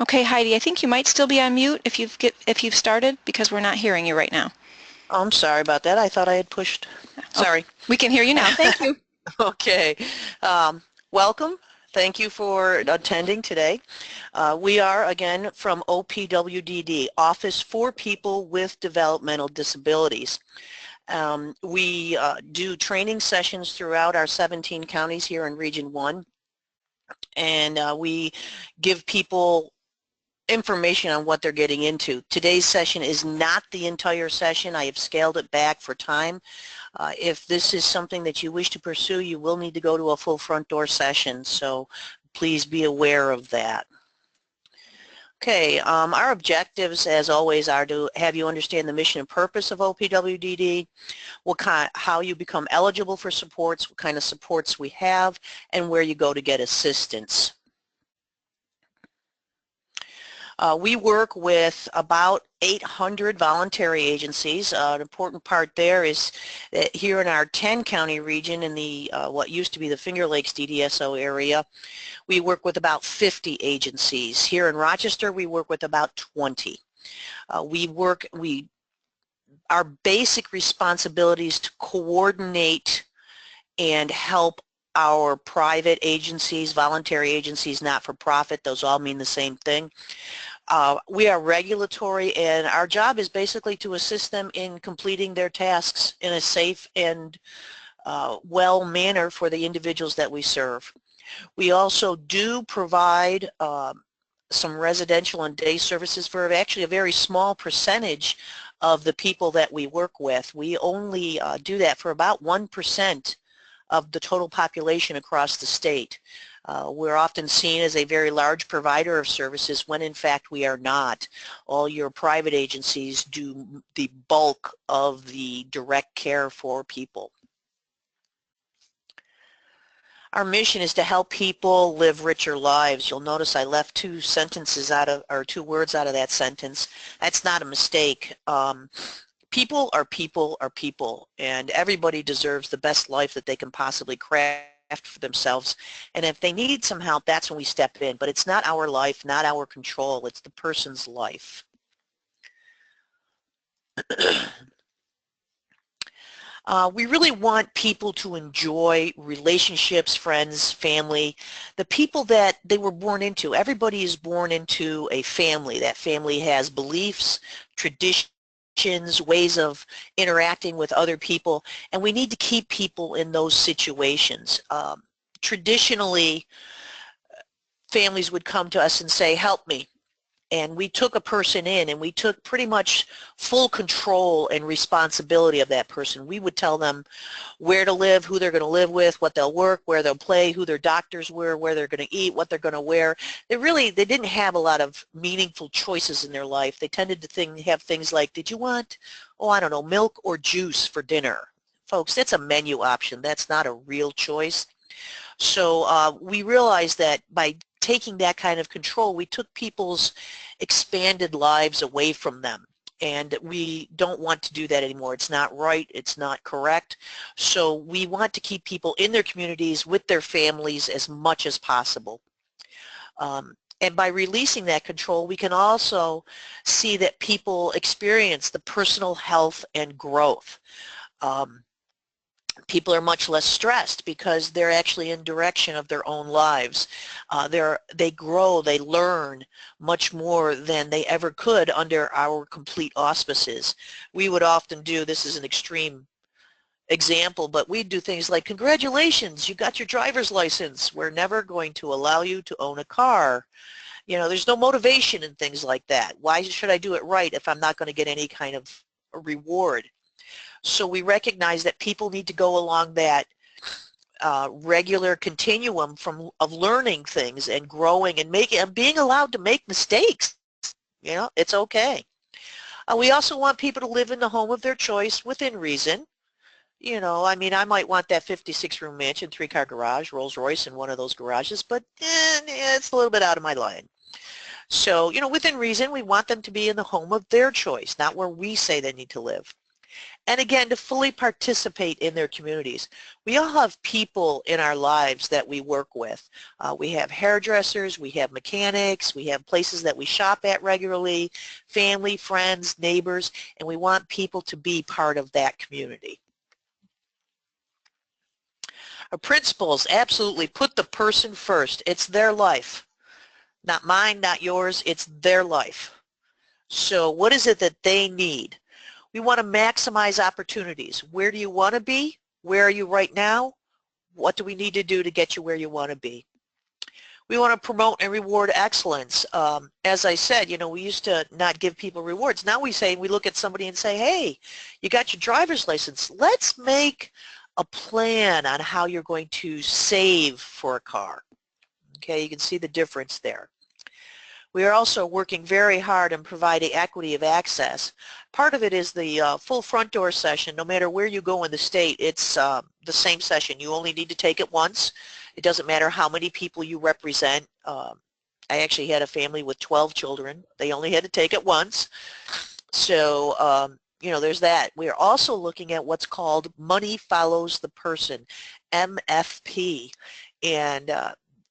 Okay, Heidi, I think you might still be on mute if you've started because we're not hearing you right now. Oh, I'm sorry about that. I thought I had pushed. Okay, Sorry. we can hear you now. Thank you. Okay. Um, Welcome. Thank you for attending today. We are, again, from OPWDD, Office for People with Developmental Disabilities. We do training sessions throughout our 17 counties here in Region 1, and we give people information on what they're getting into. Today's session is not the entire session. I have scaled it back for time. If this is something that you wish to pursue, you will need to go to a full front door session, so please be aware of that. Okay, our objectives, as always, are to have you understand the mission and purpose of OPWDD, how you become eligible for supports, what kind of supports we have, and where you go to get assistance. We work with about 800 voluntary agencies. An important part there is that here in our 10-county region in the what used to be the Finger Lakes DDSO area, we work with about 50 agencies. Here in Rochester, we work with about 20. Our basic responsibility is to coordinate and help our private agencies, voluntary agencies, not-for-profit, those all mean the same thing. We are regulatory, and our job is basically to assist them in completing their tasks in a safe and well manner for the individuals that we serve. We also do provide some residential and day services for actually a very small percentage of the people that we work with. We only do that for about 1% of the total population across the state. We're often seen as a very large provider of services when in fact we are not. All your private agencies do the bulk of the direct care for people. Our mission is to help people live richer lives. You'll notice I left two words out of that sentence. That's not a mistake. People are people are people, and everybody deserves the best life that they can possibly craft for themselves. And if they need some help, that's when we step in. But it's not our life, not our control. It's the person's life. We really want people to enjoy relationships, friends, family, the people that they were born into. Everybody is born into a family. That family has beliefs, traditions, ways of interacting with other people, and we need to keep people in those situations. Traditionally, families would come to us and say, help me. And we took a person in and we took pretty much full control and responsibility of that person. We would tell them where to live, who they're going to live with, what they'll work, where they'll play, who their doctors were, where they're going to eat, what they're going to wear. They didn't have a lot of meaningful choices in their life. They tended to have things like, did you want, oh, I don't know, milk or juice for dinner? Folks, that's a menu option. That's not a real choice. So we realized that by taking that kind of control, we took people's expanded lives away from them. And we don't want to do that anymore. It's not right. It's not correct. So we want to keep people in their communities with their families as much as possible. And by releasing that control, we can also see that people experience the personal health and growth. People are much less stressed because they're actually in direction of their own lives. They grow, they learn much more than they ever could under our complete auspices. We would often do, this is an extreme example, but we'd do things like, congratulations, you got your driver's license. We're never going to allow you to own a car. You know, there's no motivation in things like that. Why should I do it right if I'm not going to get any kind of reward? So we recognize that people need to go along that regular continuum of learning things and growing and being allowed to make mistakes. You know, it's okay. We also want people to live in the home of their choice within reason. You know, I mean, I might want that 56-room mansion, 3-car garage, Rolls Royce in one of those garages, but it's a little bit out of my line. So, you know, within reason, we want them to be in the home of their choice, not where we say they need to live. And again, to fully participate in their communities. We all have people in our lives that we work with. We have hairdressers, we have mechanics, we have places that we shop at regularly, family, friends, neighbors, and we want people to be part of that community. Our principles, absolutely put the person first. It's their life. Not mine, not yours, it's their life. So what is it that they need? We want to maximize opportunities. Where do you want to be? Where are you right now? What do we need to do to get you where you want to be? We want to promote and reward excellence. As I said, you know, we used to not give people rewards. Now we look at somebody and say, hey, you got your driver's license. Let's make a plan on how you're going to save for a car. Okay, you can see the difference there. We are also working very hard on providing equity of access. Part of it is the full front door session. No matter where you go in the state, it's the same session. You only need to take it once. It doesn't matter how many people you represent. I actually had a family with 12 children. They only had to take it once. So, you know, there's that. We're also looking at what's called Money Follows the Person, MFP. And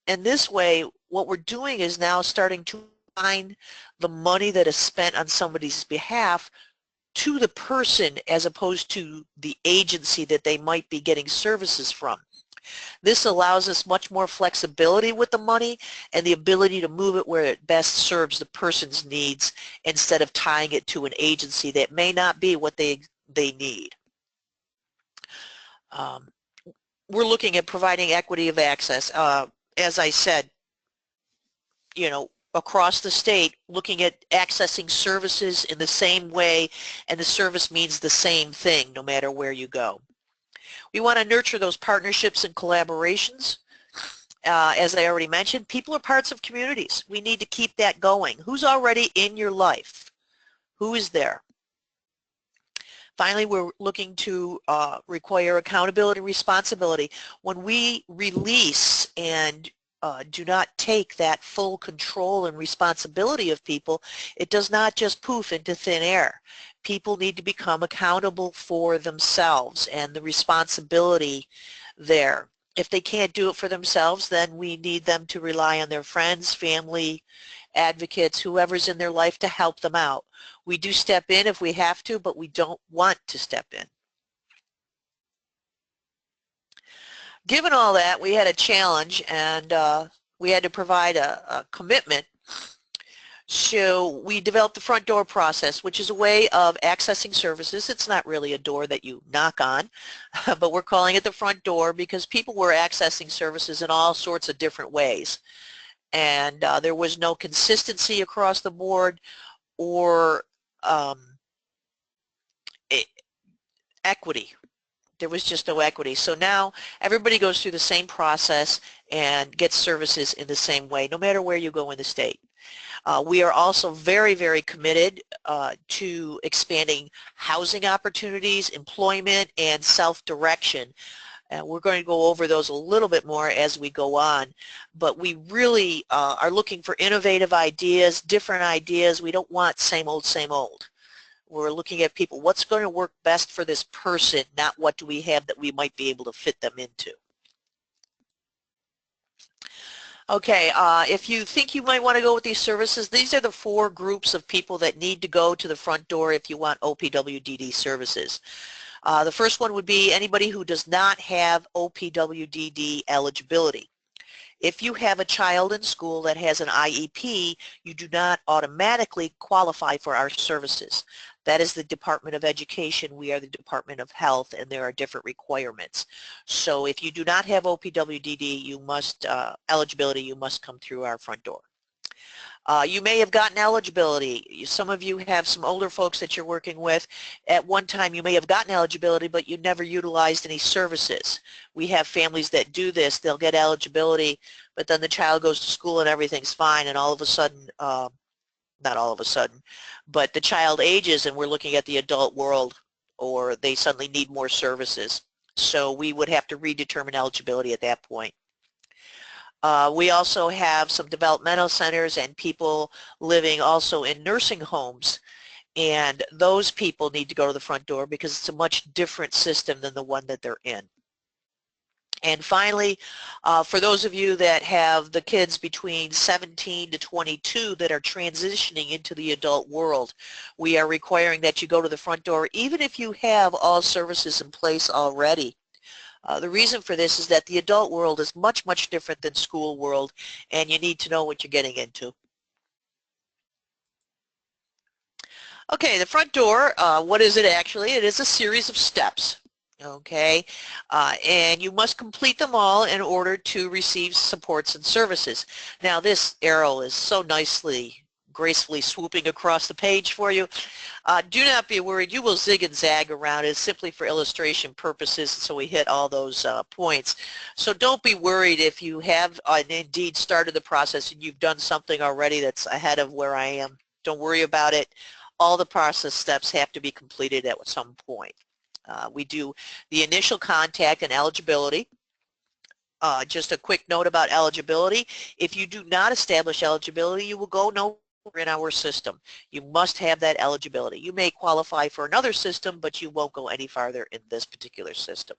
this way, what we're doing is now starting to find the money that is spent on somebody's behalf to the person as opposed to the agency that they might be getting services from. This allows us much more flexibility with the money and the ability to move it where it best serves the person's needs instead of tying it to an agency that may not be what they need. We're looking at providing equity of access. As I said, you know, across the state, looking at accessing services in the same way, and the service means the same thing no matter where you go. We want to nurture those partnerships and collaborations. As I already mentioned, people are parts of communities. We need to keep that going. Who's already in your life? Who is there? Finally, we're looking to require accountability and responsibility. When we release and do not take that full control and responsibility of people, it does not just poof into thin air. People need to become accountable for themselves and the responsibility there. If they can't do it for themselves, then we need them to rely on their friends, family, advocates, whoever's in their life to help them out. We do step in if we have to, but we don't want to step in. Given all that, we had a challenge, and we had to provide a commitment. So we developed the front door process, which is a way of accessing services. It's not really a door that you knock on, but we're calling it the front door because people were accessing services in all sorts of different ways. And there was no consistency across the board or equity. There was just no equity. So now everybody goes through the same process and gets services in the same way, no matter where you go in the state. We are also very, very committed to expanding housing opportunities, employment, and self-direction. We're going to go over those a little bit more as we go on, but we really are looking for innovative ideas, different ideas. We don't want same old, same old. We're looking at people, what's going to work best for this person, not what do we have that we might be able to fit them into. Okay, if you think you might want to go with these services, these are the 4 groups of people that need to go to the front door if you want OPWDD services. The first one would be anybody who does not have OPWDD eligibility. If you have a child in school that has an IEP, you do not automatically qualify for our services. That is the Department of Education. We are the Department of Health, and there are different requirements. So if you do not have OPWDD, you must, eligibility, you must come through our front door. You may have gotten eligibility. Some of you have some older folks that you're working with. At one time you may have gotten eligibility, but you never utilized any services. We have families that do this. They'll get eligibility, but then the child goes to school and everything's fine, and all of a sudden, not all of a sudden, but the child ages and we're looking at the adult world, or they suddenly need more services. So we would have to redetermine eligibility at that point. We also have some developmental centers and people living also in nursing homes, And those people need to go to the front door because it's a much different system than the one that they're in. And finally, for those of you that have the kids between 17 to 22 that are transitioning into the adult world, we are requiring that you go to the front door even if you have all services in place already. The reason for this is that the adult world is much, much different than school world, and you need to know what you're getting into. Okay, the front door, what is it actually? It is a series of steps, okay? And you must complete them all in order to receive supports and services. Now this arrow is so nicely, gracefully swooping across the page for you. Do not be worried, you will zig and zag around. It's simply for illustration purposes, so we hit all those points. So don't be worried if you have indeed started the process and you've done something already that's ahead of where I am. Don't worry about it. All the process steps have to be completed at some point. We do the initial contact and eligibility. Just a quick note about eligibility. If you do not establish eligibility, you will go nowhere in our system. You must have that eligibility. You may qualify for another system, but you won't go any farther in this particular system.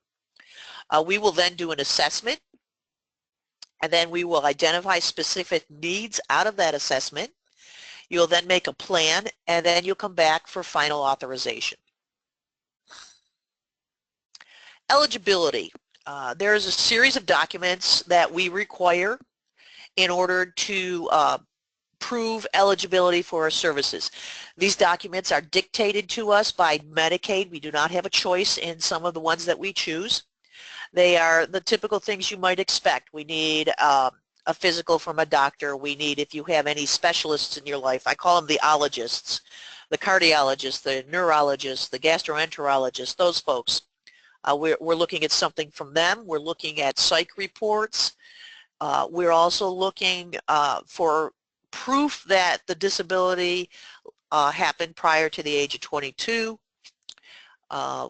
We will then do an assessment, and then we will identify specific needs out of that assessment. You'll then make a plan, and then you'll come back for final authorization. Eligibility. There's a series of documents that we require in order to prove eligibility for our services. These documents are dictated to us by Medicaid. We do not have a choice in some of the ones that we choose. They are the typical things you might expect. We need a physical from a doctor. We need, if you have any specialists in your life, I call them the ologists, the cardiologists, the neurologists, the gastroenterologists, those folks. We're looking at something from them. We're looking at psych reports. We're also looking for proof that the disability happened prior to the age of 22.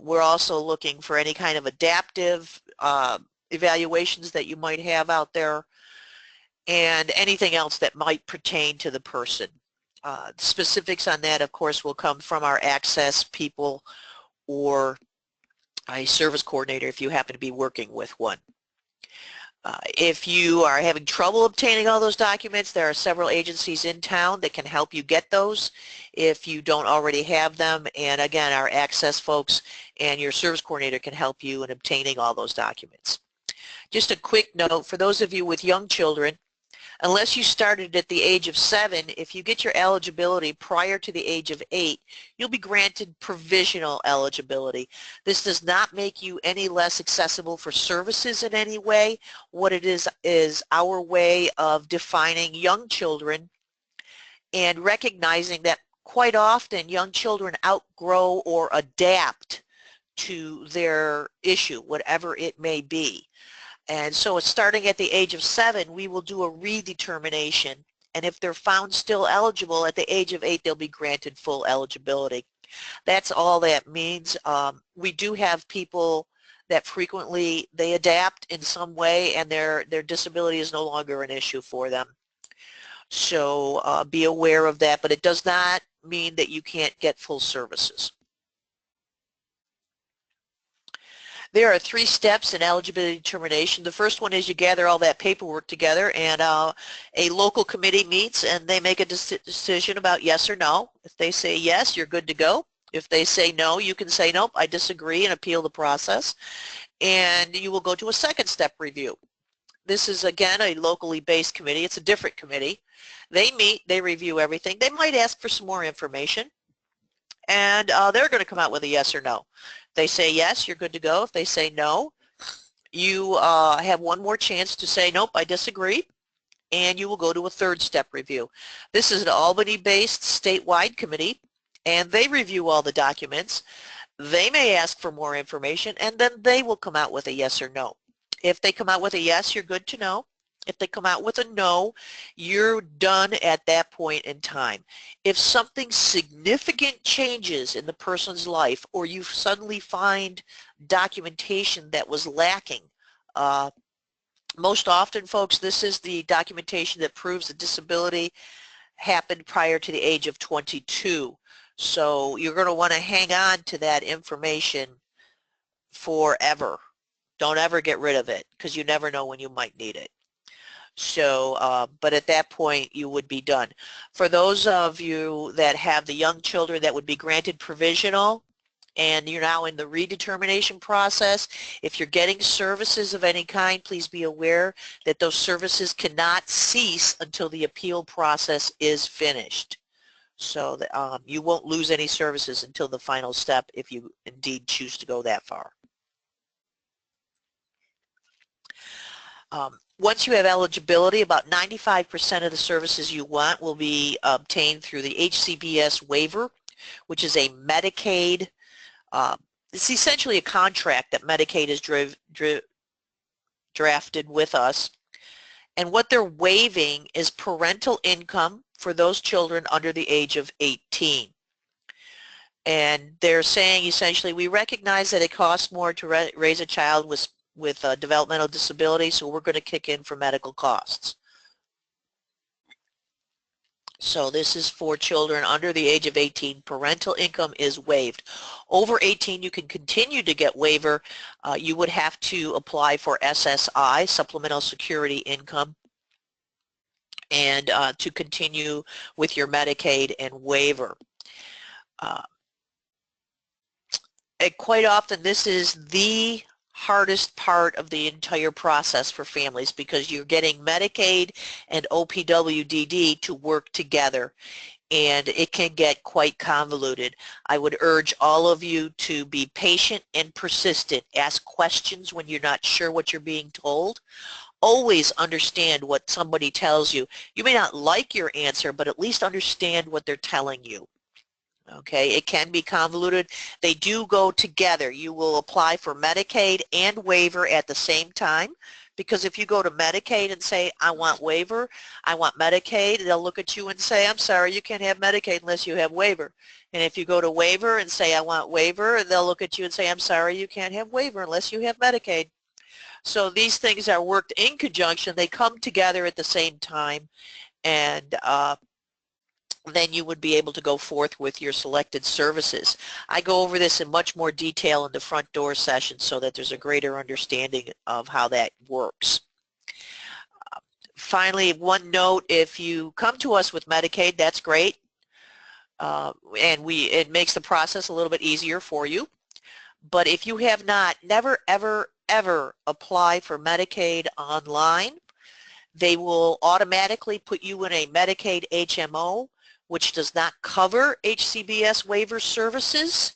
We're also looking for any kind of adaptive evaluations that you might have out there, and anything else that might pertain to the person. Specifics on that, of course, will come from our access people or a service coordinator if you happen to be working with one. If you are having trouble obtaining all those documents, there are several agencies in town that can help you get those if you don't already have them. And again, our access folks and your service coordinator can help you in obtaining all those documents. Just a quick note, for those of you with young children, unless you started at the age of 7, if you get your eligibility prior to the age of 8, you'll be granted provisional eligibility. This does not make you any less accessible for services in any way. What it is our way of defining young children and recognizing that quite often young children outgrow or adapt to their issue, whatever it may be. And so starting at the age of 7, we will do a redetermination, and if they're found still eligible at the age of 8, they'll be granted full eligibility. That's all that means. We do have people that frequently they adapt in some way and their disability is no longer an issue for them. So be aware of that, but it does not mean that you can't get full services. There are 3 steps in eligibility determination. The first one is you gather all that paperwork together, and a local committee meets and they make a decision about yes or no. If they say yes, you're good to go. If they say no, you can say nope, I disagree, and appeal the process. And you will go to a second step review. This is again a locally based committee. It's a different committee. They meet, they review everything. They might ask for some more information, and they're going to come out with a yes or no. If they say yes, you're good to go. If they say no, you have one more chance to say nope, I disagree, and you will go to a third step review. This is an Albany-based statewide committee, and they review all the documents. They may ask for more information, and then they will come out with a yes or no. If they come out with a yes, you're good to know. If they come out with a no, you're done at that point in time. If something significant changes in the person's life, or you suddenly find documentation that was lacking, most often, folks, this is the documentation that proves the disability happened prior to the age of 22. So you're going to want to hang on to that information forever. Don't ever get rid of it because you never know when you might need it. So, but at that point you would be done. For those of you that have the young children that would be granted provisional and you're now in the redetermination process, if you're getting services of any kind, please be aware that those services cannot cease until the appeal process is finished. So that, you won't lose any services until the final step if you indeed choose to go that far. Once you have eligibility, about 95% of the services you want will be obtained through the HCBS waiver, which is a Medicaid, it's essentially a contract that Medicaid has drafted with us. And what they're waiving is parental income for those children under the age of 18. And they're saying essentially, we recognize that it costs more to raise a child with a developmental disability, so we're going to kick in for medical costs. So this is for children under the age of 18. Parental income is waived. Over 18, you can continue to get waiver. You would have to apply for SSI, Supplemental Security Income, and to continue with your Medicaid and waiver. And quite often this is the hardest part of the entire process for families because you're getting Medicaid and OPWDD to work together, and it can get quite convoluted. I would urge all of you to be patient and persistent. Ask questions when you're not sure what you're being told. Always understand what somebody tells you. You may not like your answer, but at least understand what they're telling you. Okay, it can be convoluted. They do go together. You will apply for Medicaid and waiver at the same time, because if you go to Medicaid and say, I want waiver, I want Medicaid, they'll look at you and say, I'm sorry, you can't have Medicaid unless you have waiver. And if you go to waiver and say, I want waiver, they'll look at you and say, I'm sorry, you can't have waiver unless you have Medicaid. So these things are worked in conjunction. They come together at the same time, and then you would be able to go forth with your selected services. I go over this in much more detail in the front door session so that there's a greater understanding of how that works. Finally, one note, if you come to us with Medicaid, that's great. And it makes the process a little bit easier for you. But if you have not, never, ever, ever apply for Medicaid online. They will automatically put you in a Medicaid HMO, which does not cover HCBS waiver services,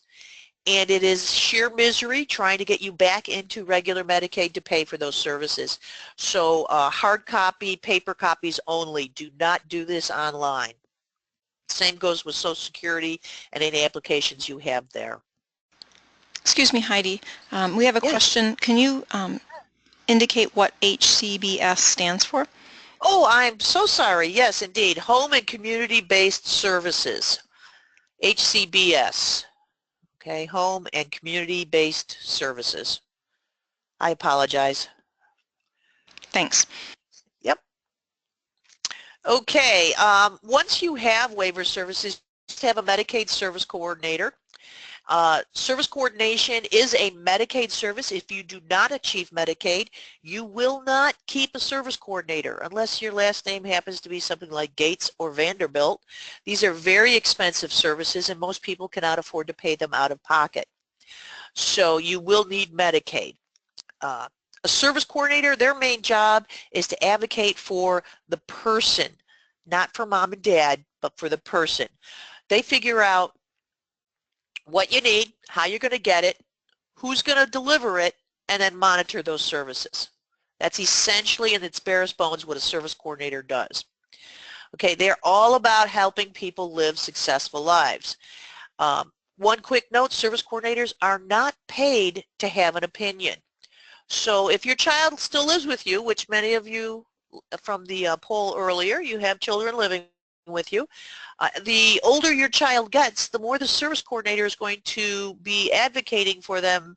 and it is sheer misery trying to get you back into regular Medicaid to pay for those services. So hard copy, paper copies only. Do not do this online. Same goes with Social Security and any applications you have there. Excuse me, Heidi. We have a question. Can you indicate what HCBS stands for? Oh, I'm so sorry. Yes, indeed. Home and Community-Based Services, HCBS. Okay, Home and Community-Based Services. I apologize. Thanks. Yep. Okay, once you have waiver services, you have a Medicaid service coordinator. Service coordination is a Medicaid service. If you do not achieve Medicaid, you will not keep a service coordinator unless your last name happens to be something like Gates or Vanderbilt. These are very expensive services and most people cannot afford to pay them out of pocket. So you will need Medicaid. A service coordinator, their main job is to advocate for the person, not for mom and dad, but for the person. They figure out what you need, how you're going to get it, who's going to deliver it, and then monitor those services. That's essentially, in its barest bones, what a service coordinator does. Okay, they're all about helping people live successful lives. One quick note, service coordinators are not paid to have an opinion. So if your child still lives with you, which many of you from the poll earlier, you have children living with you, the older your child gets, the more the service coordinator is going to be advocating for them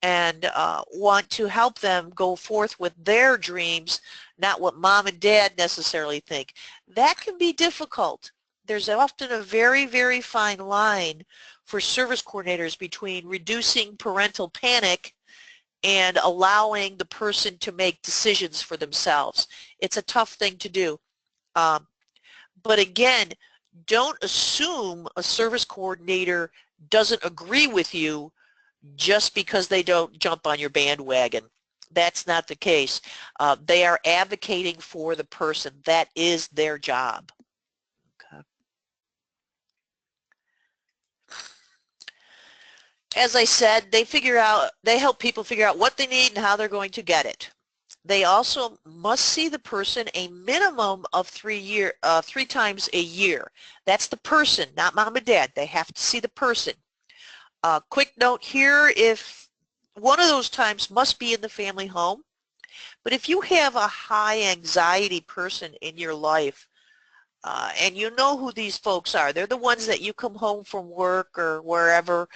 and want to help them go forth with their dreams, not what mom and dad necessarily think. That can be difficult. there's often a very, very fine line for service coordinators between reducing parental panic and allowing the person to make decisions for themselves. It's a tough thing to do. But again, don't assume a service coordinator doesn't agree with you just because they don't jump on your bandwagon. That's not the case. They are advocating for the person. That is their job. Okay. As I said, they help people figure out what they need and how they're going to get it. They also must see the person a minimum of 3 times a year. That's the person, not mom and dad. They have to see the person. Quick note here, if one of those times must be in the family home, but if you have a high anxiety person in your life, and you know who these folks are, they're the ones that you come home from work or wherever,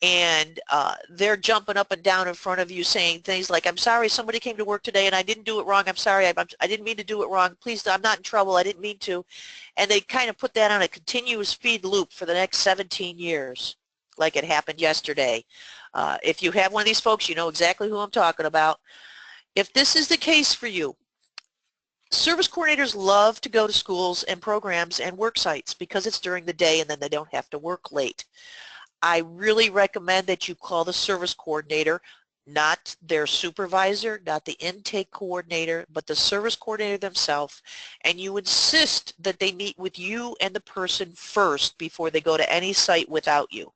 and they're jumping up and down in front of you saying things like, I'm sorry, somebody came to work today and I didn't do it wrong, I'm sorry, I didn't mean to do it wrong, please, I'm not in trouble, I didn't mean to. And they kind of put that on a continuous feed loop for the next 17 years, like it happened yesterday. If you have one of these folks, you know exactly who I'm talking about. If this is the case for you, service coordinators love to go to schools and programs and work sites because it's during the day and then they don't have to work late. I really recommend that you call the service coordinator, not their supervisor, not the intake coordinator, but the service coordinator themselves, and you insist that they meet with you and the person first before they go to any site without you.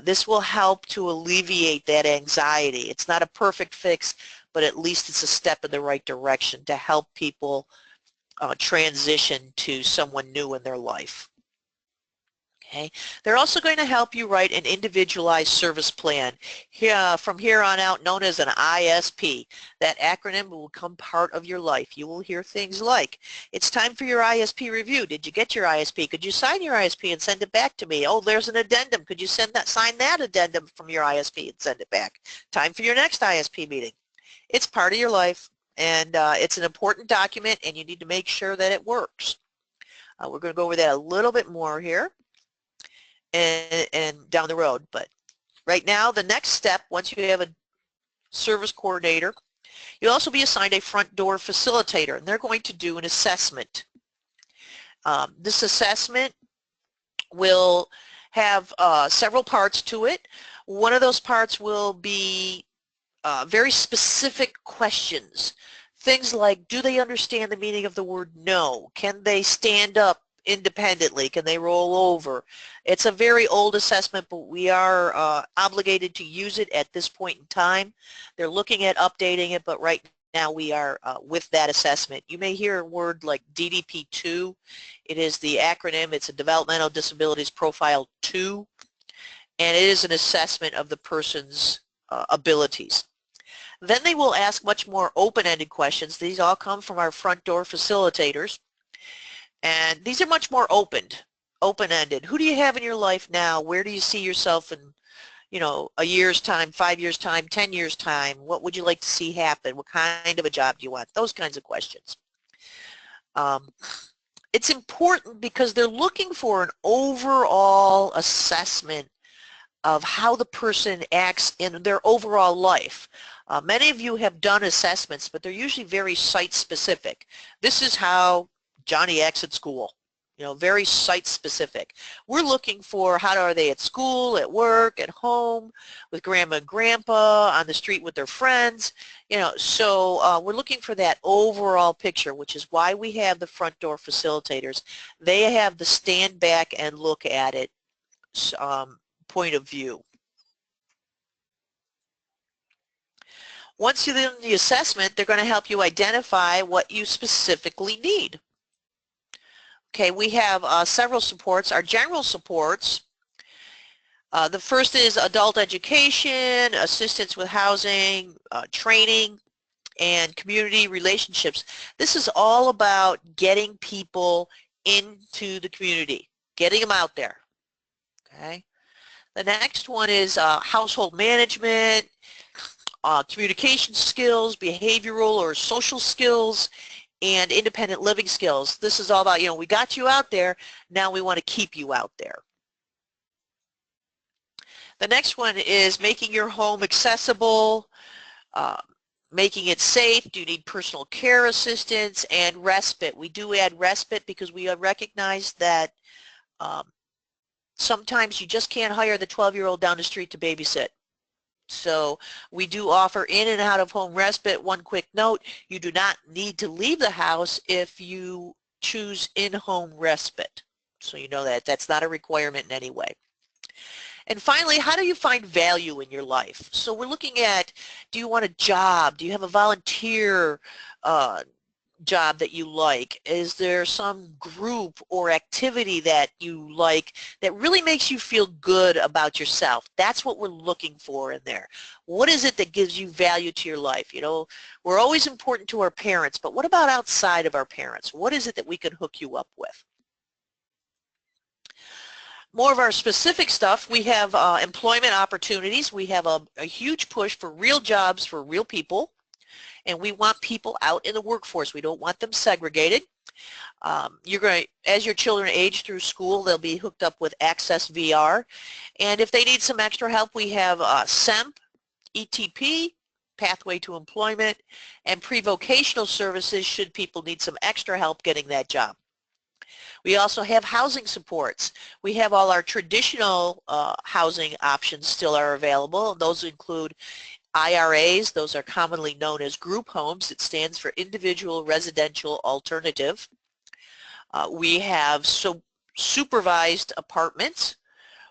This will help to alleviate that anxiety. It's not a perfect fix, but at least it's a step in the right direction to help people transition to someone new in their life. Okay. They're also going to help you write an individualized service plan from here on out, known as an ISP. That acronym will become part of your life. You will hear things like, it's time for your ISP review. Did you get your ISP? Could you sign your ISP and send it back to me? Oh, there's an addendum. Could you sign that addendum from your ISP and send it back? Time for your next ISP meeting. It's part of your life, and it's an important document, and you need to make sure that it works. We're going to go over that a little bit more here and down the road. But right now, the next step, once you have a service coordinator, you'll also be assigned a front door facilitator, and they're going to do an assessment. This assessment will have several parts to it. One of those parts will be very specific questions. Things like, do they understand the meaning of the word no? Can they stand up independently? Can they roll over? It's a very old assessment, but we are obligated to use it at this point in time. They're looking at updating it, but right now we are with that assessment. You may hear a word like DDP-2. It is the acronym. It's a Developmental Disabilities Profile 2, and it is an assessment of the person's abilities. Then they will ask much more open-ended questions. These all come from our front door facilitators. And these are much more open-ended. Who do you have in your life now? Where do you see yourself in, a year's time, 5 years' time, 10 years' time? What would you like to see happen? What kind of a job do you want? Those kinds of questions. It's important because they're looking for an overall assessment of how the person acts in their overall life. Many of you have done assessments, but they're usually very site-specific. This is how Johnny acts at school, very site-specific. We're looking for how are they at school, at work, at home, with grandma and grandpa, on the street with their friends, so we're looking for that overall picture, which is why we have the front door facilitators. They have the stand back and look at it point of view. Once you're in the assessment, they're going to help you identify what you specifically need. Okay, we have several supports. Our general supports, the first is adult education, assistance with housing, training, and community relationships. This is all about getting people into the community, getting them out there. Okay. The next one is household management, communication skills, behavioral or social skills, and independent living skills. This is all about, we got you out there, now we want to keep you out there. The next one is making your home accessible, making it safe. Do you need personal care assistance and respite? We do add respite because we recognize that sometimes you just can't hire the 12-year-old down the street to babysit. So we do offer in and out of home respite. One quick note, you do not need to leave the house if you choose in-home respite. So you know that that's not a requirement in any way. And finally, how do you find value in your life? So we're looking at, do you want a job? Do you have a volunteer job that you like? Is there some group or activity that you like that really makes you feel good about yourself? That's what we're looking for in there. What is it that gives you value to your life? We're always important to our parents, but what about outside of our parents? What is it that we can hook you up with? More of our specific stuff, we have employment opportunities. We have a huge push for real jobs for real people, and we want people out in the workforce. We don't want them segregated. As your children age through school, they'll be hooked up with Access VR, and if they need some extra help, we have SEMP, ETP, Pathway to Employment, and pre-vocational services should people need some extra help getting that job. We also have housing supports. We have all our traditional housing options still are available. Those include IRAs. Those are commonly known as group homes. It stands for Individual Residential Alternative. We have supervised apartments,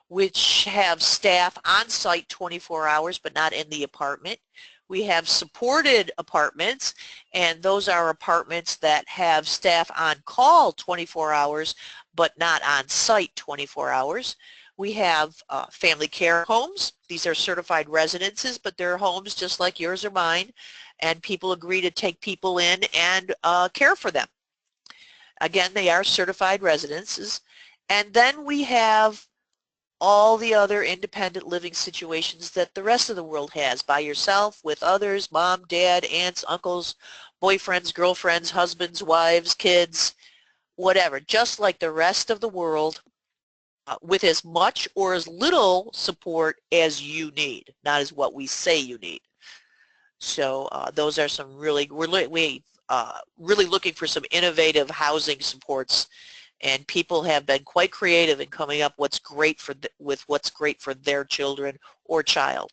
which have staff on site 24 hours but not in the apartment. We have supported apartments, and those are apartments that have staff on call 24 hours but not on site 24 hours. We have family care homes. These are certified residences, but they're homes just like yours or mine, and people agree to take people in and care for them. Again, they are certified residences. And then we have all the other independent living situations that the rest of the world has, by yourself, with others, mom, dad, aunts, uncles, boyfriends, girlfriends, husbands, wives, kids, whatever, just like the rest of the world, with as much or as little support as you need, not as what we say you need. So those are some really, we're really looking for some innovative housing supports, and people have been quite creative in coming up with what's great for their children or child.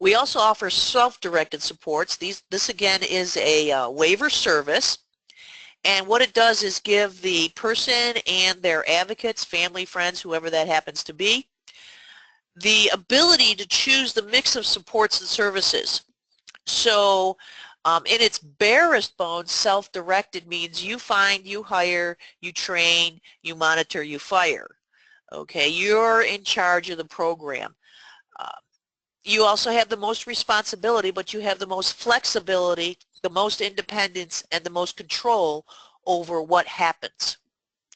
We also offer self-directed supports. This again is a waiver service, and what it does is give the person and their advocates, family, friends, whoever that happens to be, the ability to choose the mix of supports and services. So in its barest bones, self-directed means you find, you hire, you train, you monitor, you fire. Okay, you're in charge of the program. You also have the most responsibility, but you have the most flexibility, the most independence, and the most control over what happens.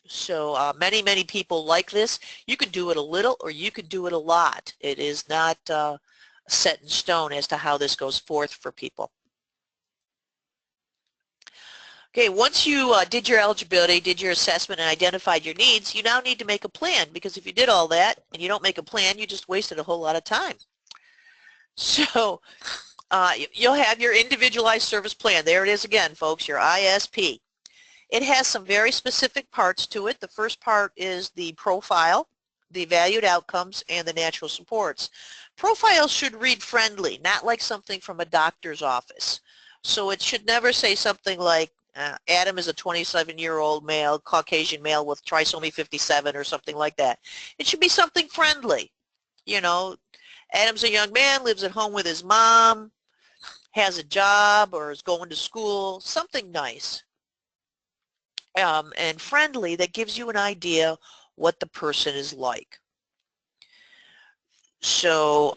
So many, many people like this. You can do it a little or you can do it a lot. It is not set in stone as to how this goes forth for people. Okay, once you did your eligibility, did your assessment, and identified your needs, you now need to make a plan, because if you did all that and you don't make a plan, you just wasted a whole lot of time. So you'll have your individualized service plan. There it is again, folks, your ISP. It has some very specific parts to it. The first part is the profile, the valued outcomes, and the natural supports. Profiles should read friendly, not like something from a doctor's office. So it should never say something like, Adam is a 27-year-old male, Caucasian male with trisomy 57 or something like that. It should be something friendly. Adam's a young man, lives at home with his mom, has a job or is going to school, something nice and friendly that gives you an idea what the person is like. So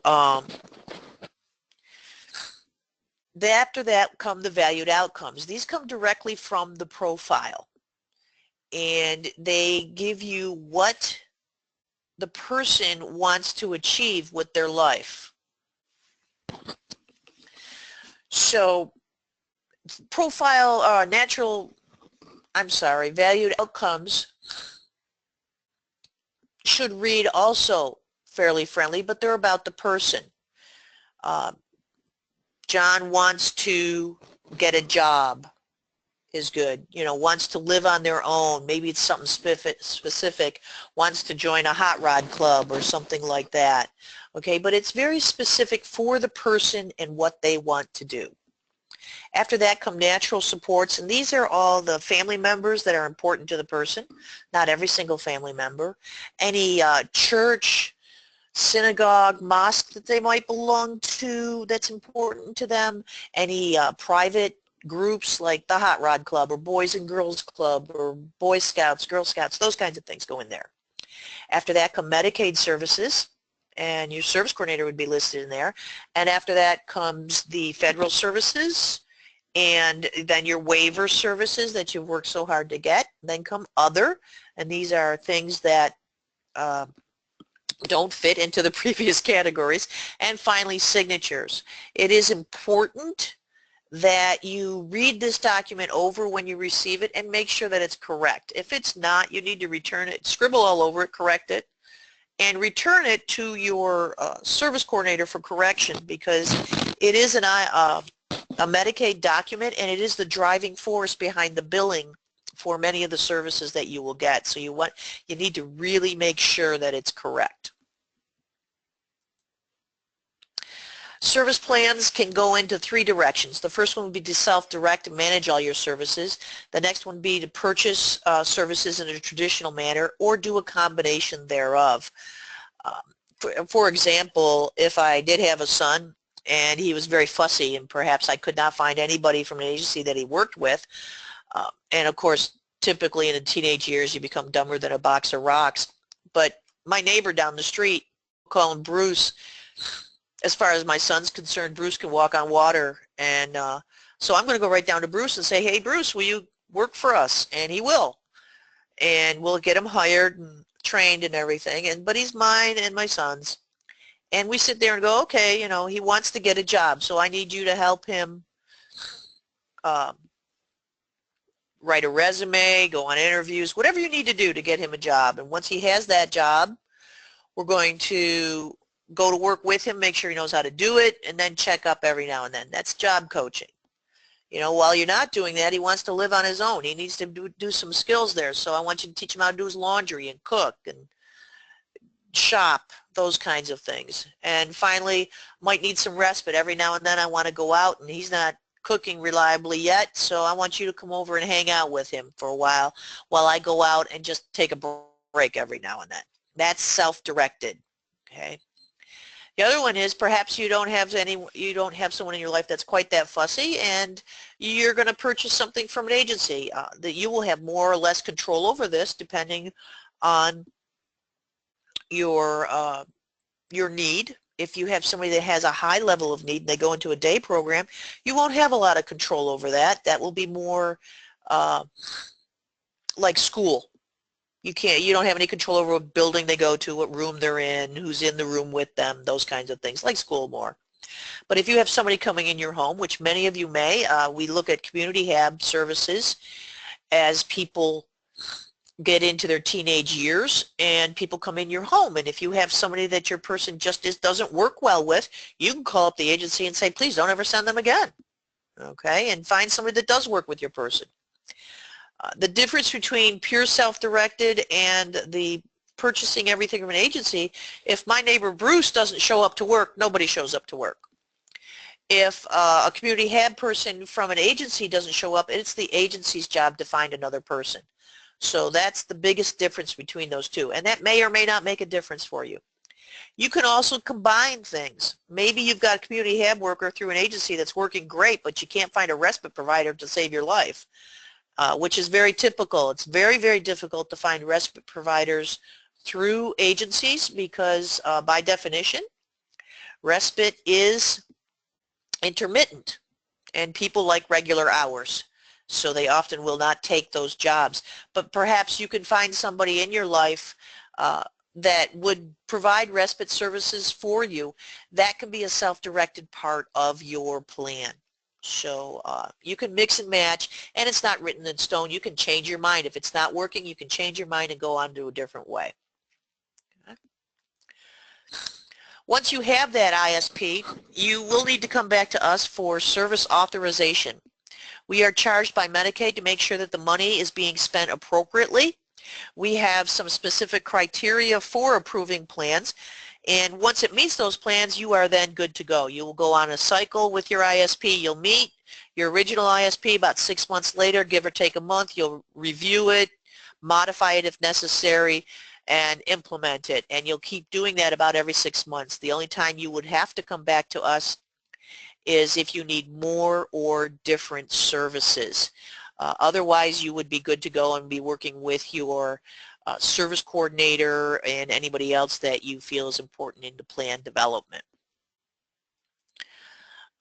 after that come the valued outcomes. These come directly from the profile, and they give you what the person wants to achieve with their life. So valued outcomes should read also fairly friendly, but they're about the person. John wants to get a job is good. You know, wants to live on their own. Maybe it's something specific. Wants to join a hot rod club or something like that. Okay, but it's very specific for the person and what they want to do. After that come natural supports, and these are all the family members that are important to the person, not every single family member. Any church, synagogue, mosque that they might belong to that's important to them, any private groups like the Hot Rod Club or Boys and Girls Club or Boy Scouts, Girl Scouts, those kinds of things go in there. After that come Medicaid services, and your service coordinator would be listed in there. And after that comes the federal services, and then your waiver services that you've worked so hard to get. Then come other, and these are things that don't fit into the previous categories. And finally, signatures. It is important that you read this document over when you receive it and make sure that it's correct. If it's not, you need to return it, scribble all over it, correct it, and return it to your service coordinator for correction, because it is a Medicaid document, and it is the driving force behind the billing for many of the services that you will get. So you need to really make sure that it's correct. Service plans can go into three directions. The first one would be to self-direct and manage all your services. The next one would be to purchase services in a traditional manner or do a combination thereof. For example, if I did have a son and he was very fussy and perhaps I could not find anybody from an agency that he worked with, and of course typically in the teenage years you become dumber than a box of rocks, but my neighbor down the street, call him Bruce, as far as my son's concerned, Bruce can walk on water, and so I'm going to go right down to Bruce and say, hey Bruce, will you work for us? And he will, and we'll get him hired and trained and everything, but he's mine and my son's. And we sit there and go, okay, you know, he wants to get a job, so I need you to help him write a resume, go on interviews, whatever you need to do to get him a job. And once he has that job, we're going to go to work with him, make sure he knows how to do it, and then check up every now and then. That's job coaching. You know, while you're not doing that, he wants to live on his own. He needs to do some skills there. So I want you to teach him how to do his laundry and cook and shop, those kinds of things. And finally, might need some respite. Every now and then I want to go out, and he's not cooking reliably yet, so I want you to come over and hang out with him for a while I go out and just take a break every now and then. That's self-directed, okay? The other one is perhaps you don't have someone in your life that's quite that fussy, and you're going to purchase something from an agency that you will have more or less control over this depending on your need. If you have somebody that has a high level of need and they go into a day program, you won't have a lot of control over that. That will be more like school. You don't have any control over what building they go to, what room they're in, who's in the room with them, those kinds of things, like school more. But if you have somebody coming in your home, which many of you may, we look at community HAB services as people get into their teenage years and people come in your home. And if you have somebody that your person just doesn't work well with, you can call up the agency and say, please don't ever send them again. Okay, and find somebody that does work with your person. The difference between pure self-directed and the purchasing everything from an agency, if my neighbor Bruce doesn't show up to work, nobody shows up to work. If a community HAB person from an agency doesn't show up, it's the agency's job to find another person. So that's the biggest difference between those two, and that may or may not make a difference for you. You can also combine things. Maybe you've got a community HAB worker through an agency that's working great, but you can't find a respite provider to save your life. Which is very typical. It's very, very difficult to find respite providers through agencies because by definition, respite is intermittent and people like regular hours. So they often will not take those jobs. But perhaps you can find somebody in your life that would provide respite services for you. That can be a self-directed part of your plan. So you can mix and match, and it's not written in stone. You can change your mind. If it's not working, you can change your mind and go on to a different way. Okay. Once you have that ISP, you will need to come back to us for service authorization. We are charged by Medicaid to make sure that the money is being spent appropriately. We have some specific criteria for approving plans, and once it meets those plans, you are then good to go. You will go on a cycle with your ISP. You'll meet your original ISP about 6 months later, give or take a month. You'll review it, modify it if necessary, and implement it. And you'll keep doing that about every 6 months. The only time you would have to come back to us is if you need more or different services. Otherwise, you would be good to go and be working with your service coordinator and anybody else that you feel is important into plan development.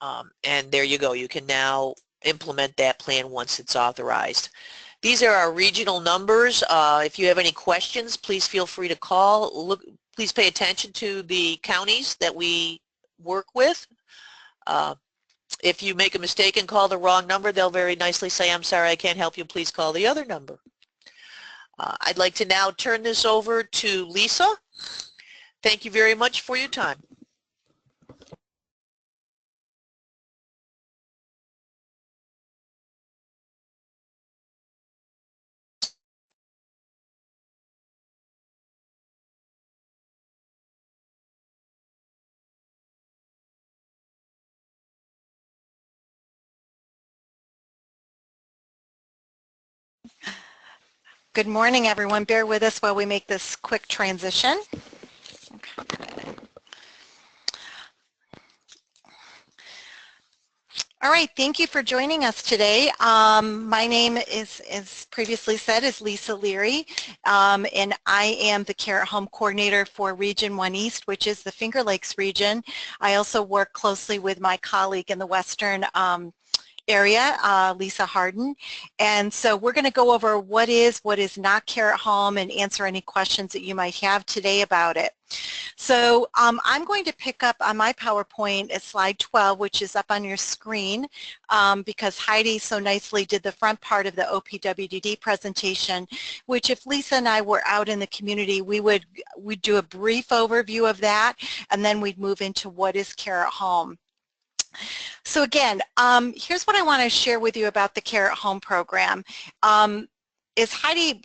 And there you go. You can now implement that plan once it's authorized. These are our regional numbers. If you have any questions, please feel free to call. Please pay attention to the counties that we work with. If you make a mistake and call the wrong number, they'll very nicely say, "I'm sorry, I can't help you. Please call the other number." I'd like to now turn this over to Lisa. Thank you very much for your time. Good morning, everyone. Bear with us while we make this quick transition. Okay. All right, thank you for joining us today. My name is, as previously said, is Lisa Leary, and I am the Care at Home Coordinator for Region 1 East, which is the Finger Lakes region. I also work closely with my colleague in the Western area, Lisa Harden, and so we're going to go over what is not Care at Home and answer any questions that you might have today about it. So I'm going to pick up on my PowerPoint at slide 12, which is up on your screen, because Heidi so nicely did the front part of the OPWDD presentation, which if Lisa and I were out in the community, we'd do a brief overview of that, and then we'd move into what is Care at Home. So again, here's what I want to share with you about the Care at Home program. As Heidi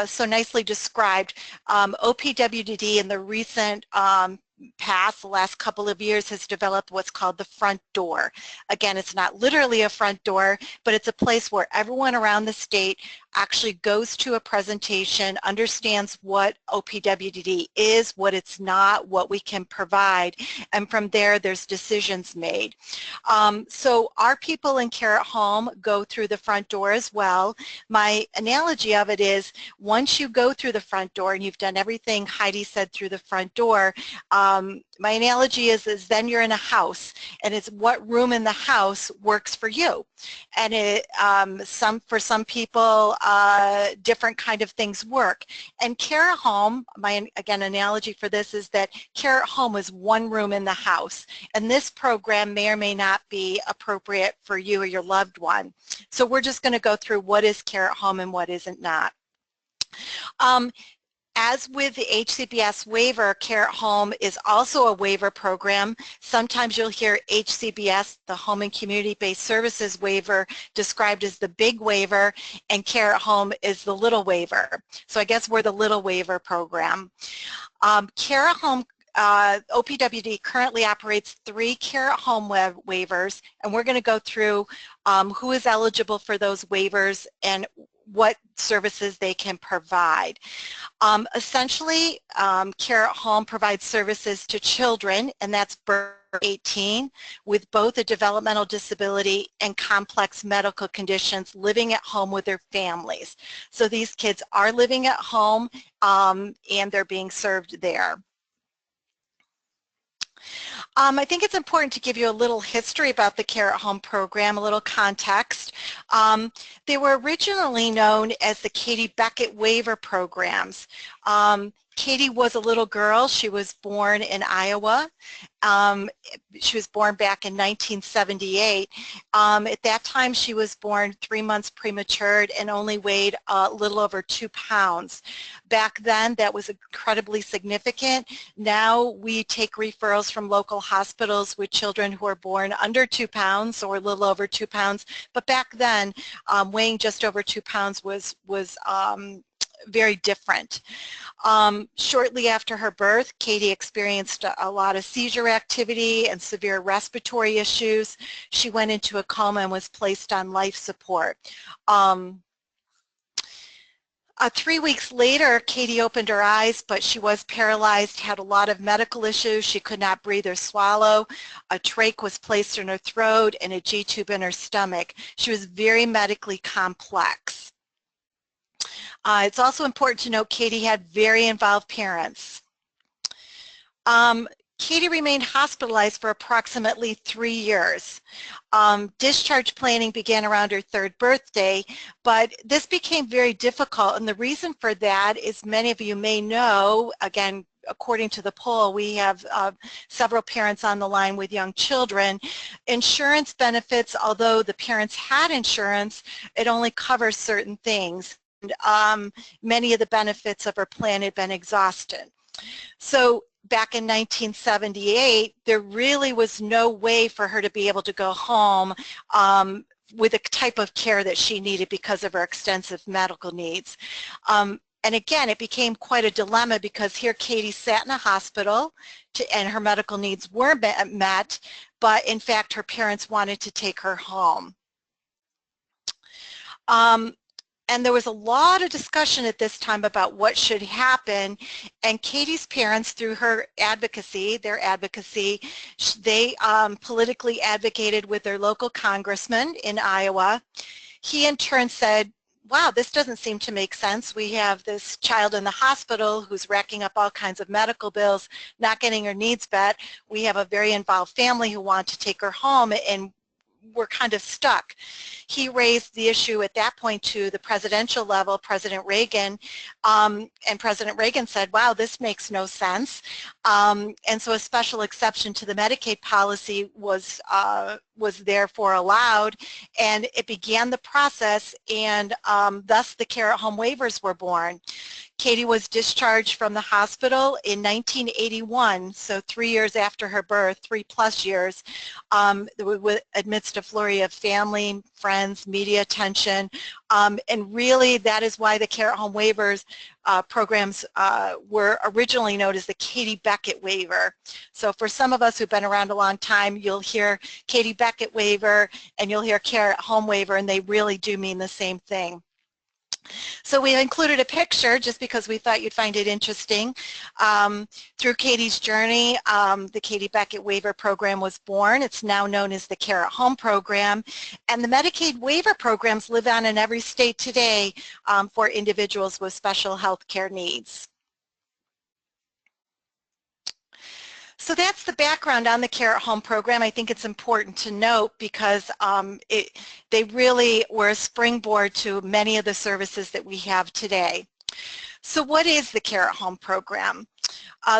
so nicely described, OPWDD in the recent past, the last couple of years, has developed what's called the front door. Again, it's not literally a front door, but it's a place where everyone around the state actually goes to a presentation, understands what OPWDD is, what it's not, what we can provide, and from there there's decisions made. So our people in Care at Home go through the front door as well. My analogy of it is, once you go through the front door and you've done everything Heidi said through the front door, my analogy is then you're in a house, and it's what room in the house works for you. And it, for some people, different kind of things work. And Care at Home, my, again, analogy for this is that Care at Home is one room in the house, and this program may or may not be appropriate for you or your loved one. So we're just going to go through what is Care at Home and what isn't not. As with the HCBS waiver, Care at Home is also a waiver program. Sometimes you'll hear HCBS, the Home and Community-Based Services waiver, described as the big waiver, and Care at Home is the little waiver. So I guess we're the little waiver program. Care at Home OPWD currently operates 3 Care at Home waivers, and we're going to go through who is eligible for those waivers and what services they can provide. Essentially, Care at Home provides services to children, and that's birth to 18, with both a developmental disability and complex medical conditions, living at home with their families. So these kids are living at home, and they're being served there. I think it's important to give you a little history about the Care at Home program, a little context. They were originally known as the Katie Beckett waiver programs. Katie was a little girl. She was born in Iowa. She was born back in 1978. At that time, she was born 3 months prematured and only weighed a little over 2 pounds. Back then, that was incredibly significant. Now we take referrals from local hospitals with children who are born under 2 pounds or a little over 2 pounds. But back then, weighing just over 2 pounds was very different. Shortly after her birth, Katie experienced a lot of seizure activity and severe respiratory issues. She went into a coma and was placed on life support. 3 weeks later, Katie opened her eyes, but she was paralyzed, had a lot of medical issues. She could not breathe or swallow. A trach was placed in her throat and a G-tube in her stomach. She was very medically complex. It's also important to note Katie had very involved parents. Katie remained hospitalized for approximately 3 years. Discharge planning began around her 3rd birthday, but this became very difficult, and the reason for that is many of you may know, again, according to the poll, we have several parents on the line with young children. Insurance benefits, although the parents had insurance, it only covers certain things. Many of the benefits of her plan had been exhausted. So back in 1978, there really was no way for her to be able to go home with the type of care that she needed because of her extensive medical needs. And again, it became quite a dilemma because here Katie sat in a hospital and her medical needs were met, but in fact her parents wanted to take her home. And there was a lot of discussion at this time about what should happen, and Katie's parents, through her advocacy, they politically advocated with their local congressman in Iowa. He in turn said, wow, this doesn't seem to make sense. We have this child in the hospital who's racking up all kinds of medical bills, not getting her needs met. We have a very involved family who want to take her home, and we're kind of stuck. He raised the issue at that point to the presidential level, President Reagan, and President Reagan said, wow, this makes no sense. And so a special exception to the Medicaid policy was therefore allowed, and it began the process, and thus the care at home waivers were born. Katie was discharged from the hospital in 1981, so 3 years after her birth, 3+ years, amidst a flurry of family, friends, media attention, and really that is why the care at home waivers programs were originally known as the Katie Beckett waiver. So for some of us who've been around a long time, you'll hear Katie Beckett waiver and you'll hear care at home waiver, and they really do mean the same thing. So we included a picture just because we thought you'd find it interesting. Through Katie's journey, the Katie Beckett Waiver Program was born. It's now known as the Care at Home Program. And the Medicaid waiver programs live on in every state today for individuals with special health care needs. So that's the background on the Care at Home program. I think it's important to note because they really were a springboard to many of the services that we have today. So what is the Care at Home program?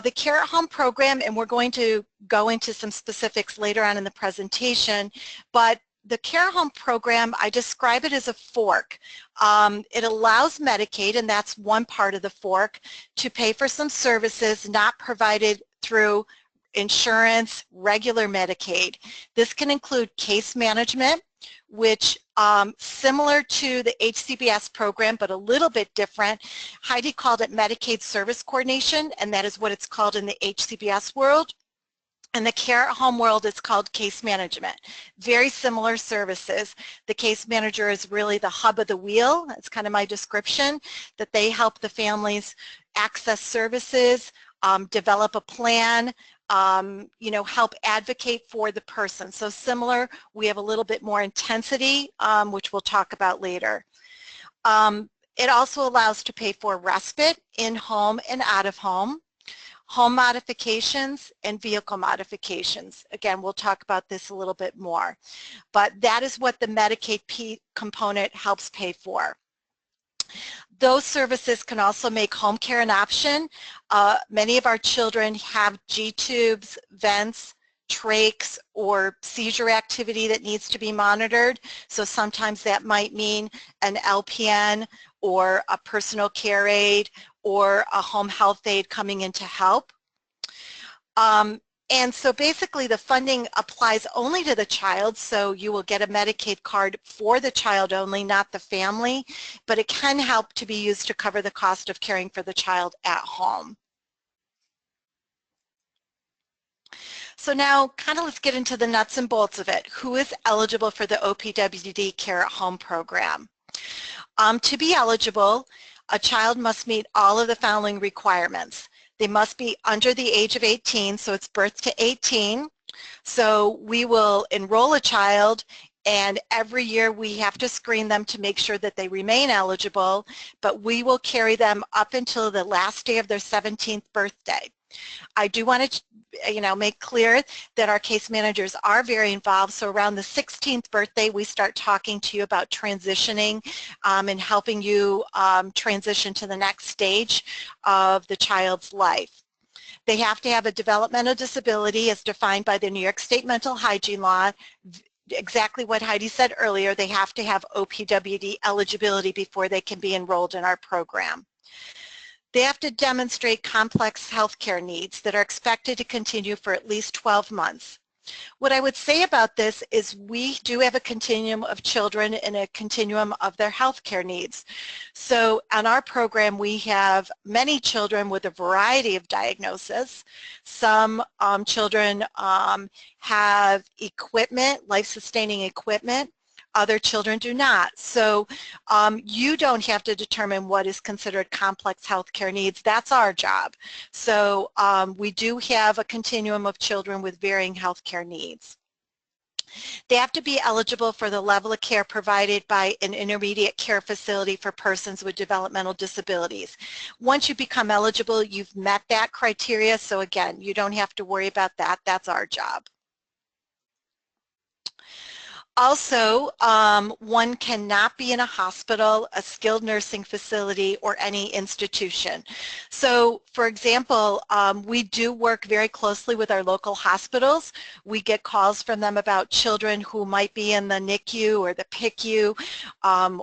The Care at Home program, and we're going to go into some specifics later on in the presentation, but the Care at Home program, I describe it as a fork. It allows Medicaid, and that's one part of the fork, to pay for some services not provided through insurance, regular Medicaid. This can include case management, which similar to the HCBS program, but a little bit different. Heidi called it Medicaid Service Coordination, and that is what it's called in the HCBS world. In the Care at Home world, it's called case management. Very similar services. The case manager is really the hub of the wheel. That's kind of my description, that they help the families access services, develop a plan, help advocate for the person. So similar, we have a little bit more intensity, which we'll talk about later. It also allows to pay for respite in home and out of home modifications, and vehicle modifications. Again, we'll talk about this a little bit more. But that is what the Medicaid component helps pay for. Those services can also make home care an option. Many of our children have G-tubes, vents, trachs, or seizure activity that needs to be monitored. So sometimes that might mean an LPN or a personal care aide or a home health aide coming in to help. And so basically the funding applies only to the child, so you will get a Medicaid card for the child only, not the family, but it can help to be used to cover the cost of caring for the child at home. So now kind of let's get into the nuts and bolts of it. Who is eligible for the OPWD Care at Home program? To be eligible, a child must meet all of the following requirements. They must be under the age of 18, so it's birth to 18. So we will enroll a child, and every year we have to screen them to make sure that they remain eligible, but we will carry them up until the last day of their 17th birthday. I do want to make clear that our case managers are very involved, so around the 16th birthday we start talking to you about transitioning and helping you transition to the next stage of the child's life. They have to have a developmental disability as defined by the New York State Mental Hygiene Law. Exactly what Heidi said earlier, they have to have OPWD eligibility before they can be enrolled in our program. They have to demonstrate complex healthcare needs that are expected to continue for at least 12 months. What I would say about this is we do have a continuum of children and a continuum of their healthcare needs. So on our program we have many children with a variety of diagnoses. Some children have equipment, life-sustaining equipment. Other children do not. So you don't have to determine what is considered complex healthcare needs. That's our job. So we do have a continuum of children with varying healthcare needs. They have to be eligible for the level of care provided by an intermediate care facility for persons with developmental disabilities. Once you become eligible, you've met that criteria, so again, you don't have to worry about that. That's our job. Also, one cannot be in a hospital, a skilled nursing facility, or any institution. So, for example, we do work very closely with our local hospitals. We get calls from them about children who might be in the NICU or the PICU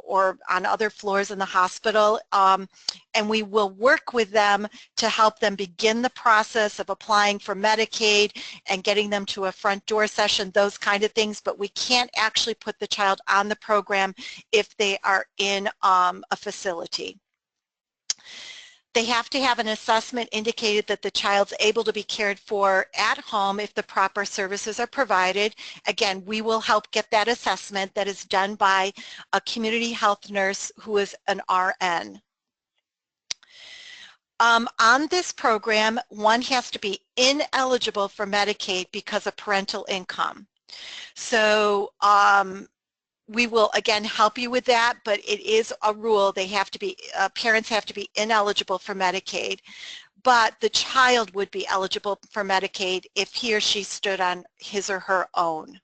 or on other floors in the hospital. And we will work with them to help them begin the process of applying for Medicaid and getting them to a front door session, those kind of things, but we can't actually put the child on the program if they are in a facility. They have to have an assessment indicated that the child's able to be cared for at home if the proper services are provided. Again, we will help get that assessment that is done by a community health nurse who is an RN. On this program, one has to be ineligible for Medicaid because of parental income. So we will again help you with that, but it is a rule. They have to be, parents have to be ineligible for Medicaid, but the child would be eligible for Medicaid if he or she stood on his or her own.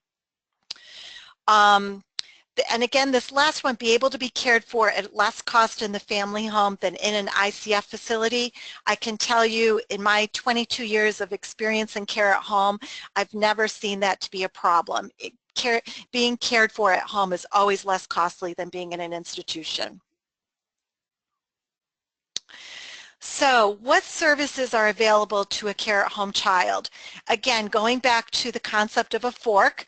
And again, this last one, be able to be cared for at less cost in the family home than in an ICF facility. I can tell you in my 22 years of experience in care at home, I've never seen that to be a problem. Being cared for at home is always less costly than being in an institution. So what services are available to a care at home child? Again, going back to the concept of a fork,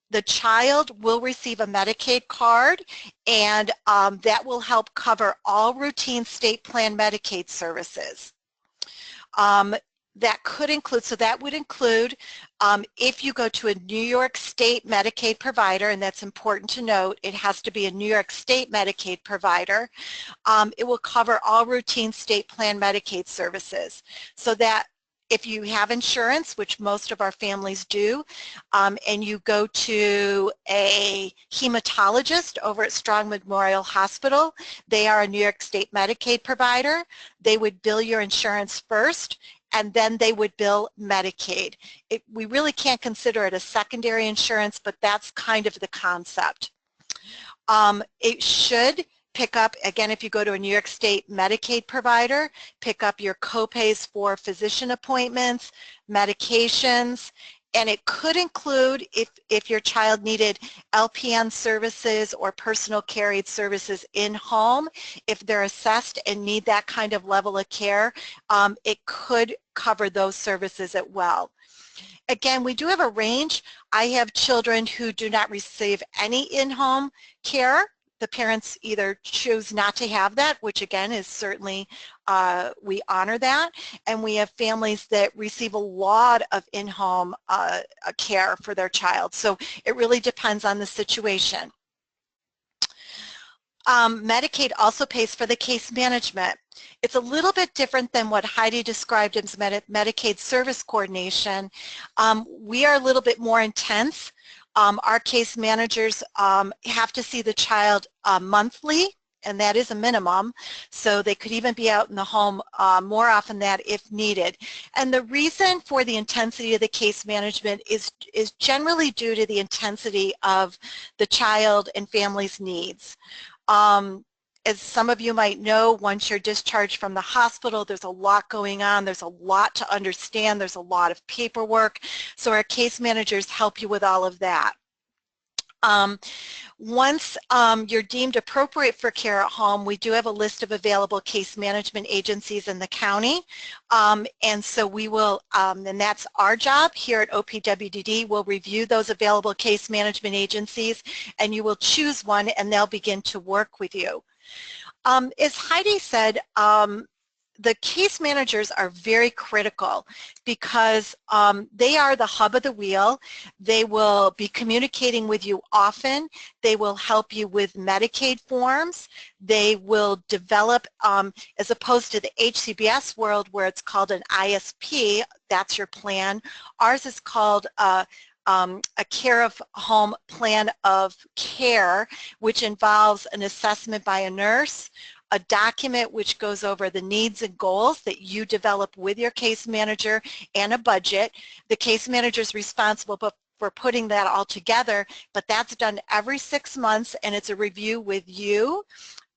the child will receive a Medicaid card, and that will help cover all routine state plan Medicaid services. That could include, so that would include if you go to a New York State Medicaid provider, and that's important to note, it has to be a New York State Medicaid provider. It will cover all routine state plan Medicaid services. So that if you have insurance, which most of our families do, and you go to a hematologist over at Strong Memorial Hospital, they are a New York State Medicaid provider. They would bill your insurance first, and then they would bill Medicaid. We really can't consider it a secondary insurance, but that's kind of the concept. It should pick up, again, if you go to a New York State Medicaid provider, pick up your copays for physician appointments, medications, and it could include, if your child needed LPN services or personal care aid services in home, if they're assessed and need that kind of level of care, it could cover those services as well. Again, we do have a range. I have children who do not receive any in-home care. The parents either choose not to have that, which again is certainly, we honor that, and we have families that receive a lot of in-home care for their child. So it really depends on the situation. Medicaid also pays for the case management. It's a little bit different than what Heidi described as Medicaid service coordination. We are a little bit more intense. Our case managers have to see the child monthly, and that is a minimum, so they could even be out in the home more often than that if needed. And the reason for the intensity of the case management is generally due to the intensity of the child and family's needs. As some of you might know, once you're discharged from the hospital, there's a lot going on, there's a lot to understand, there's a lot of paperwork, so our case managers help you with all of that. Once you're deemed appropriate for care at home, we do have a list of available case management agencies in the county, and so we will, and that's our job here at OPWDD, we'll review those available case management agencies, and you will choose one and they'll begin to work with you. As Heidi said, the case managers are very critical because they are the hub of the wheel. They will be communicating with you often. They will help you with Medicaid forms. They will develop, as opposed to the HCBS world where it's called an ISP, that's your plan. Ours is called a care of home plan of care, which involves an assessment by a nurse, a document which goes over the needs and goals that you develop with your case manager, and a budget. The case manager is responsible for putting that all together, but that's done every 6 months, and it's a review with you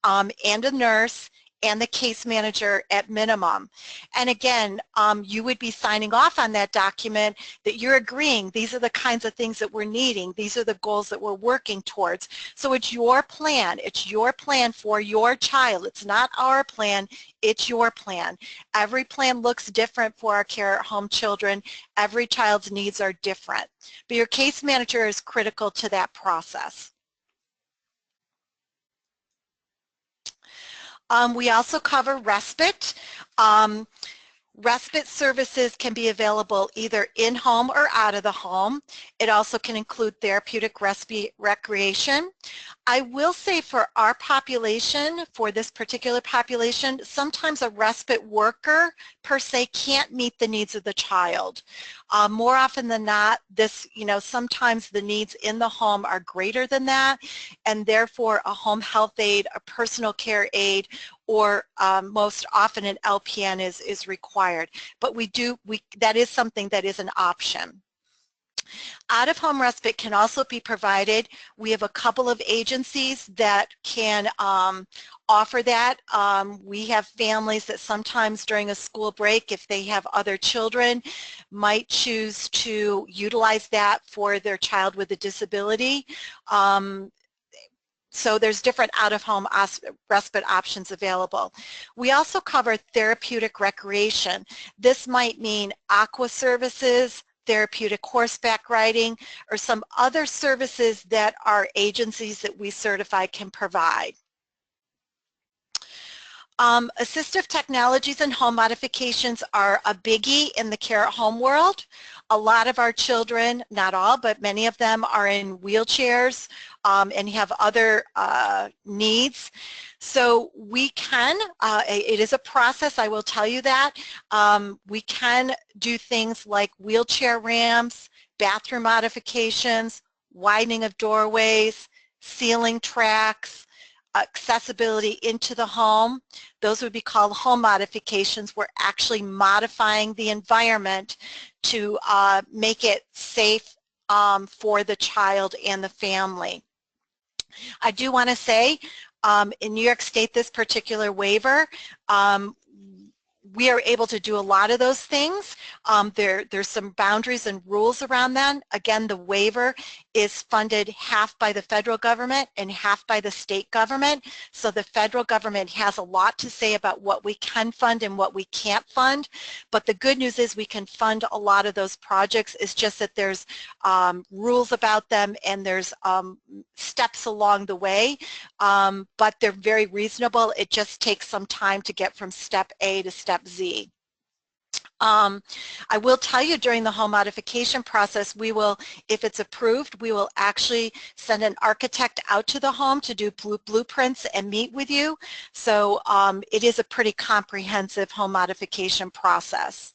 and a nurse and the case manager at minimum. And again, you would be signing off on that document that you're agreeing these are the kinds of things that we're needing, these are the goals that we're working towards. So it's your plan for your child. It's not our plan, it's your plan. Every plan looks different for our care at home children. Every child's needs are different. But your case manager is critical to that process. We also cover respite. Respite services can be available either in-home or out of the home. It also can include therapeutic recreation. I will say for our population, for this particular population, sometimes a respite worker per se can't meet the needs of the child. More often than not, sometimes the needs in the home are greater than that, and therefore a home health aide, a personal care aide, or most often an LPN is required. But that is something that is an option. Out-of-home respite can also be provided. We have a couple of agencies that can offer that. We have families that sometimes during a school break, if they have other children, might choose to utilize that for their child with a disability. So there's different out-of-home respite options available. We also cover therapeutic recreation. This might mean aqua services, therapeutic horseback riding, or some other services that our agencies that we certify can provide. Assistive technologies and home modifications are a biggie in the care at home world. A lot of our children, not all, but many of them are in wheelchairs and have other needs. So we can, it is a process, I will tell you that. We can do things like wheelchair ramps, bathroom modifications, widening of doorways, ceiling tracks, accessibility into the home. Those would be called home modifications. We're actually modifying the environment to make it safe for the child and the family. I do want to say In New York State, this particular waiver, we are able to do a lot of those things. There's some boundaries and rules around that. Again, the waiver is funded half by the federal government and half by the state government. So the federal government has a lot to say about what we can fund and what we can't fund. But the good news is we can fund a lot of those projects. It's just that there's rules about them and there's steps along the way. But they're very reasonable. It just takes some time to get from step A to step Z. I will tell you during the home modification process, we will, if it's approved, we will actually send an architect out to the home to do blueprints and meet with you. So it is a pretty comprehensive home modification process.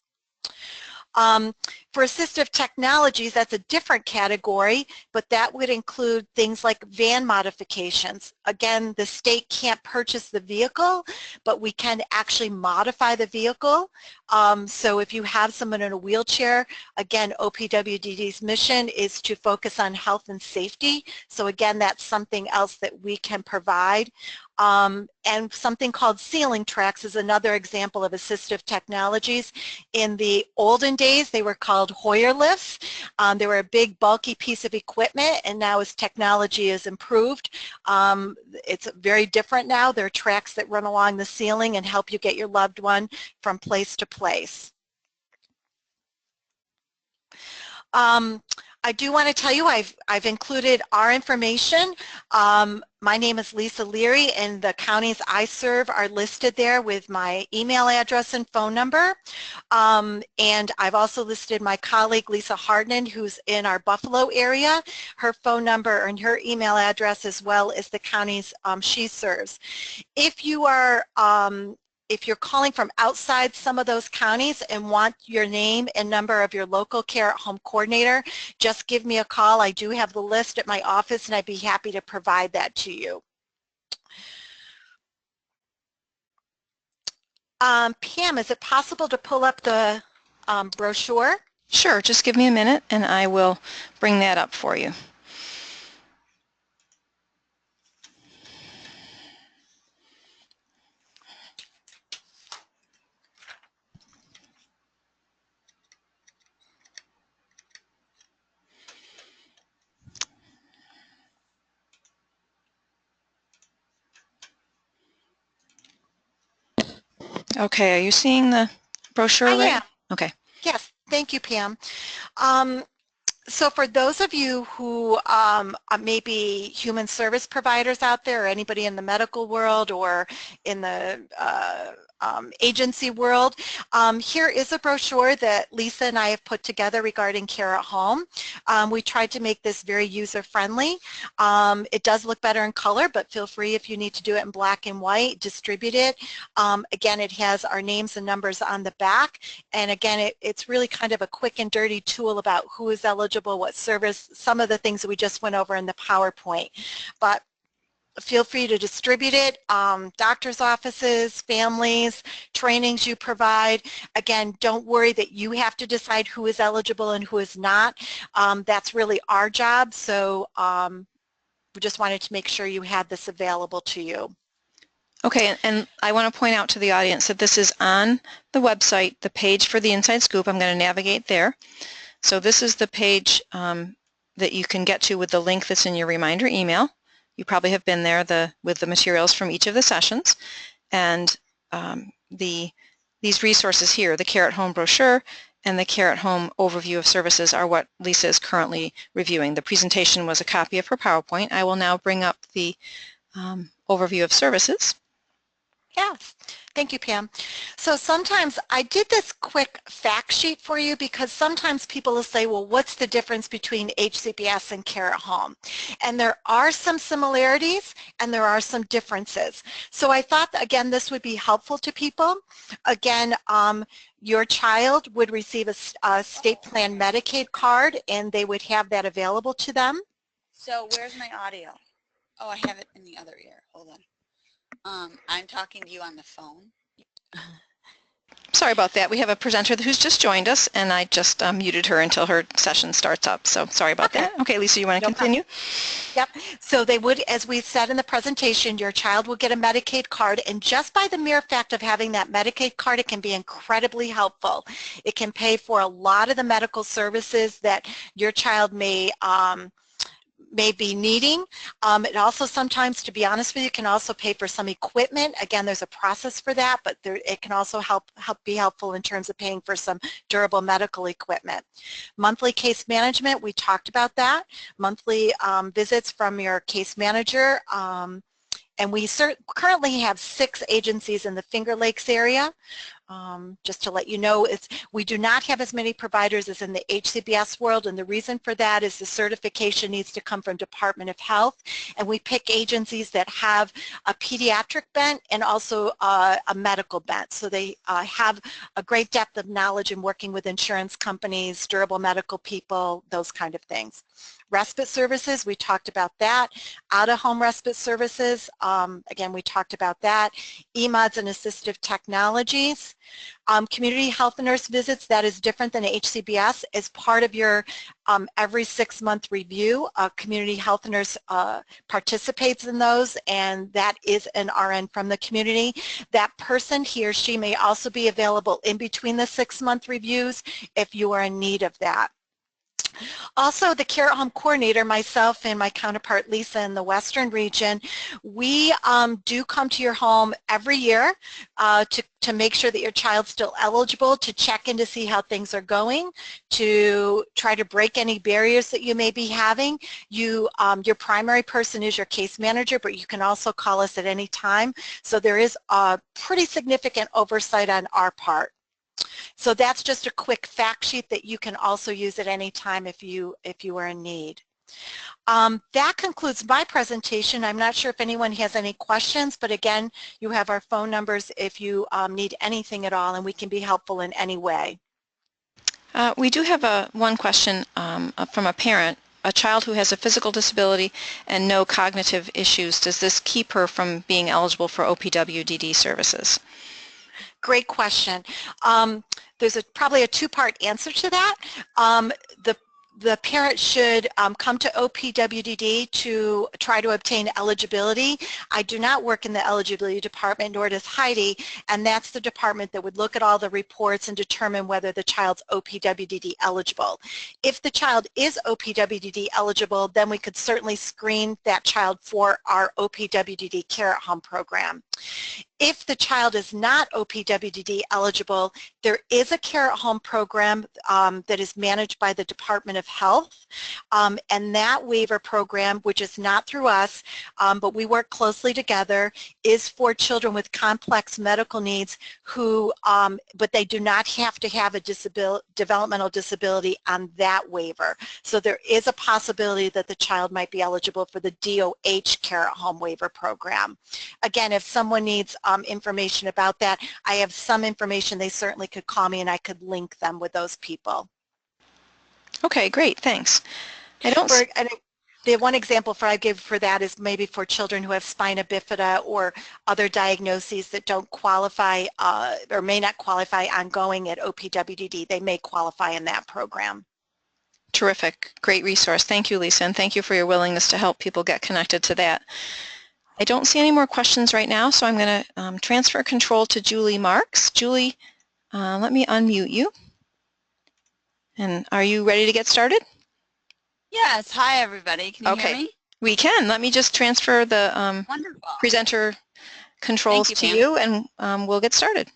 For assistive technologies, that's a different category, but that would include things like van modifications. Again, the state can't purchase the vehicle, but we can actually modify the vehicle. So if you have someone in a wheelchair, again, OPWDD's mission is to focus on health and safety. So again, that's something else that we can provide. And something called ceiling tracks is another example of assistive technologies. In the olden days, they were called Hoyer lifts. They were a big, bulky piece of equipment, and now as technology has improved, it's very different now. There are tracks that run along the ceiling and help you get your loved one from place to place. I do want to tell you I've included our information. My name is Lisa Leary, and the counties I serve are listed there with my email address and phone number. And I've also listed my colleague Lisa Hardin, who's in our Buffalo area, her phone number and her email address, as well as the counties she serves. If you are if you're calling from outside some of those counties and want your name and number of your local care at home coordinator, just give me a call. I do have the list at my office, and I'd be happy to provide that to you. Pam, is it possible to pull up the brochure? Sure, just give me a minute and I will bring that up for you. Okay, are you seeing the brochure I already? am. Okay. Yes, thank you, Pam. So for those of you who may be human service providers out there, or anybody in the medical world or in the agency world, here is a brochure that Lisa and I have put together regarding care at home. We tried to make this very user-friendly. It does look better in color, but feel free, if you need to do it in black and white, distribute it. Again, it has our names and numbers on the back, and again, it's really kind of a quick and dirty tool about who is eligible, what service, some of the things that we just went over in the PowerPoint. But feel free to distribute it, doctor's offices, families, trainings you provide. Again, don't worry that you have to decide who is eligible and who is not. That's really our job, so we just wanted to make sure you had this available to you. Okay, and I want to point out to the audience that this is on the website, the page for the Inside Scoop. I'm going to navigate there. So this is the page that you can get to with the link that's in your reminder email. You probably have been there with the materials from each of the sessions. And these resources here, the Care at Home brochure and the Care at Home overview of services, are what Lisa is currently reviewing. The presentation was a copy of her PowerPoint. I will now bring up the overview of services. Yes, thank you, Pam. So sometimes I did this quick fact sheet for you because sometimes people will say, well, what's the difference between HCBS and Care at Home? And there are some similarities and there are some differences. So I thought, again, this would be helpful to people. Again, your child would receive a state plan Medicaid card, and they would have that available to them. So where's my audio? Oh, I have it in the other ear. Hold on. I'm talking to you on the phone. sorry about that. We have a presenter who's just joined us, and I just muted her until her session starts up. So sorry about that. Okay, Lisa, you want to continue? Yep. So they would, as we said in the presentation, your child will get a Medicaid card, and just by the mere fact of having that Medicaid card, it can be incredibly helpful. It can pay for a lot of the medical services that your child may be needing. It also sometimes, to be honest with you, can also pay for some equipment. Again, there's a process for that, but it can also be helpful in terms of paying for some durable medical equipment. Monthly case management, we talked about that. Monthly visits from your case manager. And we currently have 6 agencies in the Finger Lakes area. Just to let you know, we do not have as many providers as in the HCBS world, and the reason for that is the certification needs to come from Department of Health, and we pick agencies that have a pediatric bent and also a medical bent. So they have a great depth of knowledge in working with insurance companies, durable medical people, those kind of things. Respite services, we talked about that. Out-of-home respite services, again, we talked about that. EMODs and assistive technologies. Community health nurse visits, that is different than HCBS. As part of your every 6-month review, a community health nurse participates in those, and that is an RN from the community. That person, he or she, may also be available in between the 6-month reviews if you are in need of that. Also, the Care at Home coordinator, myself and my counterpart Lisa in the Western region, we do come to your home every year to make sure that your child's still eligible, to check in to see how things are going, to try to break any barriers that you may be having. Your primary person is your case manager, but you can also call us at any time. So there is a pretty significant oversight on our part. So that's just a quick fact sheet that you can also use at any time if you are in need. That concludes my presentation. I'm not sure if anyone has any questions, but again, you have our phone numbers if you need anything at all, and we can be helpful in any way. We do have one question from a parent. A child who has a physical disability and no cognitive issues, does this keep her from being eligible for OPWDD services? Great question. There's probably a 2-part answer to that. The parent should come to OPWDD to try to obtain eligibility. I do not work in the eligibility department, nor does Heidi, and that's the department that would look at all the reports and determine whether the child's OPWDD eligible. If the child is OPWDD eligible, then we could certainly screen that child for our OPWDD Care at Home program. If the child is not OPWDD eligible, there is a Care at Home program that is managed by the Department of Health, and that waiver program, which is not through us, but we work closely together, is for children with complex medical needs who, but they do not have to have a developmental disability on that waiver. So there is a possibility that the child might be eligible for the DOH Care at Home waiver program. Again, if someone needs information about that, I have some information. They certainly could call me and I could link them with those people. Okay, great, thanks. The one example I give for that is maybe for children who have spina bifida or other diagnoses that don't qualify or may not qualify ongoing at OPWDD. They may qualify in that program. Terrific, great resource. Thank you, Lisa, and thank you for your willingness to help people get connected to that. I don't see any more questions right now, so I'm going to transfer control to Julie Marks. Julie, let me unmute you. And are you ready to get started? Yes. Hi, everybody. Can you hear me? We can. Let me just transfer the presenter controls to you, and we'll get started.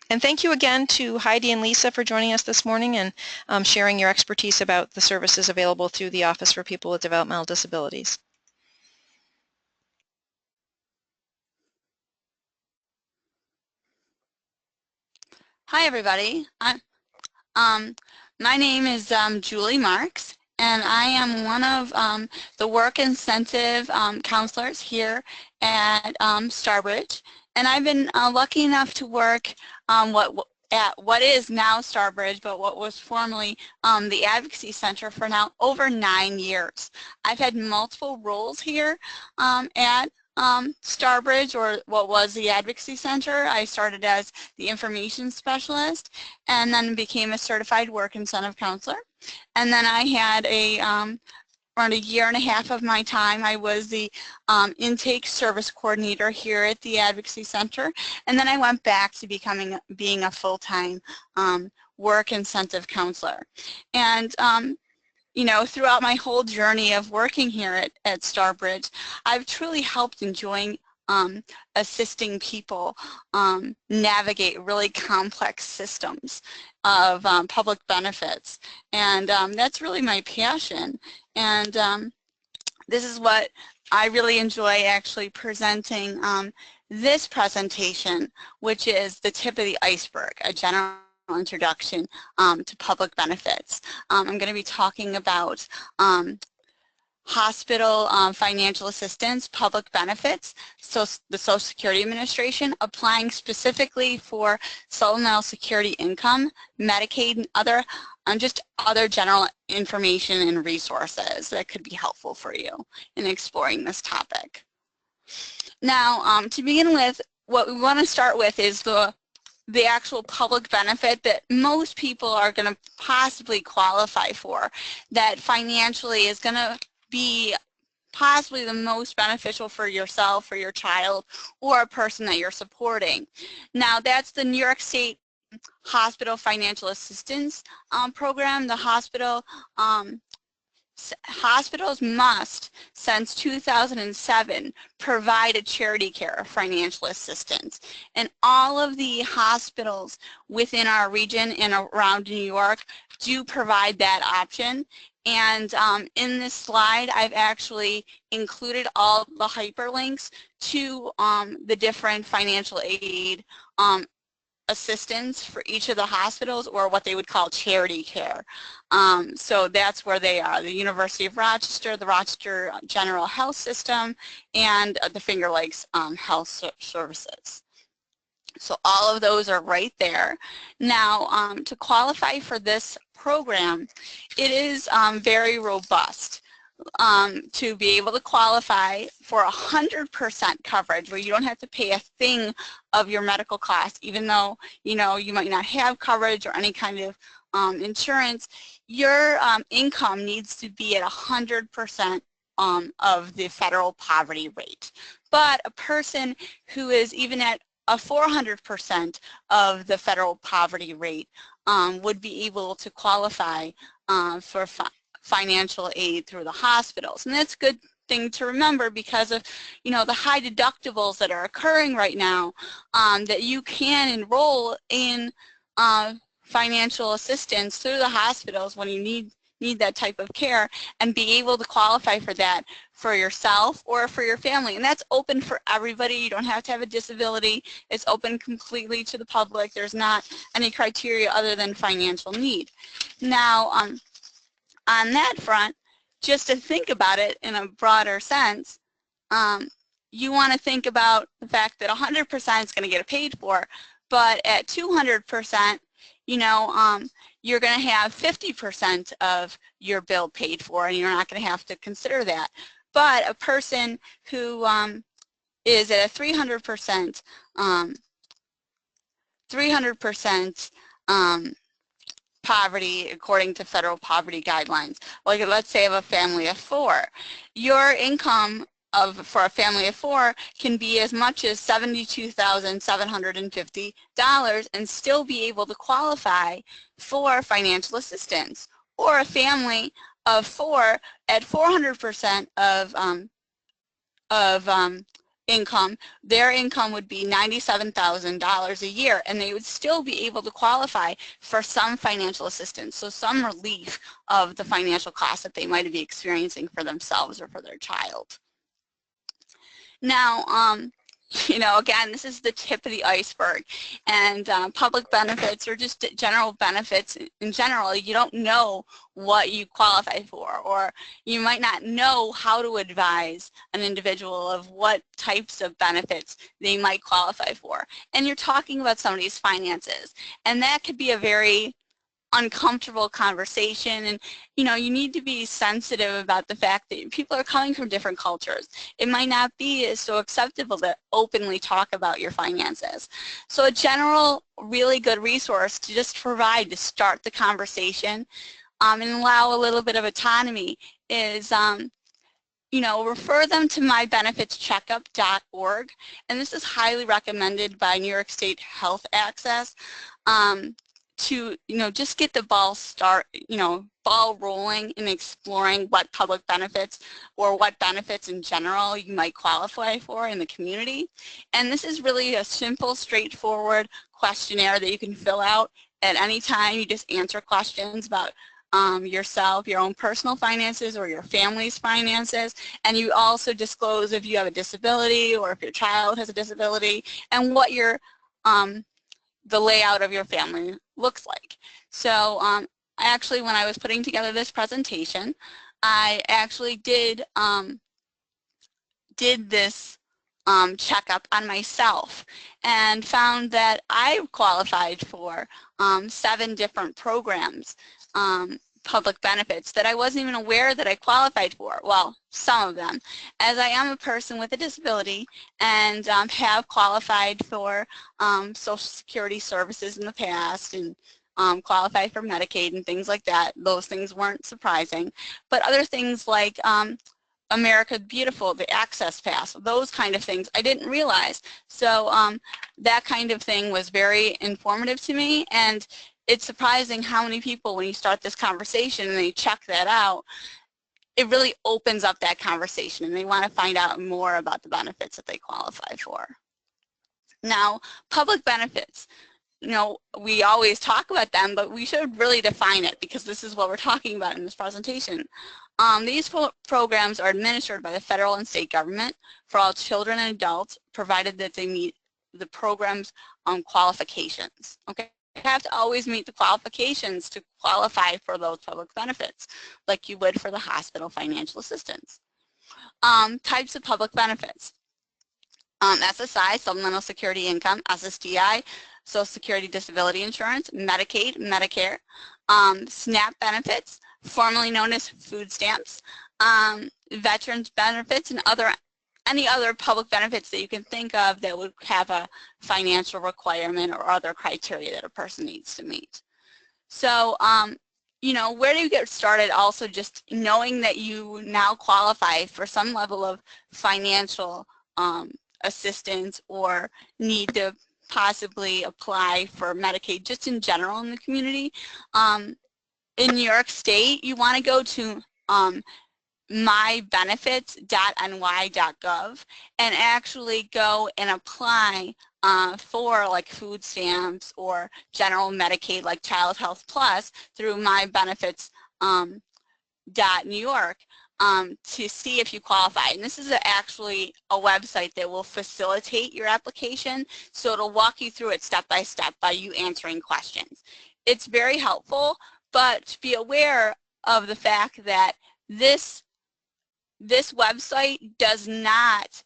And thank you again to Heidi and Lisa for joining us this morning and sharing your expertise about the services available through the Office for People with Developmental Disabilities. Hi, everybody. My name is Julie Marks, and I am one of the work incentive counselors here at Starbridge. And I've been lucky enough to work at what is now Starbridge, but what was formerly the Advocacy Center for now over 9 years. I've had multiple roles here at Starbridge, or what was the Advocacy Center. I started as the information specialist and then became a certified work incentive counselor. And then I had around a year and a half of my time, I was the intake service coordinator here at the Advocacy Center, and then I went back to being a full-time work incentive counselor. And you know, throughout my whole journey of working here at Starbridge, I've truly helped enjoying assisting people navigate really complex systems of public benefits, and that's really my passion. And this is what I really enjoy actually presenting this presentation, which is the tip of the iceberg, a general introduction to public benefits. I'm going to be talking about hospital financial assistance, public benefits, so the Social Security Administration, applying specifically for supplemental security income, Medicaid, and other just other general information and resources that could be helpful for you in exploring this topic. Now, to begin with, what we want to start with is the actual public benefit that most people are going to possibly qualify for, that financially is going to be possibly the most beneficial for yourself, or your child, or a person that you're supporting. Now, that's the New York State Hospital Financial Assistance Program. The hospitals must, since 2007, provide a charity care financial assistance. And all of the hospitals within our region and around New York do provide that option. And in this slide, I've actually included all the hyperlinks to the different financial aid assistance for each of the hospitals, or what they would call charity care. So that's where they are: the University of Rochester, the Rochester General Health System, and the Finger Lakes Health Services. So all of those are right there. Now, to qualify for this program, it is very robust. To be able to qualify for 100% coverage, where you don't have to pay a thing of your medical costs, even though you might not have coverage or any kind of insurance, your income needs to be at 100% of the federal poverty rate. But a person who is even at a 400% of the federal poverty rate would be able to qualify for financial aid through the hospitals. And that's a good thing to remember, because of the high deductibles that are occurring right now, that you can enroll in financial assistance through the hospitals when you need that type of care, and be able to qualify for that for yourself or for your family. And that's open for everybody. You don't have to have a disability. It's open completely to the public. There's not any criteria other than financial need. Now, on that front, just to think about it in a broader sense, you want to think about the fact that 100% is going to get paid for, but at 200%, you're going to have 50% of your bill paid for, and you're not going to have to consider that. But a person who is at a 300% poverty, according to federal poverty guidelines, like let's say of a family of 4, your income for a family of 4 can be as much as $72,750 and still be able to qualify for financial assistance. Or a family of 4 at 400% of income, their income would be $97,000 a year, and they would still be able to qualify for some financial assistance, so some relief of the financial costs that they might be experiencing for themselves or for their child. Now, again, this is the tip of the iceberg, and public benefits, or just general benefits in general, you don't know what you qualify for, or you might not know how to advise an individual of what types of benefits they might qualify for. And you're talking about somebody's finances, and that could be a very uncomfortable conversation, and you know, you need to be sensitive about the fact that people are coming from different cultures. It might not be so acceptable to openly talk about your finances. So a general really good resource to just provide to start the conversation and allow a little bit of autonomy is you know, refer them to mybenefitscheckup.org, and this is highly recommended by New York State Health Access to, you know, just get the ball rolling in exploring what public benefits or what benefits in general you might qualify for in the community. And this is really a simple, straightforward questionnaire that you can fill out at any time. You just answer questions about yourself, your own personal finances or your family's finances, and you also disclose if you have a disability or if your child has a disability and what your the layout of your family looks like. So actually, when I was putting together this presentation, I actually did this checkup on myself and found that I qualified for 7 different programs, public benefits, that I wasn't even aware that I qualified for. Well, some of them, as I am a person with a disability and have qualified for Social Security services in the past and qualified for Medicaid and things like that. Those things weren't surprising. But other things like America Beautiful, the Access Pass, those kind of things I didn't realize. So that kind of thing was very informative to me, and it's surprising how many people, when you start this conversation and they check that out, it really opens up that conversation and they want to find out more about the benefits that they qualify for. Now, public benefits. You know, we always talk about them, but we should really define it, because this is what we're talking about in this presentation. These programs are administered by the federal and state government for all children and adults, provided that they meet the program's qualifications. Okay, you have to always meet the qualifications to qualify for those public benefits, like you would for the hospital financial assistance. Types of public benefits. SSI, Supplemental Security Income, SSDI, Social Security Disability Insurance, Medicaid, Medicare, SNAP benefits, formerly known as food stamps, veterans benefits, and any other public benefits that you can think of that would have a financial requirement or other criteria that a person needs to meet. So, you know, where do you get started? Also, just knowing that you now qualify for some level of financial assistance or need to possibly apply for Medicaid just in general in the community. In New York State, you want to go to mybenefits.ny.gov and actually go and apply for like food stamps or general Medicaid like Child Health Plus through mybenefits.New.York. To see if you qualify. And this is actually a website that will facilitate your application, so it'll walk you through it step by step by you answering questions. It's very helpful, but be aware of the fact that this website does not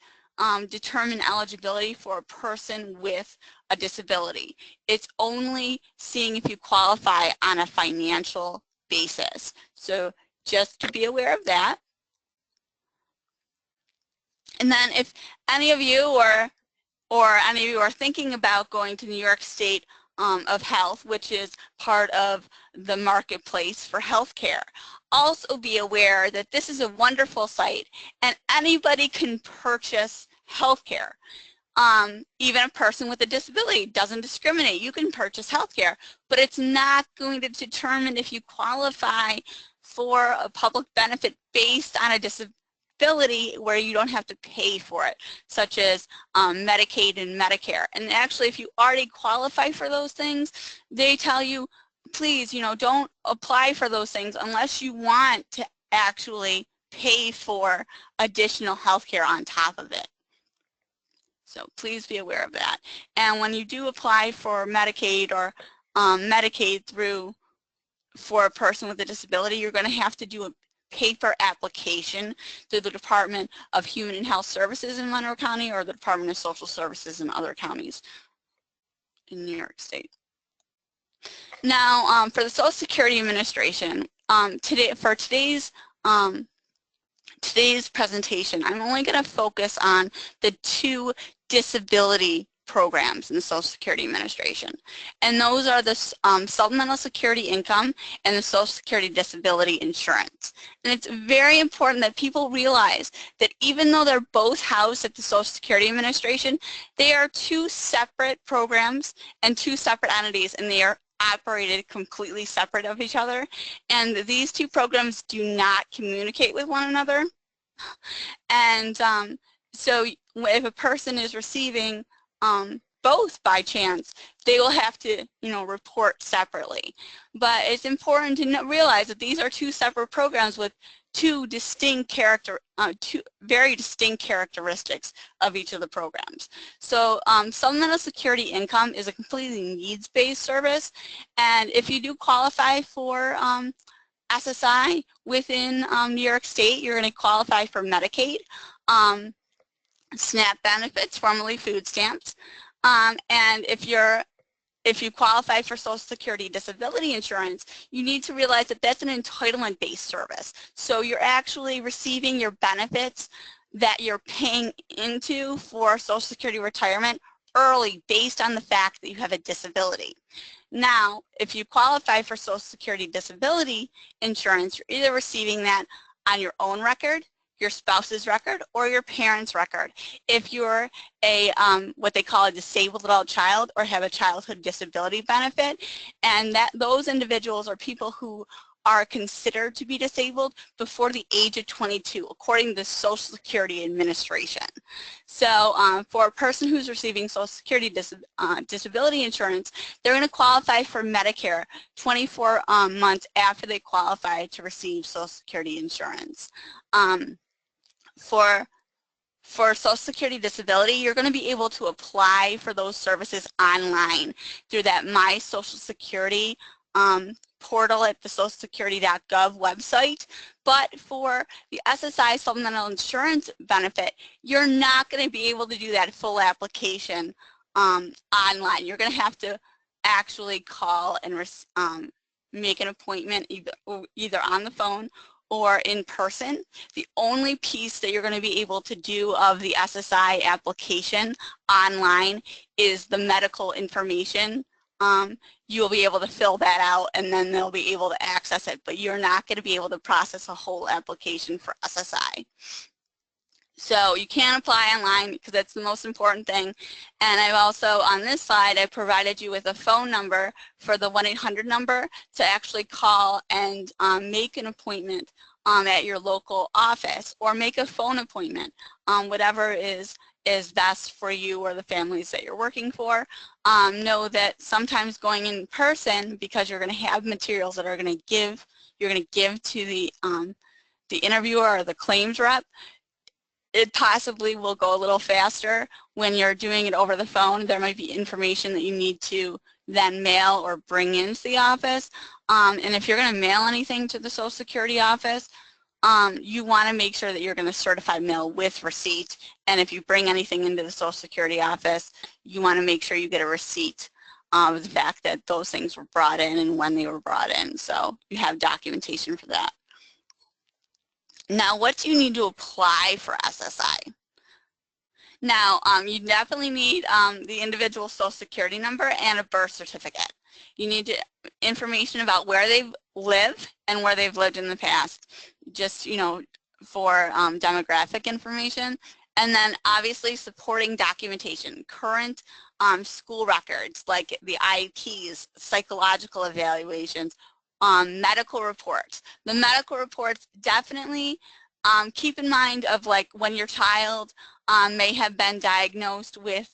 determine eligibility for a person with a disability. It's only seeing if you qualify on a financial basis. So just to be aware of that. And then if any of you or any of you are thinking about going to New York State of Health, which is part of the marketplace for healthcare, also be aware that this is a wonderful site and anybody can purchase healthcare. Even a person with a disability doesn't discriminate. You can purchase healthcare, but it's not going to determine if you qualify for a public benefit based on a disability where you don't have to pay for it, such as Medicaid and Medicare. And actually, if you already qualify for those things, they tell you, please, you know, don't apply for those things unless you want to actually pay for additional health care on top of it. So please be aware of that. And when you do apply for Medicaid or Medicaid for a person with a disability, you're going to have to do a paper application to the Department of Human and Health Services in Monroe County or the Department of Social Services in other counties in New York State. Now, for the Social Security Administration, today's presentation, I'm only going to focus on the 2 disability programs in the Social Security Administration. And those are the Supplemental Security Income and the Social Security Disability Insurance. And it's very important that people realize that even though they're both housed at the Social Security Administration, they are 2 separate programs and 2 separate entities, and they are operated completely separate of each other. And these 2 programs do not communicate with one another. And so if a person is receiving both by chance, they will have to, report separately. But it's important to realize that these are 2 separate programs with 2 very distinct characteristics of each of the programs. So Supplemental Security Income is a completely needs-based service, and if you do qualify for SSI within New York State, you're going to qualify for Medicaid, SNAP benefits, formerly food stamps, and if you qualify for Social Security Disability Insurance, you need to realize that that's an entitlement-based service. So you're actually receiving your benefits that you're paying into for Social Security retirement early based on the fact that you have a disability. Now, if you qualify for Social Security Disability Insurance, you're either receiving that on your own record, your spouse's record, or your parent's record. If you're a what they call a disabled adult child or have a childhood disability benefit, and those individuals are people who are considered to be disabled before the age of 22, according to the Social Security Administration. So for a person who's receiving Social Security disability insurance, they're going to qualify for Medicare 24 months after they qualify to receive Social Security insurance. For Social Security Disability, you're going to be able to apply for those services online through that My Social Security portal at the socialsecurity.gov website. But for the SSI Supplemental Insurance benefit, you're not going to be able to do that full application online. You're going to have to actually call and make an appointment either on the phone or in person. The only piece that you're going to be able to do of the SSI application online is the medical information. You'll be able to fill that out and then they'll be able to access it, but you're not going to be able to process a whole application for SSI. So you can apply online because that's the most important thing. And I've also, on this slide, I provided you with a phone number for the 1-800 number to actually call and make an appointment at your local office, or make a phone appointment, whatever is best for you or the families that you're working for. Know that sometimes going in person, because you're going to have materials that you're going to give to the interviewer or the claims rep, it possibly will go a little faster. When you're doing it over the phone, there might be information that you need to then mail or bring into the office. And if you're going to mail anything to the Social Security office, you want to make sure that you're going to certify mail with receipt. And if you bring anything into the Social Security office, you want to make sure you get a receipt of the fact that those things were brought in and when they were brought in. So you have documentation for that. Now, what do you need to apply for SSI? Now, you definitely need the individual Social Security number and a birth certificate. You need information about where they live and where they've lived in the past, just, for demographic information. And then obviously supporting documentation, current school records like the IEPs, psychological evaluations, medical reports. The medical reports definitely keep in mind of like when your child may have been diagnosed with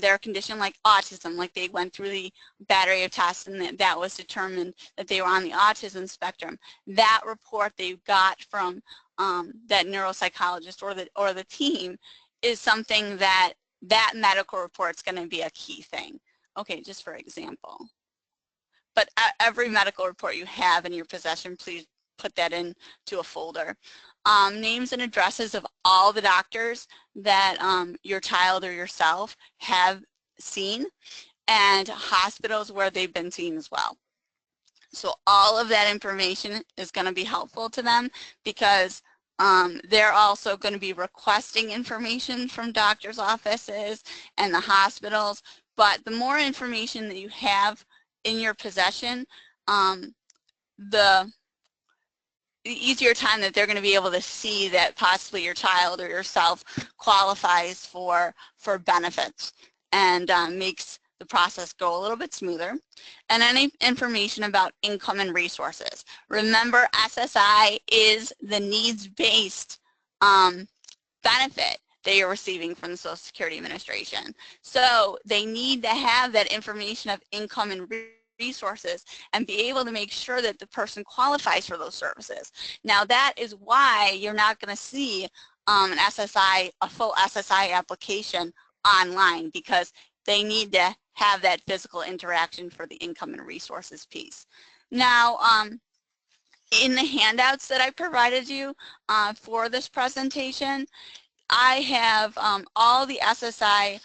their condition like autism, like they went through the battery of tests and that was determined that they were on the autism spectrum. That report they got from that neuropsychologist or the team is something that medical report is going to be a key thing. Okay, just for example. But every medical report you have in your possession, please put that into a folder. Names and addresses of all the doctors that your child or yourself have seen. and hospitals where they've been seen as well. So all of that information is going to be helpful to them because they're also going to be requesting information from doctors' offices and the hospitals. But the more information that you have in your possession, the easier time that they're going to be able to see that possibly your child or yourself qualifies for benefits, and makes the process go a little bit smoother. And any information about income and resources. Remember, SSI is the needs-based benefit that you're receiving from the Social Security Administration. So they need to have that information of income and resources and be able to make sure that the person qualifies for those services. Now that is why you're not going to see a full SSI application online, because they need to have that physical interaction for the income and resources piece. Now, in the handouts that I provided you for this presentation, I have all the SSI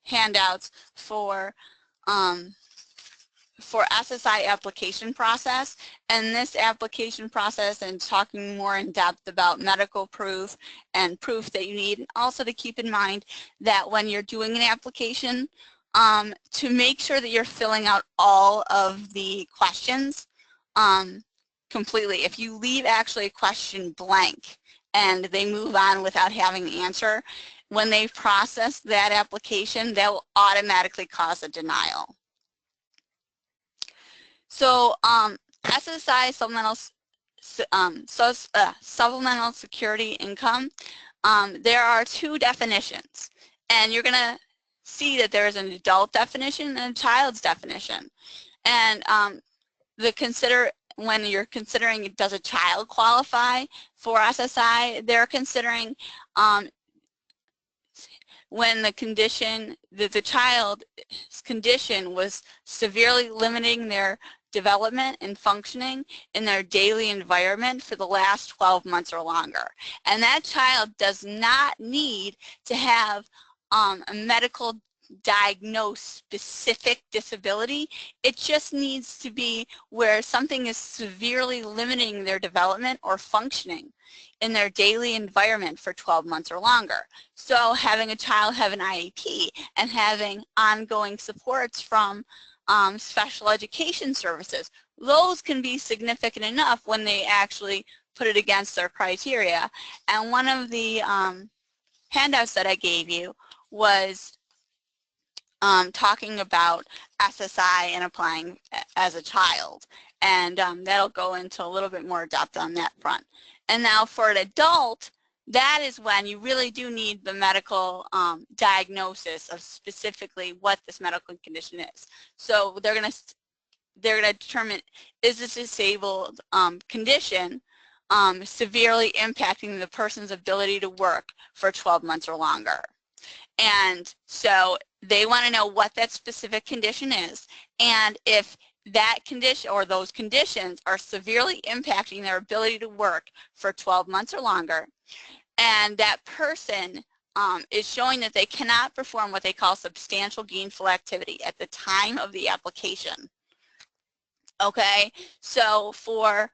handouts for SSI application process, and this application process, and talking more in depth about medical proof and proof that you need, and also to keep in mind that when you're doing an application, to make sure that you're filling out all of the questions completely. If you leave actually a question blank and they move on without having the answer, when they process that application, that will automatically cause a denial. So SSI, supplemental security income, there are two definitions, and you're going to see that there is an adult definition and a child's definition. And when you're considering does a child qualify for SSI, they're considering when the child's condition was severely limiting their development and functioning in their daily environment for the last 12 months or longer. And that child does not need to have a medical diagnosed specific disability. It just needs to be where something is severely limiting their development or functioning in their daily environment for 12 months or longer. So having a child have an IEP and having ongoing supports from special education services, those can be significant enough when they actually put it against their criteria. And one of the handouts that I gave you was talking about SSI and applying as a child, and that'll go into a little bit more depth on that front. And now for an adult, that is when you really do need the medical diagnosis of specifically what this medical condition is. So they're going to determine, is this disabled condition severely impacting the person's ability to work for 12 months or longer. And so they want to know what that specific condition is, and if that condition or those conditions are severely impacting their ability to work for 12 months or longer, and that person is showing that they cannot perform what they call substantial gainful activity at the time of the application. Okay, so for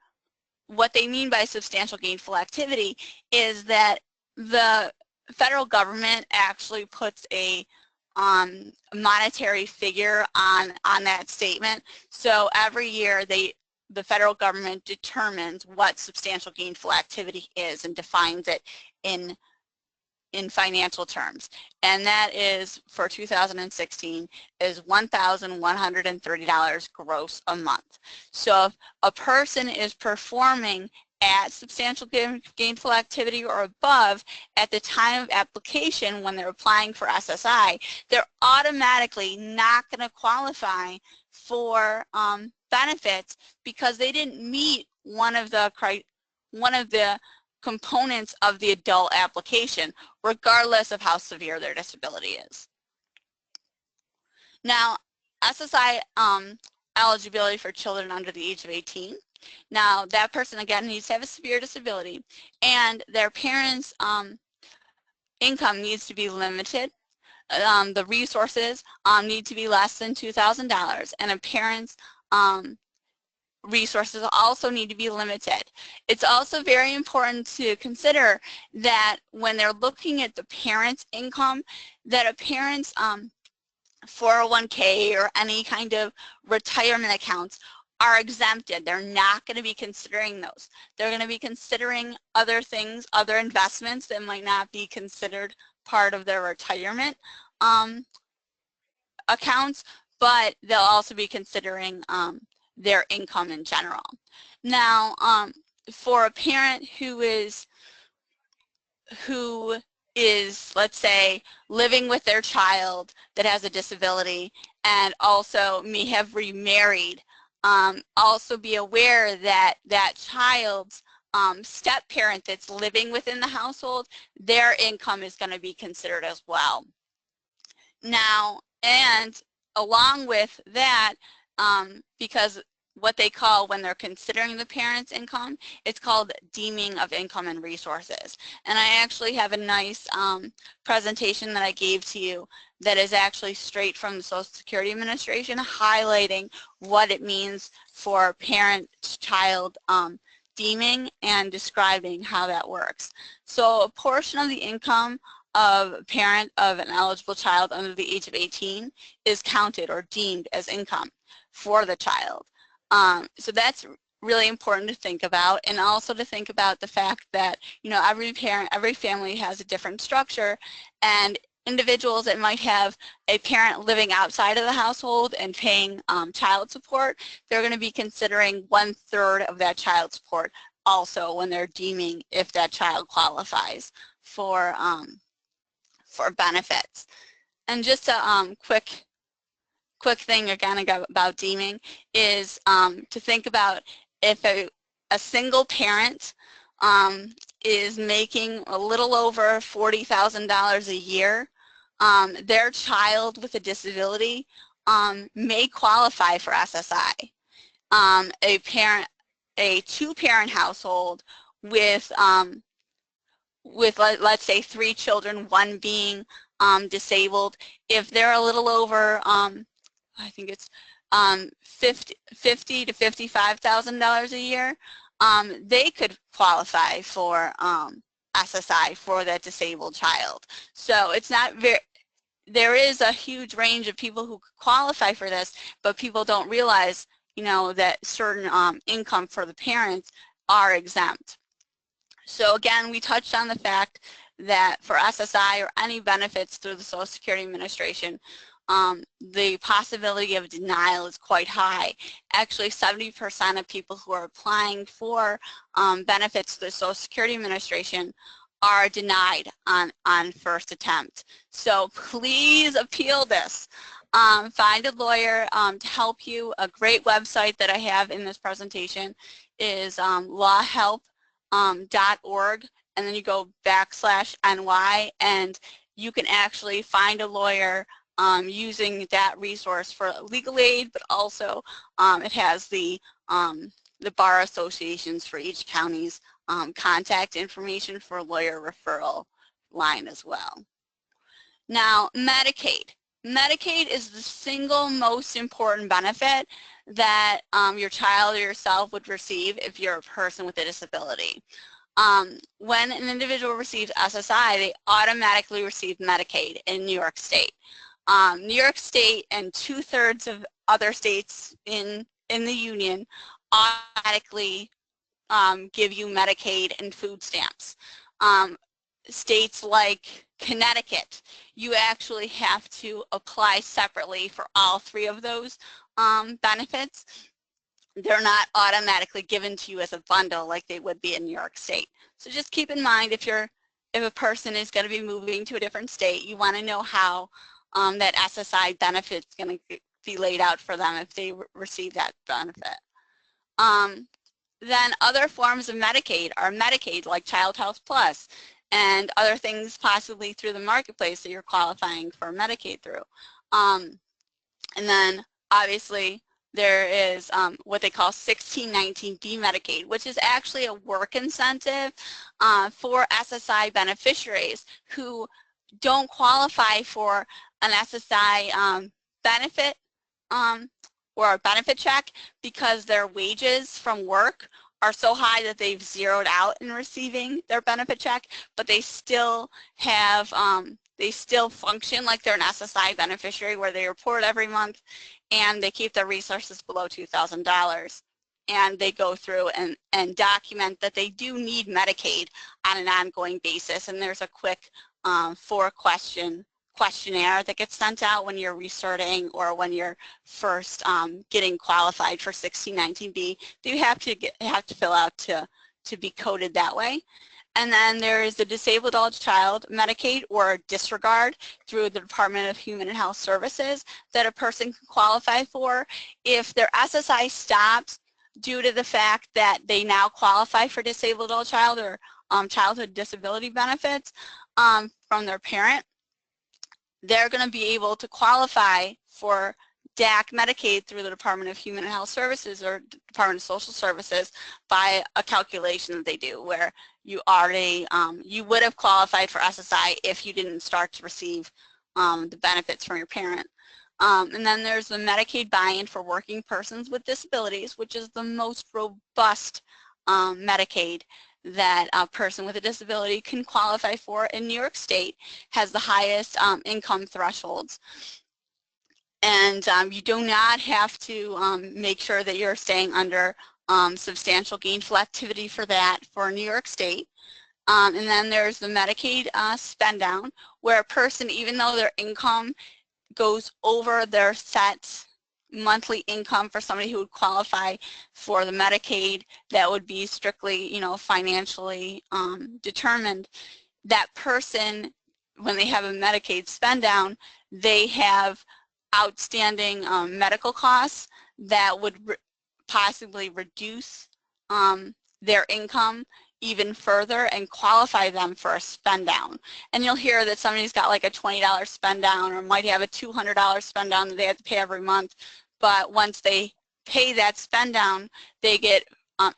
what they mean by substantial gainful activity is that the federal government actually puts a monetary figure on that statement. So every year the federal government determines what substantial gainful activity is and defines it in financial terms. And that is, for 2016, is $1,130 gross a month. So if a person is performing at substantial gainful activity or above at the time of application when they're applying for SSI, they're automatically not going to qualify for benefits because they didn't meet one of the components of the adult application, regardless of how severe their disability is. Now, SSI eligibility for children under the age of 18. Now, that person, again, needs to have a severe disability, and their parents' income needs to be limited the resources need to be less than $2,000, and a parent's resources also need to be limited. It's also very important to consider that when they're looking at the parent's income, that a parent's 401k or any kind of retirement accounts are exempted. They're not going to be considering those. They're going to be considering other things, other investments that might not be considered part of their retirement accounts, but they'll also be considering their income in general. Now, for a parent who is, let's say, living with their child that has a disability and also may have remarried, also be aware that that child's step-parent that's living within the household, their income is going to be considered as well. Now, and along with that, because what they call, when they're considering the parent's income, it's called deeming of income and resources. And I actually have a nice presentation that I gave to you that is actually straight from the Social Security Administration, highlighting what it means for parent-child deeming and describing how that works. So a portion of the income of a parent of an eligible child under the age of 18 is counted or deemed as income for the child. So that's really important to think about, and also to think about the fact that, you know, every parent, every family has a different structure, and individuals that might have a parent living outside of the household and paying child support, they're going to be considering 1/3 of that child support also when they're deeming if that child qualifies for benefits. And just a quick thing again about deeming is to think about if a single parent is making a little over $40,000 a year, their child with a disability may qualify for SSI. A two-parent household with let's say 3 children, one being disabled, if they're a little over I think it's $50,000 to $55,000 a year, they could qualify for SSI for that disabled child. So it's not very, there is a huge range of people who qualify for this, but people don't realize, you know, that certain income for the parents are exempt. So again, we touched on the fact that for SSI or any benefits through the Social Security Administration, the possibility of denial is quite high. Actually, 70% of people who are applying for benefits through the Social Security Administration are denied on first attempt. So please appeal this. Find a lawyer to help you. A great website that I have in this presentation is lawhelp.org, and then you go /NY, and you can actually find a lawyer using that resource for legal aid, but also it has the bar associations for each county's contact information for lawyer referral line as well. Now, Medicaid. Medicaid is the single most important benefit that your child or yourself would receive if you're a person with a disability. When an individual receives SSI, they automatically receive Medicaid in New York State. New York State and 2/3 of other states in the union automatically give you Medicaid and food stamps. States like Connecticut, you actually have to apply separately for all 3 of those benefits. They're not automatically given to you as a bundle like they would be in New York State. So just keep in mind, if a person is going to be moving to a different state, you want to know how that SSI benefit is going to be laid out for them if they receive that benefit. Then other forms of Medicaid are Medicaid, like Child Health Plus, and other things possibly through the marketplace that you're qualifying for Medicaid through. And then obviously there is what they call 1619D Medicaid, which is actually a work incentive for SSI beneficiaries who don't qualify for an SSI benefit or a benefit check because their wages from work are so high that they've zeroed out in receiving their benefit check, but they still have, they still function like they're an SSI beneficiary where they report every month and they keep their resources below $2,000. And they go through and document that they do need Medicaid on an ongoing basis. And there's a quick 4-question questionnaire that gets sent out when you're restarting or when you're first getting qualified for 1619B that you have to fill out to be coded that way. And then there is the Disabled Adult Child Medicaid or disregard through the Department of Human and Health Services that a person can qualify for. If their SSI stops due to the fact that they now qualify for disabled adult child or childhood disability benefits from their parent, they're going to be able to qualify for DAC Medicaid through the Department of Human and Health Services or Department of Social Services by a calculation that they do where you already, you would have qualified for SSI if you didn't start to receive the benefits from your parent. And then there's the Medicaid buy-in for working persons with disabilities, which is the most robust Medicaid that a person with a disability can qualify for in New York State, has the highest income thresholds. And you do not have to make sure that you're staying under substantial gainful activity for that for New York State. And then there's the Medicaid spend down, where a person, even though their income goes over their set monthly income for somebody who would qualify for the Medicaid that would be strictly, you know, financially determined, that person, when they have a Medicaid spend down, they have outstanding medical costs that would possibly reduce their income even further and qualify them for a spend down. And you'll hear that somebody's got like a $20 spend down or might have a $200 spend down that they have to pay every month, but once they pay that spend down, they get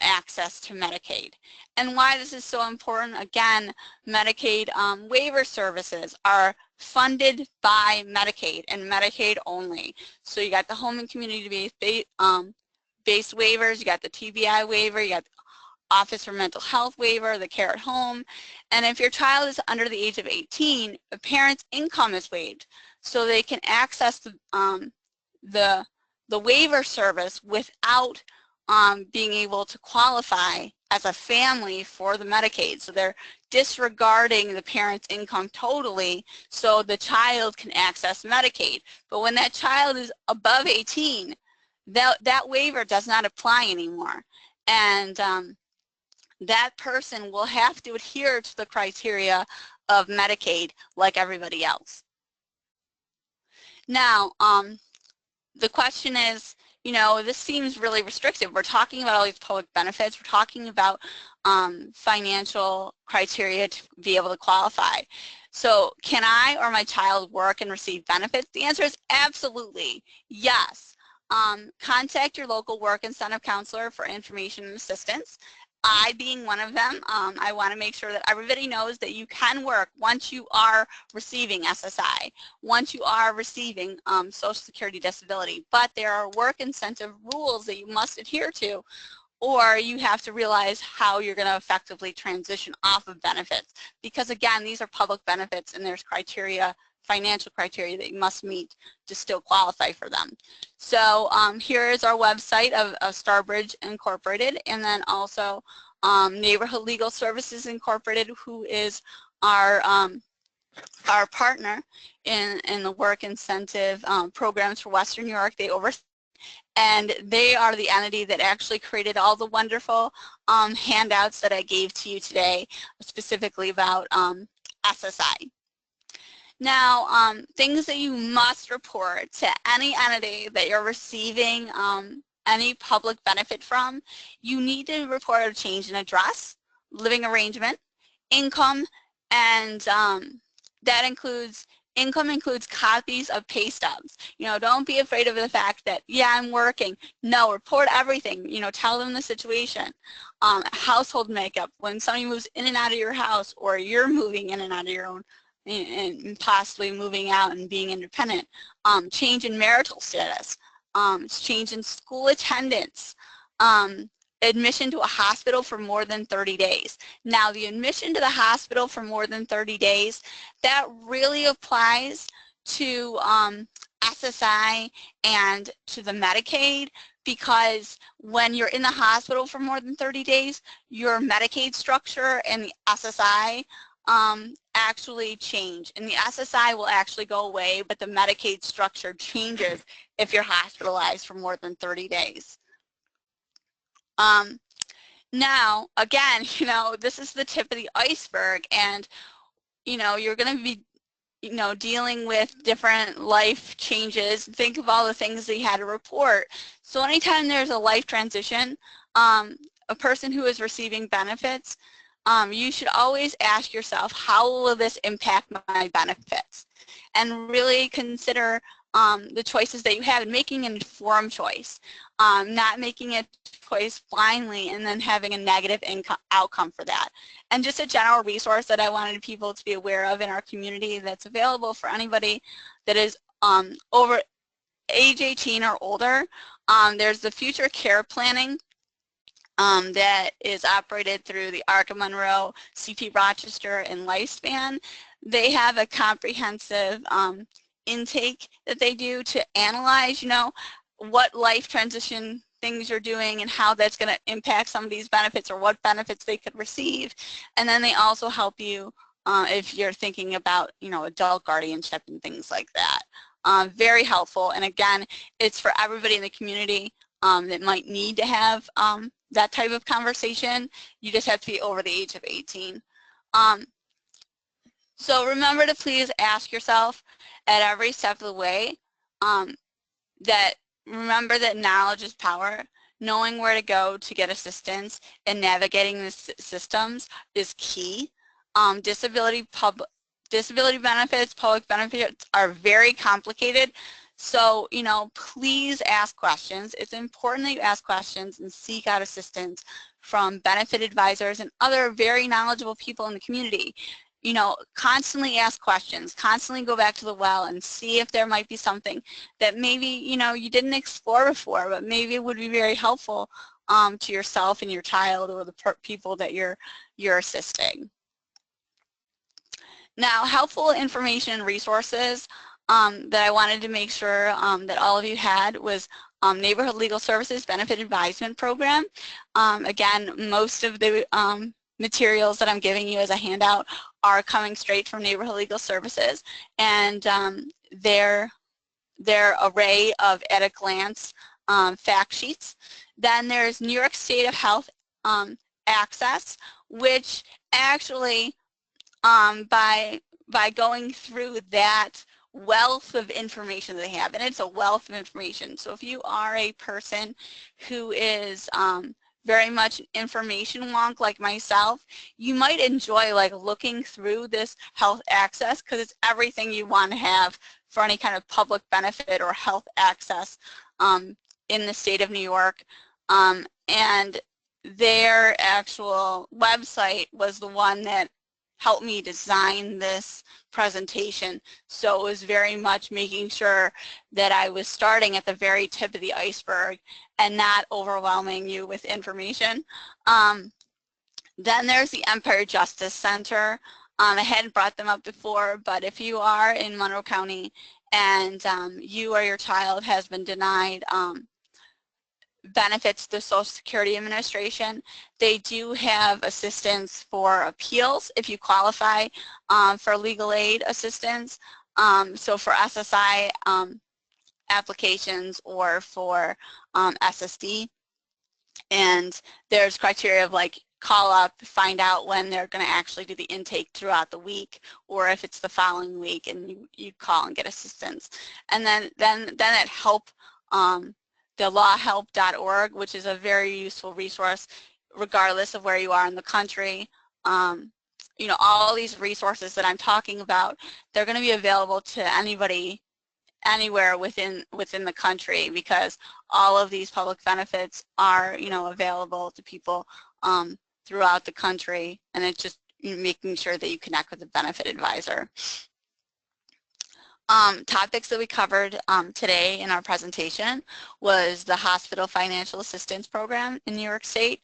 access to Medicaid. And why this is so important, again, Medicaid waiver services are funded by Medicaid and Medicaid only. So you got the home and community based waivers, you got the TBI waiver, you got the Office for Mental Health waiver, the Care at Home, and if your child is under the age of 18, a parent's income is waived, so they can access the waiver service without being able to qualify as a family for the Medicaid. So they're disregarding the parent's income totally so the child can access Medicaid. But when that child is above 18, that waiver does not apply anymore. And that person will have to adhere to the criteria of Medicaid like everybody else. Now, the question is, you know, this seems really restrictive. We're talking about all these public benefits. We're talking about financial criteria to be able to qualify. So can I or my child work and receive benefits? The answer is absolutely yes. Contact your local work incentive counselor for information and assistance. I being one of them, I want to make sure that everybody knows that you can work once you are receiving SSI, once you are receiving Social Security disability, but there are work incentive rules that you must adhere to, or you have to realize how you're going to effectively transition off of benefits, because again, these are public benefits and there's criteria, financial criteria that you must meet to still qualify for them. So here is our website of Starbridge Incorporated, and then also Neighborhood Legal Services Incorporated, who is our partner in the work incentive programs for Western New York. They oversee, and they are the entity that actually created all the wonderful handouts that I gave to you today, specifically about SSI. Now, things that you must report to any entity that you're receiving any public benefit from, you need to report a change in address, living arrangement, income, and that includes, income includes copies of pay stubs. You know, don't be afraid of the fact that, yeah, I'm working. No, report everything. You know, tell them the situation. Household makeup, when somebody moves in and out of your house or you're moving in and out of your own and possibly moving out and being independent, change in marital status, change in school attendance, admission to a hospital for more than 30 days. Now, the admission to the hospital for more than 30 days, that really applies to SSI and to the Medicaid, because when you're in the hospital for more than 30 days, your Medicaid structure and the SSI actually change. And the SSI will actually go away, but the Medicaid structure changes if you're hospitalized for more than 30 days. Now, again, this is the tip of the iceberg, and, you're going to be, dealing with different life changes. Think of all the things that you had to report. So anytime there's a life transition, a person who is receiving benefits, you should always ask yourself, how will this impact my benefits? And really consider the choices that you have and making an informed choice, not making a choice blindly and then having a negative outcome for that. And just a general resource that I wanted people to be aware of in our community that's available for anybody that is over age 18 or older. There's the Future Care Planning that is operated through the ARC of Monroe, CP Rochester, and Lifespan. They have a comprehensive intake that they do to analyze, what life transition things you're doing and how that's going to impact some of these benefits or what benefits they could receive. And then they also help you if you're thinking about, adult guardianship and things like that. Very helpful. And again, it's for everybody in the community that might need to have that type of conversation. You just have to be over the age of 18. So remember to please ask yourself at every step of the way remember that knowledge is power. Knowing where to go to get assistance and navigating the systems is key. Disability benefits, public benefits are very complicated. So, please ask questions. It's important that you ask questions and seek out assistance from benefit advisors and other very knowledgeable people in the community. Constantly ask questions, constantly go back to the well and see if there might be something that maybe, you didn't explore before, but maybe it would be very helpful to yourself and your child or the people that you're assisting. Now, helpful information and resources that I wanted to make sure that all of you had was Neighborhood Legal Services Benefit Advisement Program. Again, most of the materials that I'm giving you as a handout are coming straight from Neighborhood Legal Services, and their array of at-a-glance fact sheets. Then there's New York State of Health Access, which actually by going through that wealth of information that they have, and it's a wealth of information. So if you are a person who is very much an information wonk like myself, you might enjoy looking through this health access, because it's everything you want to have for any kind of public benefit or health access in the state of New York. And their actual website was the one that helped me design this presentation. So it was very much making sure that I was starting at the very tip of the iceberg and not overwhelming you with information. Then there's the Empire Justice Center. I hadn't brought them up before, but if you are in Monroe County and you or your child has been denied benefits to the Social Security Administration, they do have assistance for appeals if you qualify for legal aid assistance. So for SSI applications or for SSD, and there's criteria of call up, find out when they're going to actually do the intake throughout the week, or if it's the following week, and you call and get assistance. And then at help, the lawhelp.org, which is a very useful resource regardless of where you are in the country. All these resources that I'm talking about, they're going to be available to anybody anywhere within the country, because all of these public benefits are available to people throughout the country, and it just making sure that you connect with a benefit advisor. Topics that we covered today in our presentation was the Hospital Financial Assistance Program in New York State,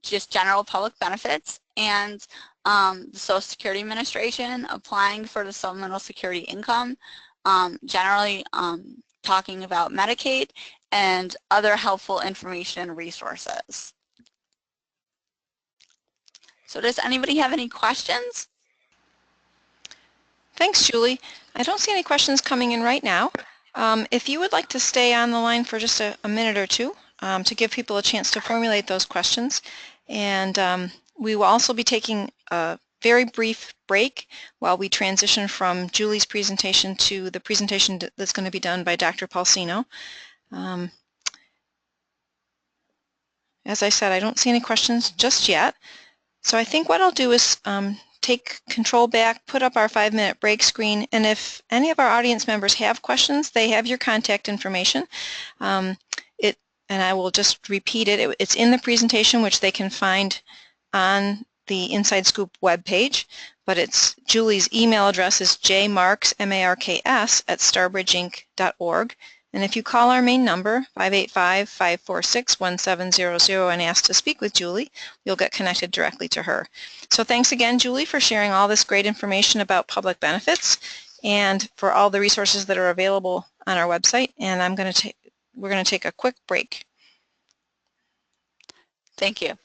just general public benefits, and the Social Security Administration applying for the Supplemental Security Income, generally talking about Medicaid and other helpful information and resources. So does anybody have any questions? Thanks, Julie. I don't see any questions coming in right now. If you would like to stay on the line for just a minute or two to give people a chance to formulate those questions, and we will also be taking a very brief break while we transition from Julie's presentation to the presentation that's going to be done by Dr. Paulsino. As I said, I don't see any questions just yet. So I think what I'll do is take control back, put up our 5-minute break screen, and if any of our audience members have questions, they have your contact information. And I will just repeat it. It's in the presentation, which they can find on the Inside Scoop webpage, but it's Julie's email address is jmarks, M-A-R-K-S, @starbridgeinc.org. And if you call our main number, 585-546-1700, and ask to speak with Julie, you'll get connected directly to her. So thanks again, Julie, for sharing all this great information about public benefits and for all the resources that are available on our website. And we're going to take a quick break. Thank you.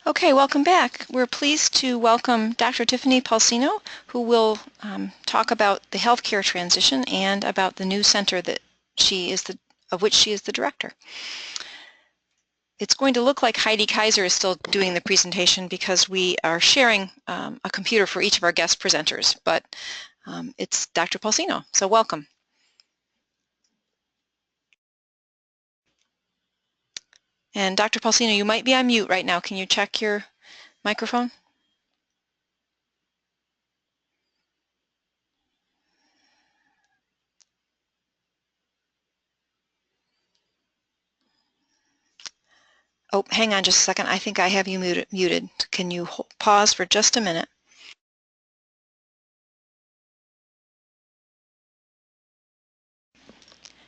Okay, welcome back. We're pleased to welcome Dr. Tiffany Paulsino, who will talk about the healthcare transition and about the new center that of which she is the director. It's going to look like Heidi Kaiser is still doing the presentation because we are sharing a computer for each of our guest presenters, but it's Dr. Paulsino, so welcome. And Dr. Paulsino, you might be on mute right now. Can you check your microphone? Oh, hang on just a second. I think I have you muted. Can you pause for just a minute?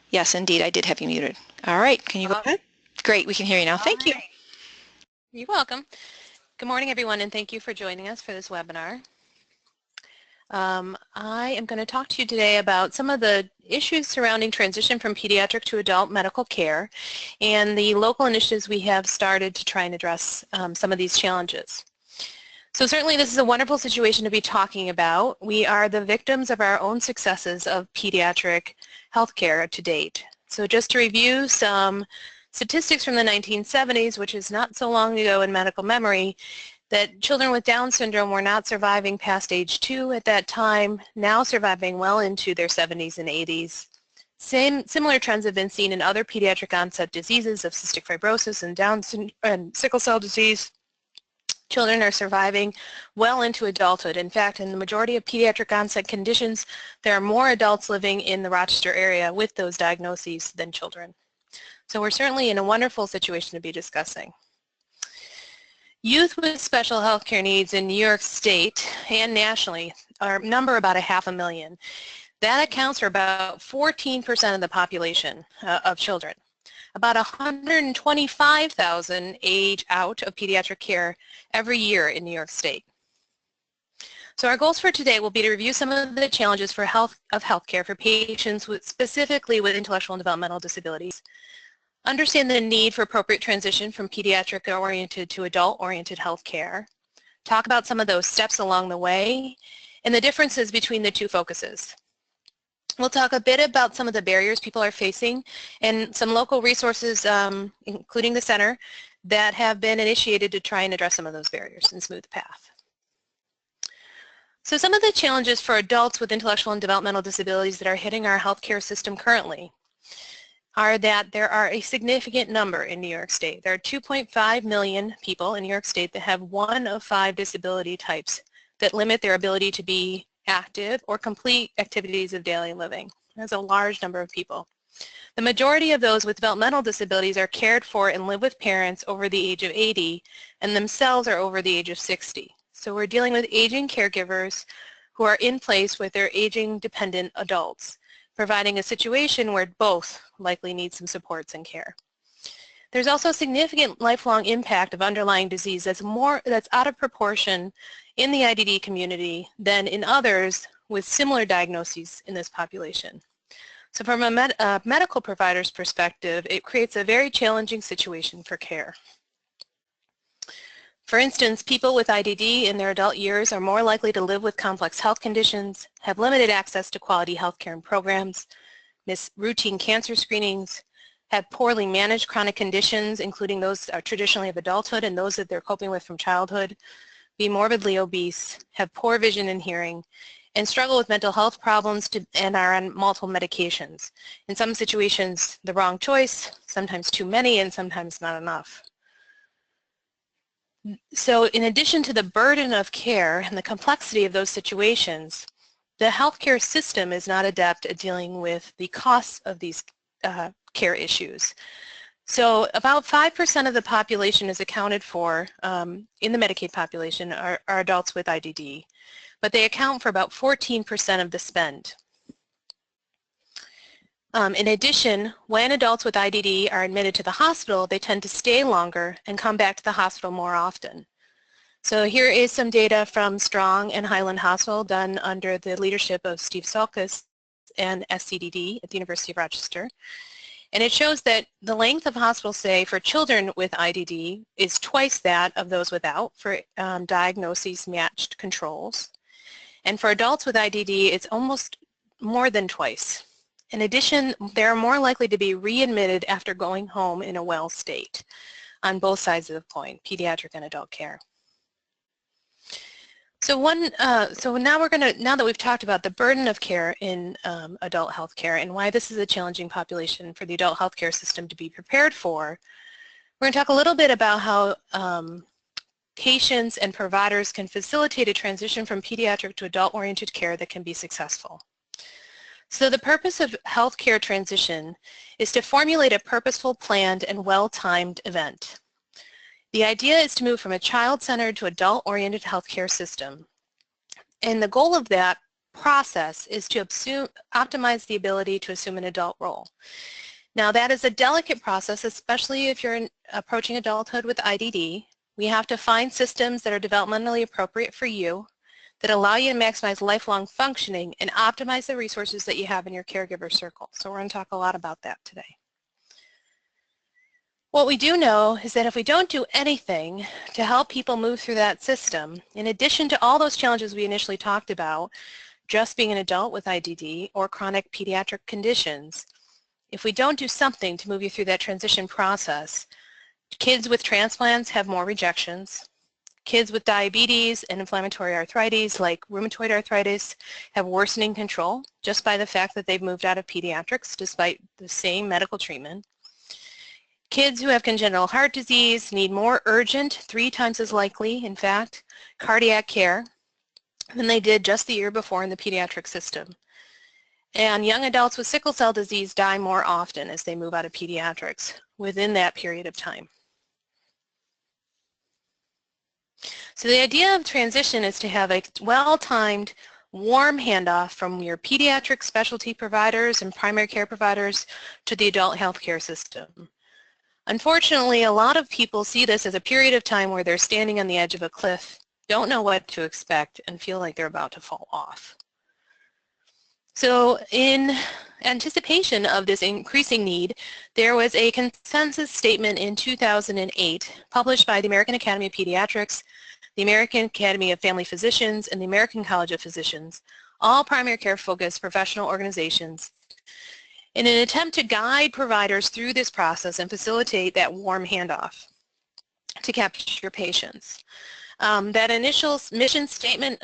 Yes, indeed, I did have you muted. All right, can you go ahead? Great, we can hear you now. Thank you. You're welcome. Good morning, everyone, and thank you for joining us for this webinar. I am going to talk to you today about some of the issues surrounding transition from pediatric to adult medical care and the local initiatives we have started to try and address some of these challenges. So certainly this is a wonderful situation to be talking about. We are the victims of our own successes of pediatric healthcare to date. So just to review some statistics from the 1970s, which is not so long ago in medical memory, that children with Down syndrome were not surviving past age 2 at that time, now surviving well into their 70s and 80s. Similar trends have been seen in other pediatric onset diseases of cystic fibrosis and Down syndrome and sickle cell disease. Children are surviving well into adulthood. In fact, in the majority of pediatric onset conditions, there are more adults living in the Rochester area with those diagnoses than children. So we're certainly in a wonderful situation to be discussing. Youth with special health care needs in New York State and nationally number about 500,000. That accounts for about 14% of the population of children. About 125,000 age out of pediatric care every year in New York State. So our goals for today will be to review some of the challenges for healthcare for patients specifically with intellectual and developmental disabilities, understand the need for appropriate transition from pediatric-oriented to adult-oriented healthcare, talk about some of those steps along the way, and the differences between the two focuses. We'll talk a bit about some of the barriers people are facing and some local resources, including the center, that have been initiated to try and address some of those barriers and smooth the path. So some of the challenges for adults with intellectual and developmental disabilities that are hitting our healthcare system currently are that there are a significant number in New York State. There are 2.5 million people in New York State that have one of 5 disability types that limit their ability to be active or complete activities of daily living. That's a large number of people. The majority of those with developmental disabilities are cared for and live with parents over the age of 80 and themselves are over the age of 60. So we're dealing with aging caregivers who are in place with their aging dependent adults, providing a situation where both likely need some supports and care. There's also significant lifelong impact of underlying disease that's out of proportion in the IDD community than in others with similar diagnoses in this population. So from a medical provider's perspective, it creates a very challenging situation for care. For instance, people with IDD in their adult years are more likely to live with complex health conditions, have limited access to quality health care and programs, miss routine cancer screenings, have poorly managed chronic conditions, including those traditionally of adulthood and those that they're coping with from childhood, be morbidly obese, have poor vision and hearing, and struggle with mental health problems and are on multiple medications. In some situations, the wrong choice, sometimes too many, and sometimes not enough. So in addition to the burden of care and the complexity of those situations, the healthcare system is not adept at dealing with the costs of these care issues. So about 5% of the population is accounted for in the Medicaid population are adults with IDD, but they account for about 14% of the spend. In addition, when adults with IDD are admitted to the hospital, they tend to stay longer and come back to the hospital more often. So here is some data from Strong and Highland Hospital done under the leadership of Steve Salkus and SCDD at the University of Rochester. And it shows that the length of hospital stay for children with IDD is twice that of those without for diagnoses matched controls. And for adults with IDD, it's almost more than twice. In addition, they're more likely to be readmitted after going home in a well state on both sides of the coin, pediatric and adult care. So now that we've talked about the burden of care in adult health care and why this is a challenging population for the adult health care system to be prepared for, we're going to talk a little bit about how patients and providers can facilitate a transition from pediatric to adult-oriented care that can be successful. So the purpose of healthcare transition is to formulate a purposeful, planned, and well-timed event. The idea is to move from a child-centered to adult-oriented healthcare system. And the goal of that process is to optimize the ability to assume an adult role. Now that is a delicate process, especially if you're approaching adulthood with IDD. We have to find systems that are developmentally appropriate for you, that allow you to maximize lifelong functioning and optimize the resources that you have in your caregiver circle. So we're going to talk a lot about that today. What we do know is that if we don't do anything to help people move through that system, in addition to all those challenges we initially talked about, just being an adult with IDD or chronic pediatric conditions, if we don't do something to move you through that transition process, kids with transplants have more rejections. Kids with diabetes and inflammatory arthritis like rheumatoid arthritis have worsening control just by the fact that they've moved out of pediatrics despite the same medical treatment. Kids who have congenital heart disease need more urgent, 3 times as likely, in fact, cardiac care than they did just the year before in the pediatric system. And young adults with sickle cell disease die more often as they move out of pediatrics within that period of time. So the idea of transition is to have a well-timed, warm handoff from your pediatric specialty providers and primary care providers to the adult healthcare system. Unfortunately, a lot of people see this as a period of time where they're standing on the edge of a cliff, don't know what to expect, and feel like they're about to fall off. So in anticipation of this increasing need, there was a consensus statement in 2008 published by the American Academy of Pediatrics, the American Academy of Family Physicians, and the American College of Physicians, all primary care focused professional organizations, in an attempt to guide providers through this process and facilitate that warm handoff to capture patients. That initial mission statement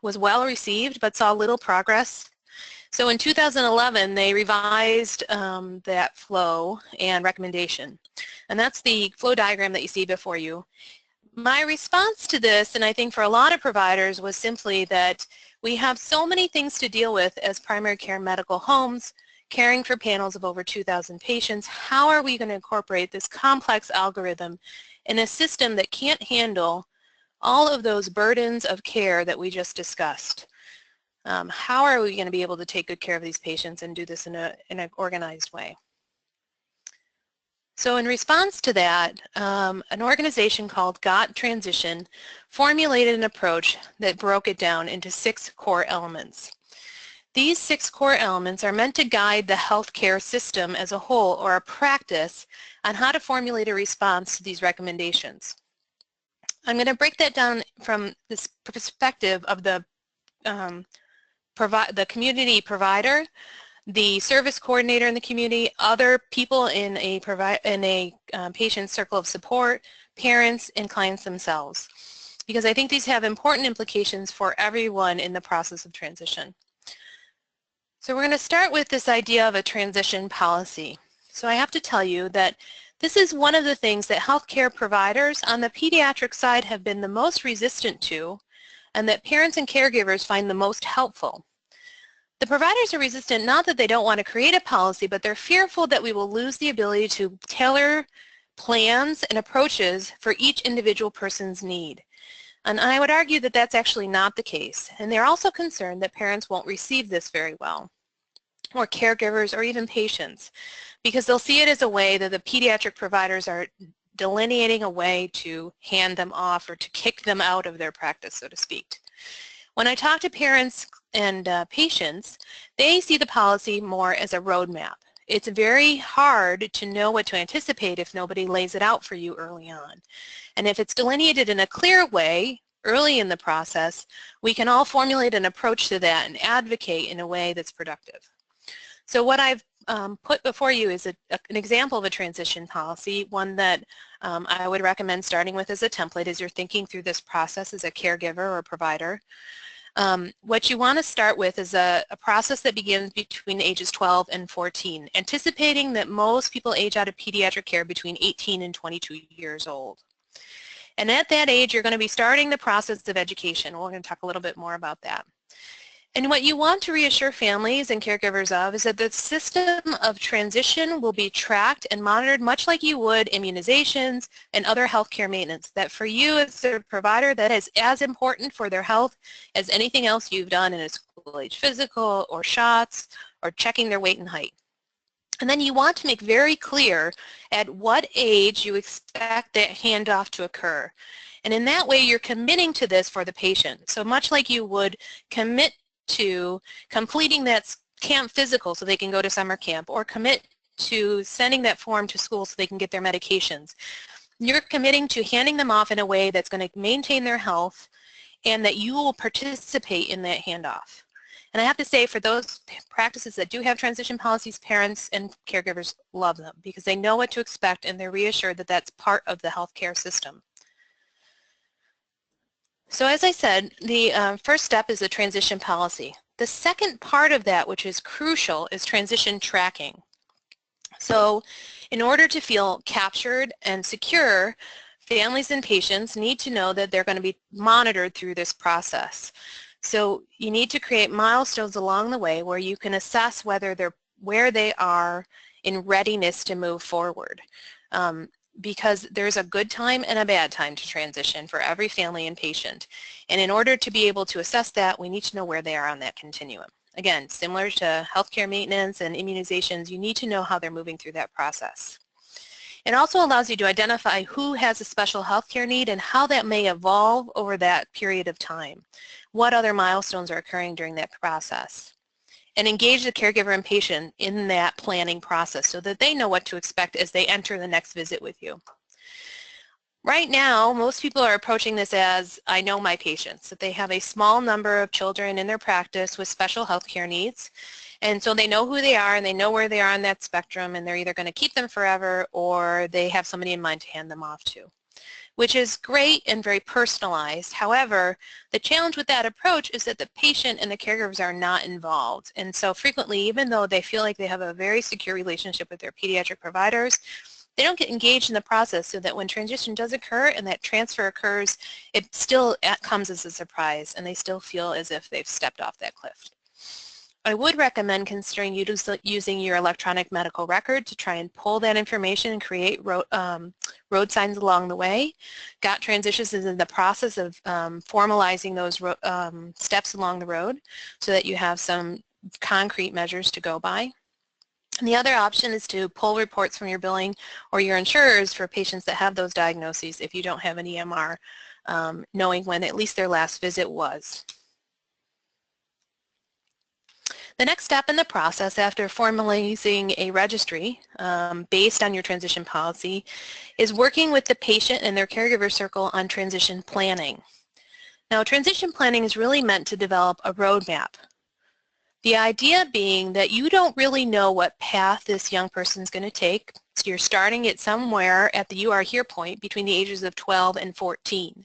was well received but saw little progress. So in 2011, they revised that flow and recommendation. And that's the flow diagram that you see before you. My response to this, and I think for a lot of providers, was simply that we have so many things to deal with as primary care medical homes, caring for panels of over 2,000 patients. How are we going to incorporate this complex algorithm in a system that can't handle all of those burdens of care that we just discussed? How are we going to be able to take good care of these patients and do this in an organized way? So in response to that, an organization called GOT Transition formulated an approach that broke it down into 6 core elements. These 6 core elements are meant to guide the healthcare system as a whole, or a practice, on how to formulate a response to these recommendations. I'm going to break that down from this perspective of the community provider, the service coordinator in the community, other people in a patient circle of support, parents, and clients themselves, because I think these have important implications for everyone in the process of transition. So we're going to start with this idea of a transition policy. So I have to tell you that this is one of the things that healthcare providers on the pediatric side have been the most resistant to, and that parents and caregivers find the most helpful. The providers are resistant not that they don't want to create a policy, but they're fearful that we will lose the ability to tailor plans and approaches for each individual person's need. And I would argue that that's actually not the case. And they're also concerned that parents won't receive this very well, or caregivers, or even patients, because they'll see it as a way that the pediatric providers are delineating a way to hand them off or to kick them out of their practice, so to speak. When I talk to parents and patients, they see the policy more as a roadmap, It's very hard to know what to anticipate if nobody lays it out for you early on. And if it's delineated in a clear way early in the process, we can all formulate an approach to that and advocate in a way that's productive. So what I've put before you is an example of a transition policy, one that I would recommend starting with as a template as you're thinking through this process as a caregiver or provider. What you want to start with is a process that begins between ages 12 and 14, anticipating that most people age out of pediatric care between 18 and 22 years old. And at that age, you're going to be starting the process of education. We're going to talk a little bit more about that. And what you want to reassure families and caregivers of is that the system of transition will be tracked and monitored much like you would immunizations and other healthcare maintenance. That for you as a provider, that is as important for their health as anything else you've done in a school-age physical or shots or checking their weight and height. And then you want to make very clear at what age you expect that handoff to occur. And in that way, you're committing to this for the patient. So much like you would commit to completing that camp physical so they can go to summer camp, or commit to sending that form to school so they can get their medications. You're committing to handing them off in a way that's going to maintain their health and that you will participate in that handoff. And I have to say, for those practices that do have transition policies, parents and caregivers love them because they know what to expect and they're reassured that that's part of the healthcare system. So as I said, the first step is the transition policy. The second part of that, which is crucial, is transition tracking. So in order to feel captured and secure, families and patients need to know that they're going to be monitored through this process. So you need to create milestones along the way where you can assess where they are in readiness to move forward. Because there's a good time and a bad time to transition for every family and patient. And in order to be able to assess that, we need to know where they are on that continuum. Again, similar to healthcare maintenance and immunizations, you need to know how they're moving through that process. It also allows you to identify who has a special healthcare need and how that may evolve over that period of time. What other milestones are occurring during that process? And engage the caregiver and patient in that planning process so that they know what to expect as they enter the next visit with you. Right now, most people are approaching this as, I know my patients, that they have a small number of children in their practice with special health care needs. And so they know who they are and they know where they are on that spectrum, and they're either going to keep them forever or they have somebody in mind to hand them off to, which is great and very personalized. However, the challenge with that approach is that the patient and the caregivers are not involved. And so frequently, even though they feel like they have a very secure relationship with their pediatric providers, they don't get engaged in the process so that when transition does occur and that transfer occurs, it still comes as a surprise and they still feel as if they've stepped off that cliff. I would recommend considering using your electronic medical record to try and pull that information and create road signs along the way. GOT Transitions is in the process of formalizing those steps along the road so that you have some concrete measures to go by. And the other option is to pull reports from your billing or your insurers for patients that have those diagnoses if you don't have an EMR, knowing when at least their last visit was. The next step in the process after formalizing a registry based on your transition policy is working with the patient and their caregiver circle on transition planning. Now, transition planning is really meant to develop a roadmap. The idea being that you don't really know what path this young person is going to take, so you're starting it somewhere at the you are here point between the ages of 12 and 14.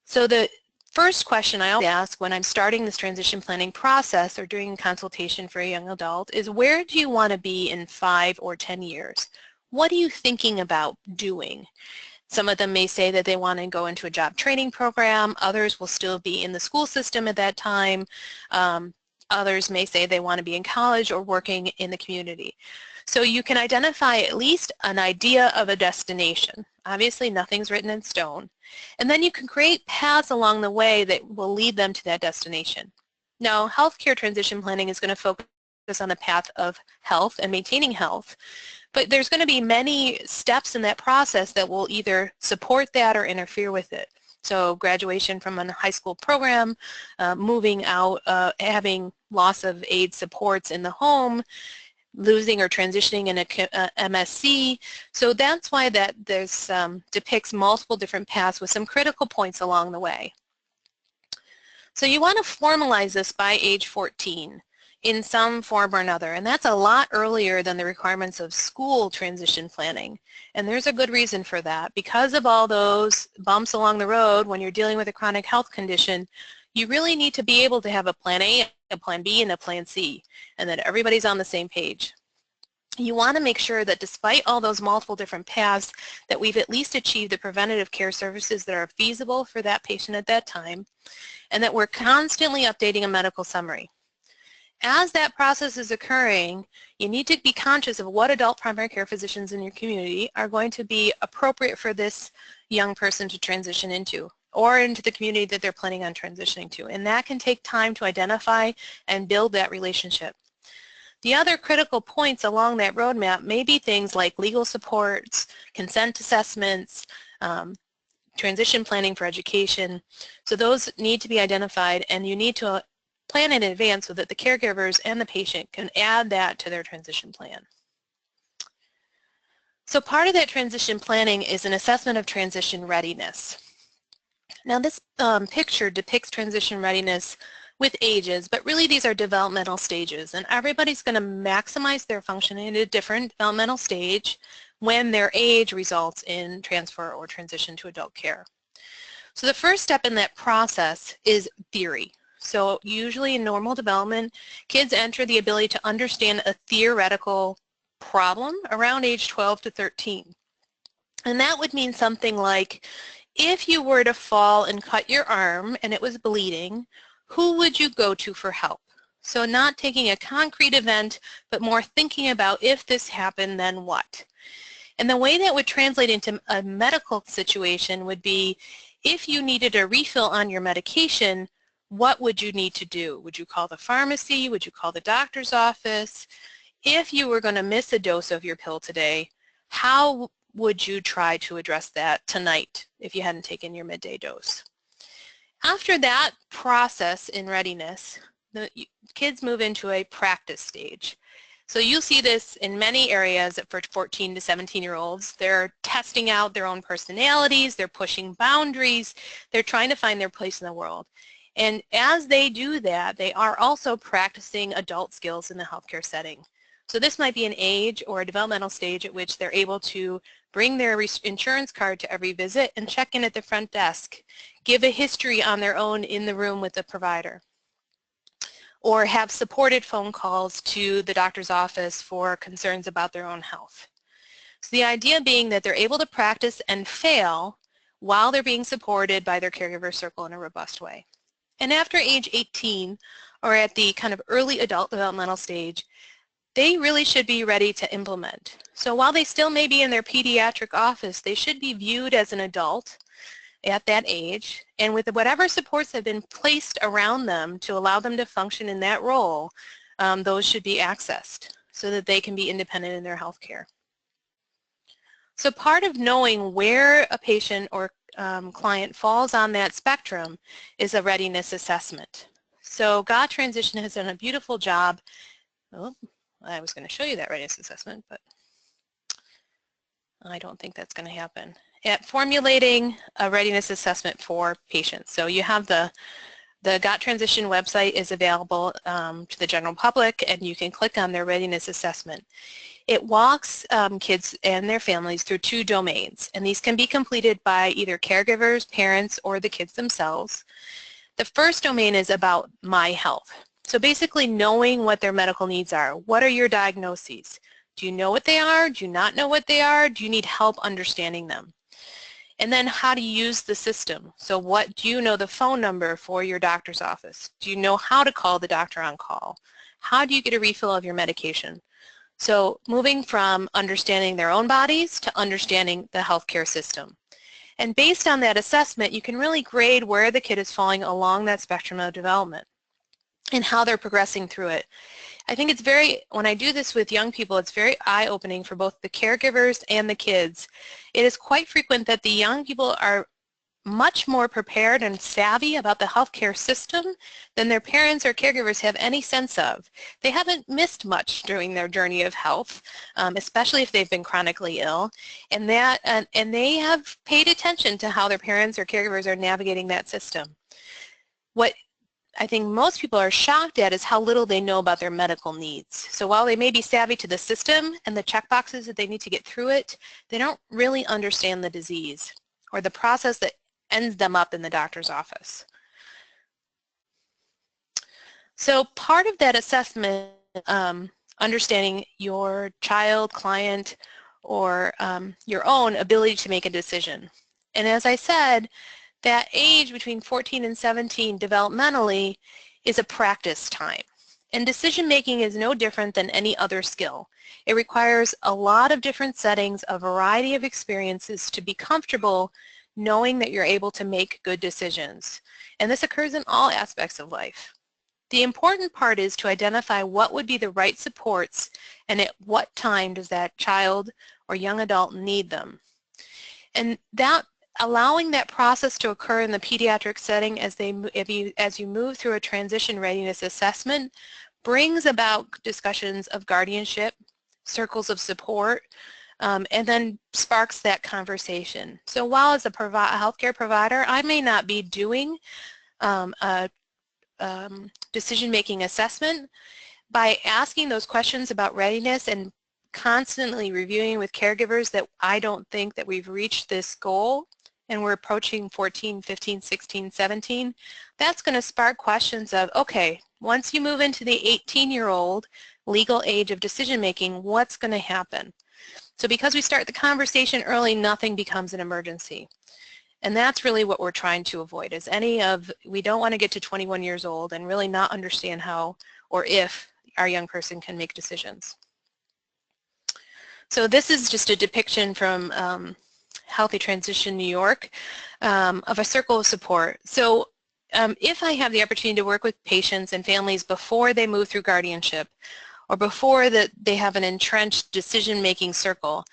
So the first question I always ask when I'm starting this transition planning process or doing consultation for a young adult is, where do you want to be in 5 or 10 years? What are you thinking about doing? Some of them may say that they want to go into a job training program. Others will still be in the school system at that time. Others may say they want to be in college or working in the community. So you can identify at least an idea of a destination. Obviously, nothing's written in stone. And then you can create paths along the way that will lead them to that destination. Now, healthcare transition planning is going to focus on the path of health and maintaining health, but there's going to be many steps in that process that will either support that or interfere with it. So graduation from a high school program, moving out, having loss of aid supports in the home, losing or transitioning in a MSc. So that's why that there's depicts multiple different paths with some critical points along the way. So you want to formalize this by age 14 in some form or another, and that's a lot earlier than the requirements of school transition planning. And there's a good reason for that. Because of all those bumps along the road when you're dealing with a chronic health condition, you really need to be able to have a plan A, a plan B, and a plan C, and that everybody's on the same page. You want to make sure that despite all those multiple different paths, that we've at least achieved the preventative care services that are feasible for that patient at that time, and that we're constantly updating a medical summary. As that process is occurring, you need to be conscious of what adult primary care physicians in your community are going to be appropriate for this young person to transition into, or into the community that they're planning on transitioning to. And that can take time to identify and build that relationship. The other critical points along that roadmap may be things like legal supports, consent assessments, transition planning for education. So those need to be identified, and you need to plan in advance so that the caregivers and the patient can add that to their transition plan. So part of that transition planning is an assessment of transition readiness. Now this picture depicts transition readiness with ages, but really these are developmental stages, and everybody's going to maximize their functioning at a different developmental stage when their age results in transfer or transition to adult care. So the first step in that process is theory. So usually in normal development, kids enter the ability to understand a theoretical problem around age 12 to 13. And that would mean something like, if you were to fall and cut your arm and it was bleeding, who would you go to for help? So not taking a concrete event, but more thinking about, if this happened, then what? And the way that would translate into a medical situation would be, if you needed a refill on your medication, what would you need to do? Would you call the pharmacy? Would you call the doctor's office? If you were going to miss a dose of your pill today, how would you try to address that tonight if you hadn't taken your midday dose? After that process in readiness, the kids move into a practice stage. So you'll see this in many areas for 14 to 17-year-olds. They're testing out their own personalities, they're pushing boundaries, they're trying to find their place in the world. And as they do that, they are also practicing adult skills in the healthcare setting. So this might be an age or a developmental stage at which they're able to bring their insurance card to every visit and check in at the front desk, give a history on their own in the room with the provider, or have supported phone calls to the doctor's office for concerns about their own health. So the idea being that they're able to practice and fail while they're being supported by their caregiver circle in a robust way. And after age 18, or at the kind of early adult developmental stage, they really should be ready to implement. So while they still may be in their pediatric office, they should be viewed as an adult at that age, and with whatever supports have been placed around them to allow them to function in that role, those should be accessed so that they can be independent in their health care. So part of knowing where a patient or client falls on that spectrum is a readiness assessment. So GOT Transition has done a beautiful job. Oh, I was going to show you that readiness assessment, but I don't think that's going to happen. At formulating a readiness assessment for patients. So you have the GOT Transition website is available to the general public, and you can click on their readiness assessment. It walks kids and their families through 2 domains, and these can be completed by either caregivers, parents, or the kids themselves. The first domain is about my health. So basically knowing what their medical needs are. What are your diagnoses? Do you know what they are? Do you not know what they are? Do you need help understanding them? And then how to use the system. So what, do you know the phone number for your doctor's office? Do you know how to call the doctor on call? How do you get a refill of your medication? So moving from understanding their own bodies to understanding the healthcare system. And based on that assessment, you can really grade where the kid is falling along that spectrum of development and how they're progressing through it. I think it's when I do this with young people, it's very eye-opening for both the caregivers and the kids. It is quite frequent that the young people are much more prepared and savvy about the healthcare system than their parents or caregivers have any sense of. They haven't missed much during their journey of health, especially if they've been chronically ill, and they have paid attention to how their parents or caregivers are navigating that system. What I think most people are shocked at is how little they know about their medical needs. So while they may be savvy to the system and the checkboxes that they need to get through it, they don't really understand the disease or the process that ends them up in the doctor's office. So part of that assessment, understanding your child, client, or your own ability to make a decision. And as I said, that age between 14 and 17 developmentally is a practice time. And decision making is no different than any other skill. It requires a lot of different settings, a variety of experiences to be comfortable knowing that you're able to make good decisions. And this occurs in all aspects of life. The important part is to identify what would be the right supports and at what time does that child or young adult need them. And that allowing that process to occur in the pediatric setting as you move through a transition readiness assessment brings about discussions of guardianship, circles of support, and then sparks that conversation. So while as a healthcare provider, I may not be doing a decision-making assessment, by asking those questions about readiness and constantly reviewing with caregivers that I don't think that we've reached this goal and we're approaching 14, 15, 16, 17, that's going to spark questions of, okay, once you move into the 18-year-old legal age of decision-making, what's going to happen? So because we start the conversation early, nothing becomes an emergency. And that's really what we're trying to avoid, is we don't want to get to 21 years old and really not understand how or if our young person can make decisions. So this is just a depiction from Healthy Transition New York of a circle of support. So if I have the opportunity to work with patients and families before they move through guardianship or before they have an entrenched decision-making circle,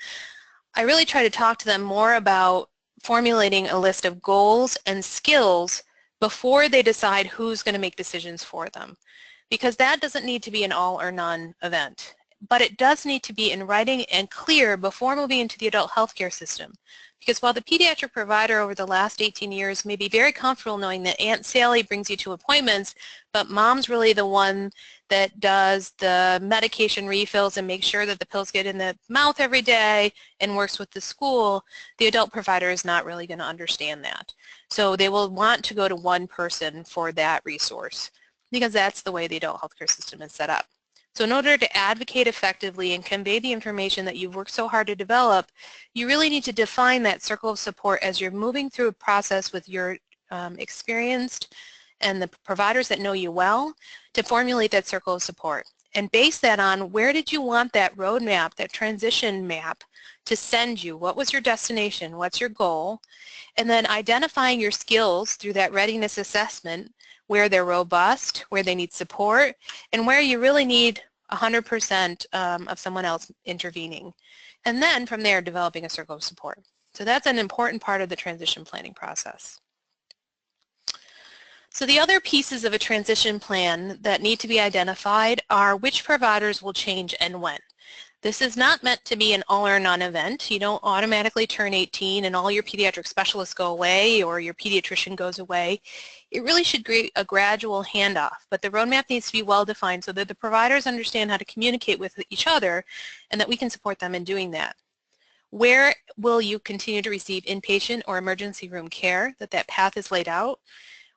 I really try to talk to them more about formulating a list of goals and skills before they decide who's going to make decisions for them. Because that doesn't need to be an all or none event. But it does need to be in writing and clear before moving into the adult healthcare system. Because while the pediatric provider over the last 18 years may be very comfortable knowing that Aunt Sally brings you to appointments, but mom's really the one that does the medication refills and makes sure that the pills get in the mouth every day and works with the school, the adult provider is not really going to understand that. So they will want to go to one person for that resource because that's the way the adult healthcare system is set up. So in order to advocate effectively and convey the information that you've worked so hard to develop, you really need to define that circle of support as you're moving through a process with your experienced and the providers that know you well to formulate that circle of support. And base that on where did you want that roadmap, that transition map to send you? What was your destination? What's your goal? And then identifying your skills through that readiness assessment, where they're robust, where they need support, and where you really need 100% of someone else intervening. And then from there, developing a circle of support. So that's an important part of the transition planning process. So the other pieces of a transition plan that need to be identified are which providers will change and when. This is not meant to be an all or none event. You don't automatically turn 18 and all your pediatric specialists go away or your pediatrician goes away. It really should be a gradual handoff, but the roadmap needs to be well defined so that the providers understand how to communicate with each other and that we can support them in doing that. Where will you continue to receive inpatient or emergency room care, that path is laid out?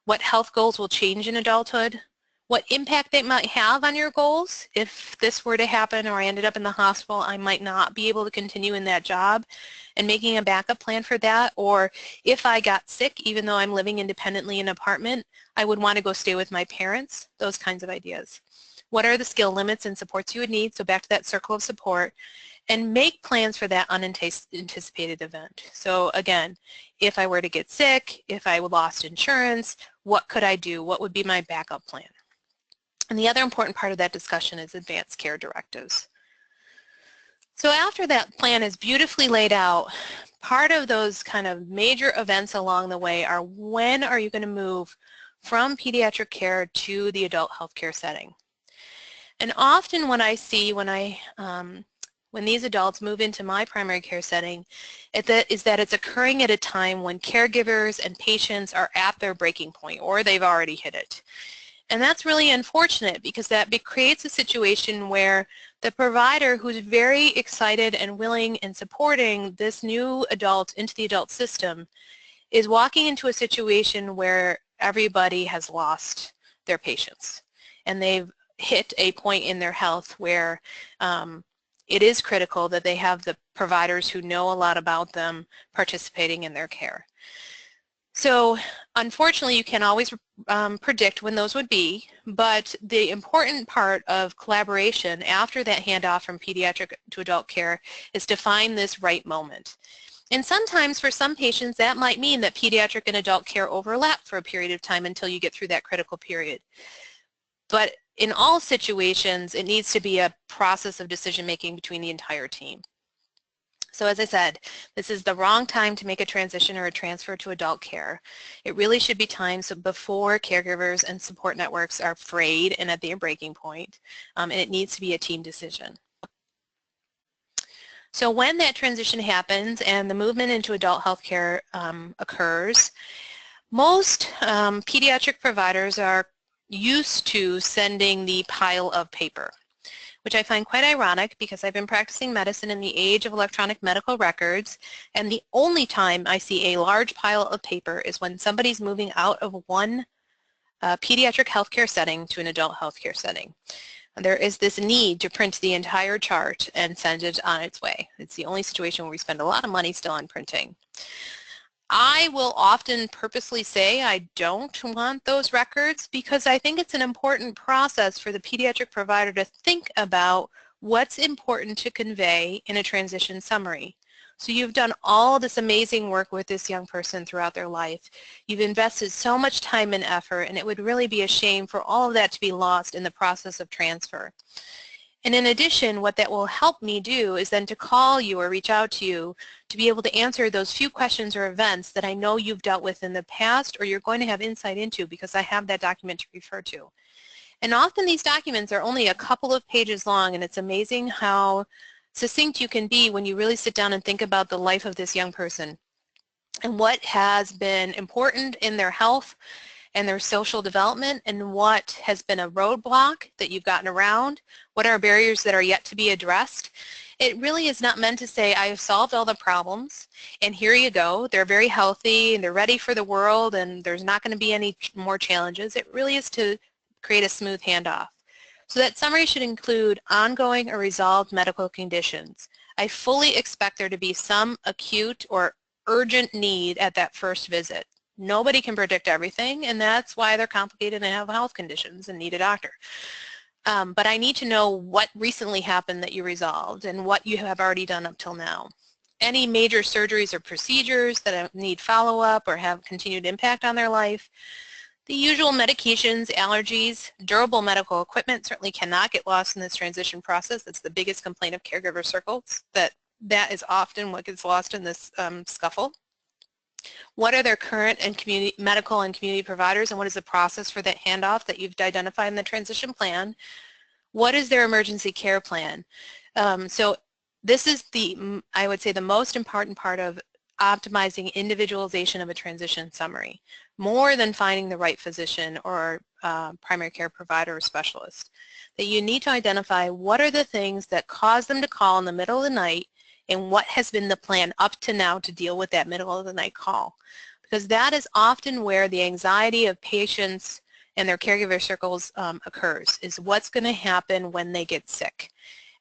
What health goals will change in adulthood? What impact they might have on your goals. If this were to happen or I ended up in the hospital, I might not be able to continue in that job, and making a backup plan for that. Or if I got sick, even though I'm living independently in an apartment, I would want to go stay with my parents, those kinds of ideas. What are the skill limits and supports you would need? So back to that circle of support, and make plans for that unanticipated event. So again, if I were to get sick, if I lost insurance, what could I do? What would be my backup plan? And the other important part of that discussion is advanced care directives. So after that plan is beautifully laid out, part of those kind of major events along the way are when are you going to move from pediatric care to the adult healthcare setting. And often what I see when these adults move into my primary care setting is that it's occurring at a time when caregivers and patients are at their breaking point or they've already hit it. And that's really unfortunate because that creates a situation where the provider who's very excited and willing and supporting this new adult into the adult system is walking into a situation where everybody has lost their patients and they've hit a point in their health where it is critical that they have the providers who know a lot about them participating in their care. So unfortunately you can't always predict when those would be, but the important part of collaboration after that handoff from pediatric to adult care is to find this right moment. And sometimes for some patients that might mean that pediatric and adult care overlap for a period of time until you get through that critical period. But in all situations, it needs to be a process of decision making between the entire team. So as I said, this is the wrong time to make a transition or a transfer to adult care. It really should be times before caregivers and support networks are frayed and at their breaking point, and it needs to be a team decision. So when that transition happens and the movement into adult health care occurs, most pediatric providers are used to sending the pile of paper, which I find quite ironic because I've been practicing medicine in the age of electronic medical records, and the only time I see a large pile of paper is when somebody's moving out of one pediatric healthcare setting to an adult healthcare setting. There is this need to print the entire chart and send it on its way. It's the only situation where we spend a lot of money still on printing. I will often purposely say I don't want those records because I think it's an important process for the pediatric provider to think about what's important to convey in a transition summary. So you've done all this amazing work with this young person throughout their life. You've invested so much time and effort, and it would really be a shame for all of that to be lost in the process of transfer. And in addition, what that will help me do is then to call you or reach out to you to be able to answer those few questions or events that I know you've dealt with in the past or you're going to have insight into because I have that document to refer to. And often these documents are only a couple of pages long, and it's amazing how succinct you can be when you really sit down and think about the life of this young person and what has been important in their health and their social development and what has been a roadblock that you've gotten around, what are barriers that are yet to be addressed. It really is not meant to say I have solved all the problems and here you go, they're very healthy and they're ready for the world and there's not going to be any more challenges. It really is to create a smooth handoff. So that summary should include ongoing or resolved medical conditions. I fully expect there to be some acute or urgent need at that first visit. Nobody can predict everything, and that's why they're complicated and have health conditions and need a doctor. But I need to know what recently happened that you resolved and what you have already done up till now. Any major surgeries or procedures that need follow-up or have continued impact on their life. The usual medications, allergies, durable medical equipment certainly cannot get lost in this transition process. That's the biggest complaint of caregiver circles, that is often what gets lost in this scuffle. What are their current and medical and community providers, and what is the process for that handoff that you've identified in the transition plan? What is their emergency care plan? So this is I would say, the most important part of optimizing individualization of a transition summary, more than finding the right physician or primary care provider or specialist. That you need to identify what are the things that cause them to call in the middle of the night and what has been the plan up to now to deal with that middle of the night call. Because that is often where the anxiety of patients and their caregiver circles occurs, is what's going to happen when they get sick.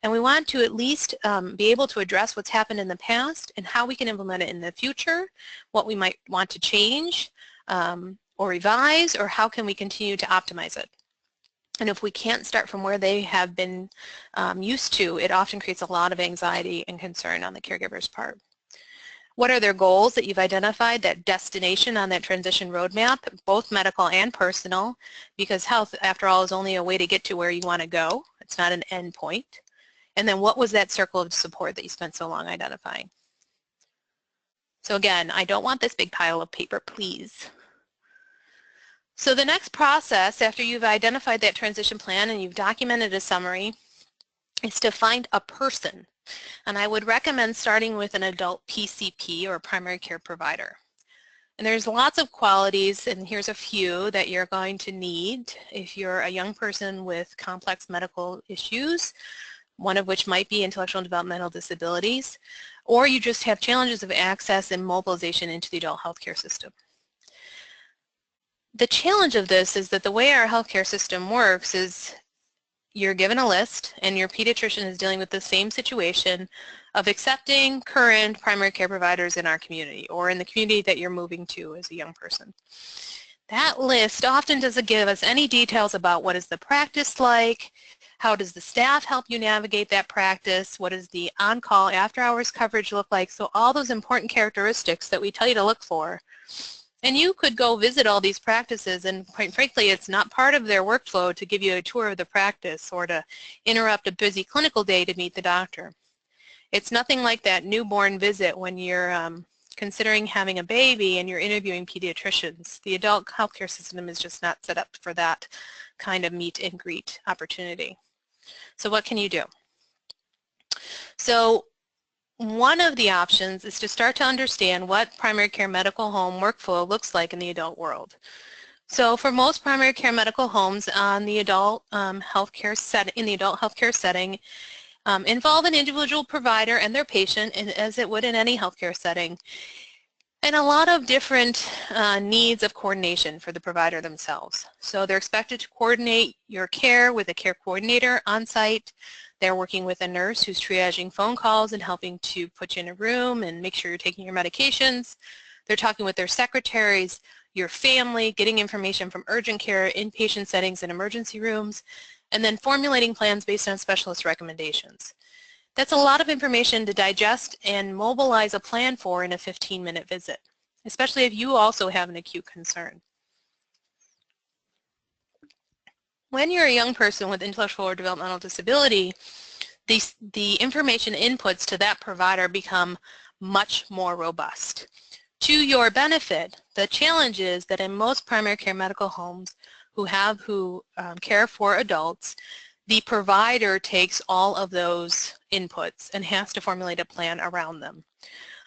And we want to at least be able to address what's happened in the past and how we can implement it in the future, what we might want to change or revise, or how can we continue to optimize it. And if we can't start from where they have been used to, it often creates a lot of anxiety and concern on the caregiver's part. What are their goals that you've identified, that destination on that transition roadmap, both medical and personal, because health, after all, is only a way to get to where you want to go. It's not an end point. And then what was that circle of support that you spent so long identifying? So again, I don't want this big pile of paper, please. So the next process after you've identified that transition plan and you've documented a summary is to find a person. And I would recommend starting with an adult PCP or primary care provider. And there's lots of qualities, and here's a few that you're going to need if you're a young person with complex medical issues, one of which might be intellectual and developmental disabilities, or you just have challenges of access and mobilization into the adult healthcare system. The challenge of this is that the way our healthcare system works is you're given a list and your pediatrician is dealing with the same situation of accepting current primary care providers in our community or in the community that you're moving to as a young person. That list often doesn't give us any details about what is the practice like, how does the staff help you navigate that practice, what does the on-call after-hours coverage look like, so all those important characteristics that we tell you to look for. And you could go visit all these practices, and quite frankly, it's not part of their workflow to give you a tour of the practice or to interrupt a busy clinical day to meet the doctor. It's nothing like that newborn visit when you're considering having a baby and you're interviewing pediatricians. The adult healthcare system is just not set up for that kind of meet and greet opportunity. So what can you do? So one of the options is to start to understand what primary care medical home workflow looks like in the adult world. So for most primary care medical homes on the adult healthcare setting, involve an individual provider and their patient, as it would in any healthcare setting, and a lot of different needs of coordination for the provider themselves. So they're expected to coordinate your care with a care coordinator on site. They're working with a nurse who's triaging phone calls and helping to put you in a room and make sure you're taking your medications. They're talking with their secretaries, your family, getting information from urgent care, inpatient settings, and emergency rooms, and then formulating plans based on specialist recommendations. That's a lot of information to digest and mobilize a plan for in a 15-minute visit, especially if you also have an acute concern. When you're a young person with intellectual or developmental disability, the information inputs to that provider become much more robust. To your benefit, the challenge is that in most primary care medical homes who care for adults, the provider takes all of those inputs and has to formulate a plan around them.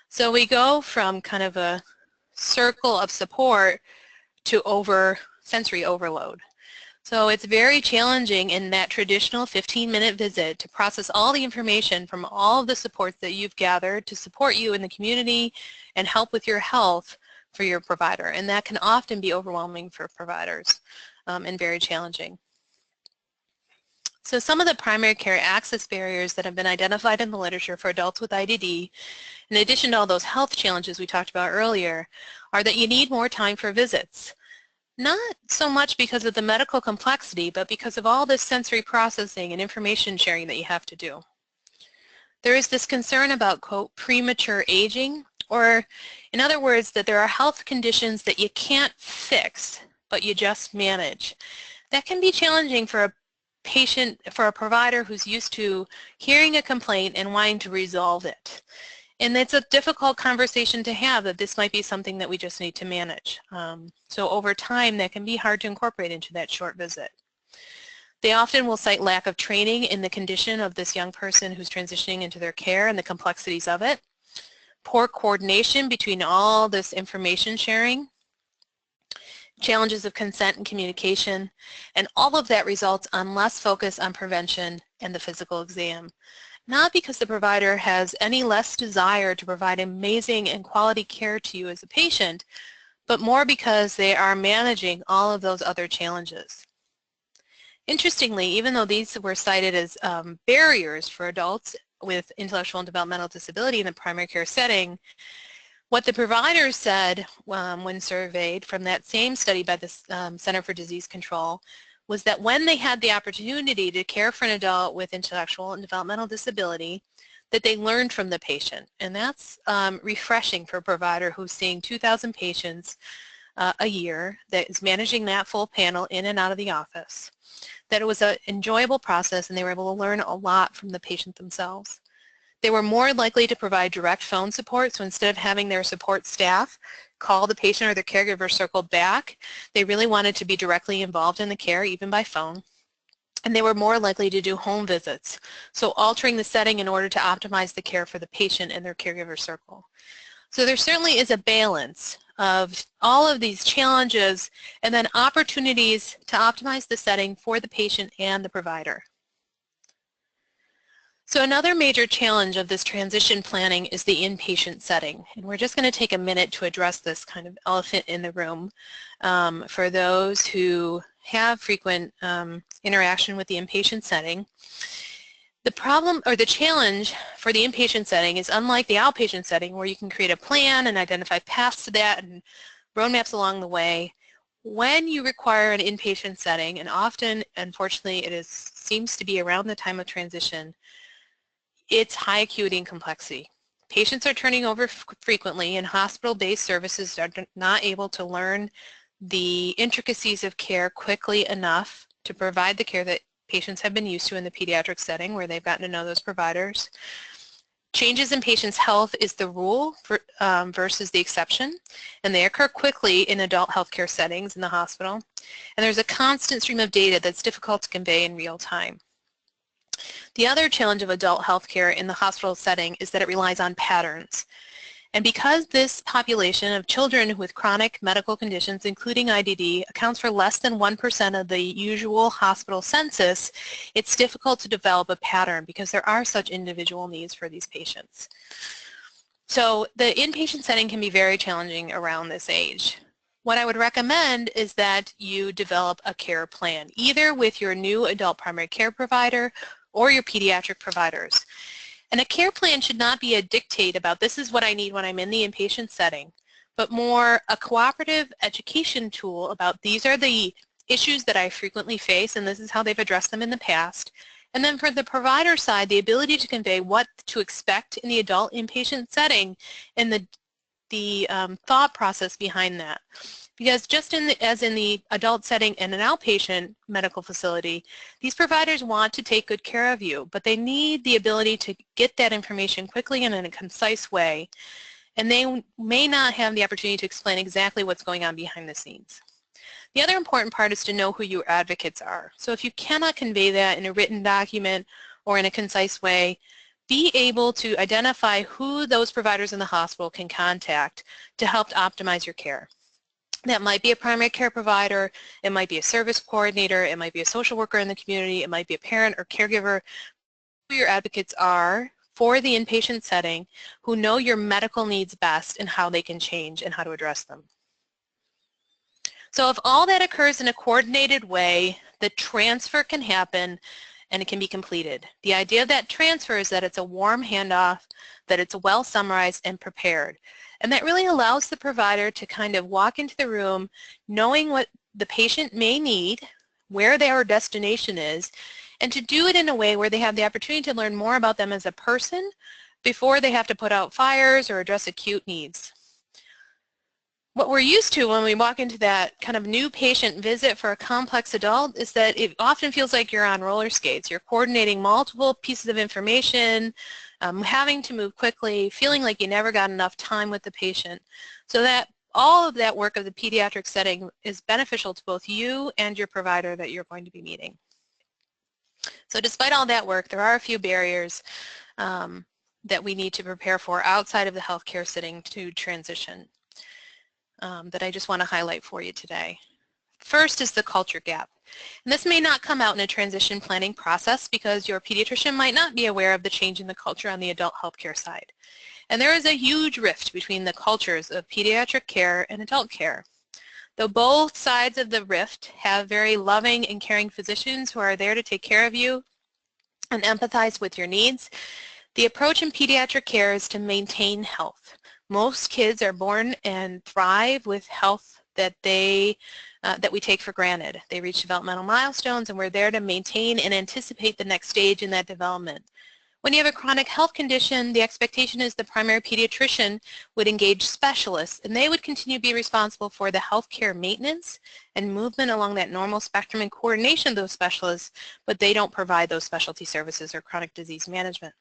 So we go from kind of a circle of support to sensory overload. So it's very challenging in that traditional 15-minute visit to process all the information from all of the supports that you've gathered to support you in the community and help with your health for your provider. And that can often be overwhelming for providers and very challenging. So some of the primary care access barriers that have been identified in the literature for adults with IDD, in addition to all those health challenges we talked about earlier, are that you need more time for visits. Not so much because of the medical complexity, but because of all this sensory processing and information sharing that you have to do. There is this concern about, quote, premature aging, or in other words, that there are health conditions that you can't fix, but you just manage. That can be challenging for a provider who's used to hearing a complaint and wanting to resolve it. And it's a difficult conversation to have, that this might be something that we just need to manage. So over time, that can be hard to incorporate into that short visit. They often will cite lack of training in the condition of this young person who's transitioning into their care and the complexities of it, poor coordination between all this information sharing, challenges of consent and communication, and all of that results on less focus on prevention and the physical exam. Not because the provider has any less desire to provide amazing and quality care to you as a patient, but more because they are managing all of those other challenges. Interestingly, even though these were cited as barriers for adults with intellectual and developmental disability in the primary care setting, what the providers said when surveyed from that same study by the Center for Disease Control was that when they had the opportunity to care for an adult with intellectual and developmental disability, that they learned from the patient. And that's refreshing for a provider who's seeing 2,000 patients a year, that is managing that full panel in and out of the office, that it was an enjoyable process and they were able to learn a lot from the patient themselves. They were more likely to provide direct phone support, so instead of having their support staff call the patient or their caregiver circle back, they really wanted to be directly involved in the care, even by phone. And they were more likely to do home visits, so altering the setting in order to optimize the care for the patient and their caregiver circle. So there certainly is a balance of all of these challenges and then opportunities to optimize the setting for the patient and the provider. So another major challenge of this transition planning is the inpatient setting. And we're just going to take a minute to address this kind of elephant in the room for those who have frequent interaction with the inpatient setting. The problem or the challenge for the inpatient setting is unlike the outpatient setting where you can create a plan and identify paths to that and roadmaps along the way. When you require an inpatient setting, and often, unfortunately, seems to be around the time of transition, it's high acuity and complexity. Patients are turning over frequently, and hospital-based services are not able to learn the intricacies of care quickly enough to provide the care that patients have been used to in the pediatric setting where they've gotten to know those providers. Changes in patients' health is the rule versus the exception, and they occur quickly in adult healthcare settings in the hospital. And there's a constant stream of data that's difficult to convey in real time. The other challenge of adult healthcare in the hospital setting is that it relies on patterns. And because this population of children with chronic medical conditions, including IDD, accounts for less than 1% of the usual hospital census, it's difficult to develop a pattern because there are such individual needs for these patients. So the inpatient setting can be very challenging around this age. What I would recommend is that you develop a care plan, either with your new adult primary care provider or your pediatric providers. And a care plan should not be a dictate about this is what I need when I'm in the inpatient setting, but more a cooperative education tool about these are the issues that I frequently face and this is how they've addressed them in the past. And then for the provider side, the ability to convey what to expect in the adult inpatient setting and the thought process behind that. Because just as in the adult setting and an outpatient medical facility, these providers want to take good care of you, but they need the ability to get that information quickly and in a concise way, and they may not have the opportunity to explain exactly what's going on behind the scenes. The other important part is to know who your advocates are. So if you cannot convey that in a written document or in a concise way, be able to identify who those providers in the hospital can contact to help optimize your care. That might be a primary care provider, it might be a service coordinator, it might be a social worker in the community, it might be a parent or caregiver. Who your advocates are for the inpatient setting who know your medical needs best and how they can change and how to address them. So if all that occurs in a coordinated way, the transfer can happen and it can be completed. The idea of that transfer is that it's a warm handoff, that it's well summarized and prepared. And that really allows the provider to kind of walk into the room knowing what the patient may need, where their destination is, and to do it in a way where they have the opportunity to learn more about them as a person before they have to put out fires or address acute needs. What we're used to when we walk into that kind of new patient visit for a complex adult is that it often feels like you're on roller skates. You're coordinating multiple pieces of information, having to move quickly, feeling like you never got enough time with the patient. So that all of that work of the pediatric setting is beneficial to both you and your provider that you're going to be meeting. So despite all that work, there are a few barriers that we need to prepare for outside of the healthcare setting to transition that I just want to highlight for you today. First is the culture gap. And this may not come out in a transition planning process because your pediatrician might not be aware of the change in the culture on the adult healthcare side. And there is a huge rift between the cultures of pediatric care and adult care. Though both sides of the rift have very loving and caring physicians who are there to take care of you and empathize with your needs, the approach in pediatric care is to maintain health. Most kids are born and thrive with health that we take for granted. They reach developmental milestones and we're there to maintain and anticipate the next stage in that development. When you have a chronic health condition, the expectation is the primary pediatrician would engage specialists and they would continue to be responsible for the healthcare maintenance and movement along that normal spectrum and coordination of those specialists, but they don't provide those specialty services or chronic disease management.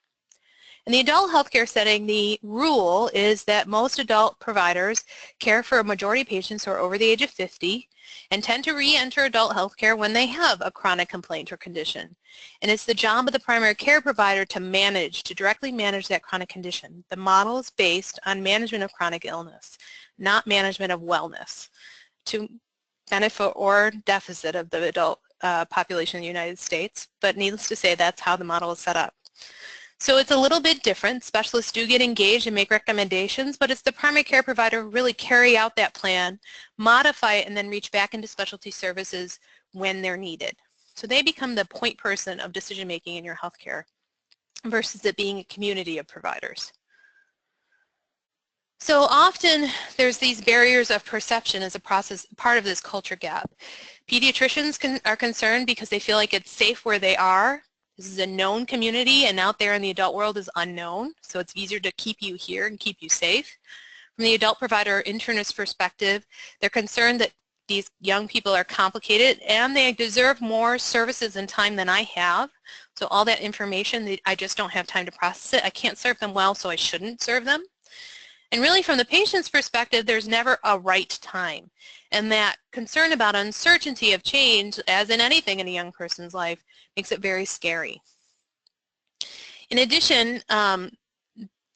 In the adult healthcare setting, the rule is that most adult providers care for a majority of patients who are over the age of 50 and tend to re-enter adult healthcare when they have a chronic complaint or condition. And it's the job of the primary care provider to directly manage that chronic condition. The model is based on management of chronic illness, not management of wellness, to benefit or deficit of the adult population in the United States. But needless to say, that's how the model is set up. So it's a little bit different. Specialists do get engaged and make recommendations, but it's the primary care provider who really carry out that plan, modify it, and then reach back into specialty services when they're needed. So they become the point person of decision making in your healthcare versus it being a community of providers. So often there's these barriers of perception as a part of this culture gap. Pediatricians are concerned because they feel like it's safe where they are. This is a known community, and out there in the adult world is unknown, so it's easier to keep you here and keep you safe. From the adult provider internist perspective, they're concerned that these young people are complicated and they deserve more services and time than I have. So all that information, I just don't have time to process it. I can't serve them well, so I shouldn't serve them. And really from the patient's perspective, there's never a right time. And that concern about uncertainty of change, as in anything in a young person's life, makes it very scary. In addition,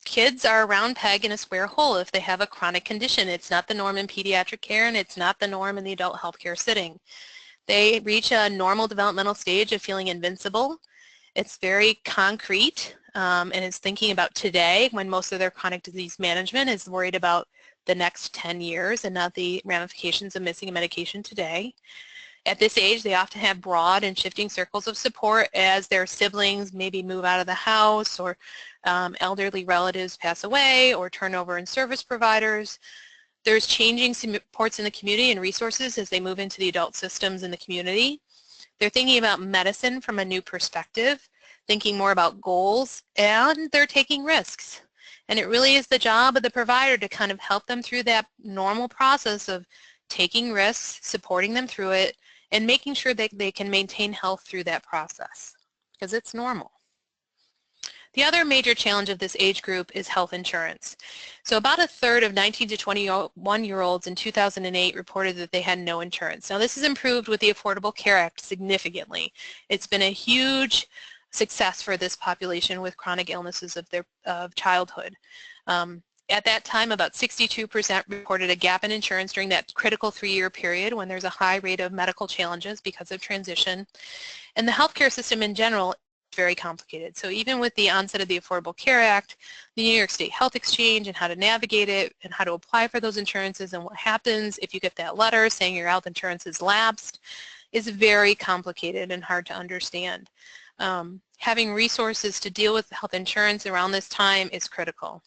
kids are a round peg in a square hole if they have a chronic condition. It's not the norm in pediatric care, and it's not the norm in the adult healthcare setting. They reach a normal developmental stage of feeling invincible. It's very concrete, and it's thinking about today when most of their chronic disease management is worried about the next 10 years and not the ramifications of missing a medication today. At this age, they often have broad and shifting circles of support as their siblings maybe move out of the house, or elderly relatives pass away, or turnover in service providers. There's changing supports in the community and resources as they move into the adult systems in the community. They're thinking about medicine from a new perspective, thinking more about goals, and they're taking risks. And it really is the job of the provider to kind of help them through that normal process of taking risks, supporting them through it, and making sure that they can maintain health through that process, because it's normal. The other major challenge of this age group is health insurance. So about a third of 19 to 21-year-olds in 2008 reported that they had no insurance. Now this has improved with the Affordable Care Act significantly. It's been a huge success for this population with chronic illnesses of childhood. At that time, about 62% reported a gap in insurance during that critical 3-year period when there's a high rate of medical challenges because of transition. And the healthcare system in general is very complicated. So even with the onset of the Affordable Care Act, the New York State Health Exchange and how to navigate it and how to apply for those insurances and what happens if you get that letter saying your health insurance is lapsed is very complicated and hard to understand. Having resources to deal with health insurance around this time is critical.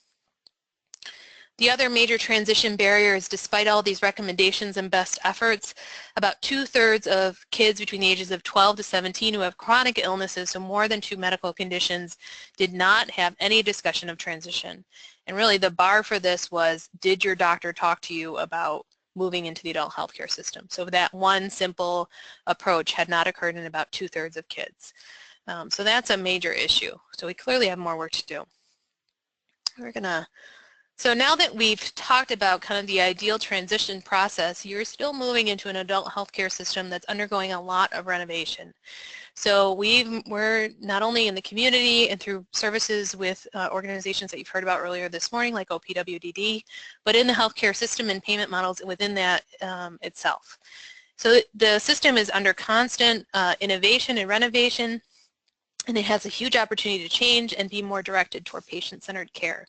The other major transition barrier is, despite all these recommendations and best efforts, about 2/3 of kids between the ages of 12 to 17 who have chronic illnesses, so more than 2 medical conditions, did not have any discussion of transition. And really the bar for this was, did your doctor talk to you about moving into the adult healthcare system? So that one simple approach had not occurred in about 2/3 of kids. So that's a major issue. So we clearly have more work to do. So now that we've talked about kind of the ideal transition process, you're still moving into an adult healthcare system that's undergoing a lot of renovation. So we're not only in the community and through services with organizations that you've heard about earlier this morning, like OPWDD, but in the healthcare system and payment models within that itself. So the system is under constant innovation and renovation, and it has a huge opportunity to change and be more directed toward patient-centered care.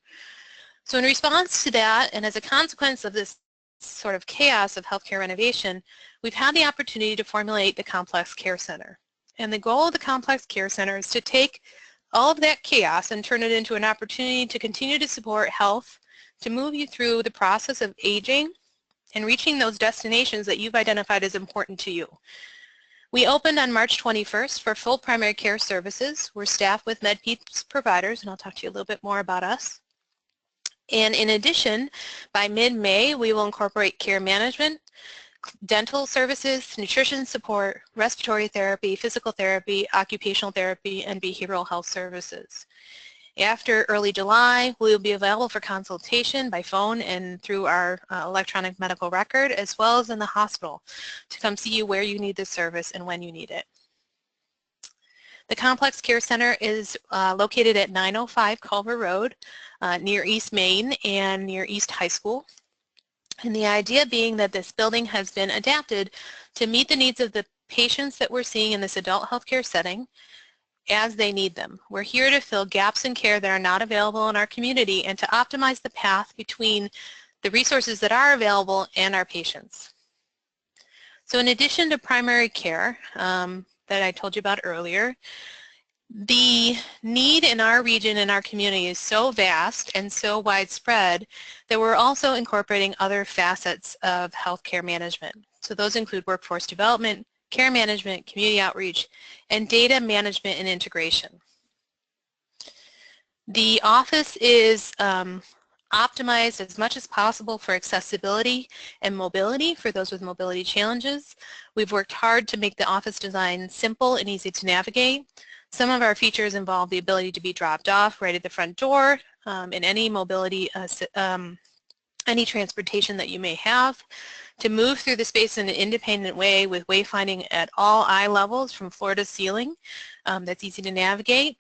So in response to that, and as a consequence of this sort of chaos of healthcare renovation, we've had the opportunity to formulate the Complex Care Center. And the goal of the Complex Care Center is to take all of that chaos and turn it into an opportunity to continue to support health, to move you through the process of aging and reaching those destinations that you've identified as important to you. We opened on March 21st for full primary care services. We're staffed with MedPeace providers, and I'll talk to you a little bit more about us. And in addition, by mid-May, we will incorporate care management, dental services, nutrition support, respiratory therapy, physical therapy, occupational therapy, and behavioral health services. After early July, we will be available for consultation by phone and through our electronic medical record, as well as in the hospital, to come see you where you need the service and when you need it. The Complex Care Center is located at 905 Culver Road, near East Main and near East High School. And the idea being that this building has been adapted to meet the needs of the patients that we're seeing in this adult healthcare setting as they need them. We're here to fill gaps in care that are not available in our community and to optimize the path between the resources that are available and our patients. So in addition to primary care that I told you about earlier, the need in our region and our community is so vast and so widespread that we're also incorporating other facets of healthcare management. So those include workforce development, care management, community outreach, and data management and integration. The office is optimized as much as possible for accessibility and mobility for those with mobility challenges. We've worked hard to make the office design simple and easy to navigate. Some of our features involve the ability to be dropped off right at the front door in any mobility, any transportation that you may have, to move through the space in an independent way with wayfinding at all eye levels from floor to ceiling that's easy to navigate,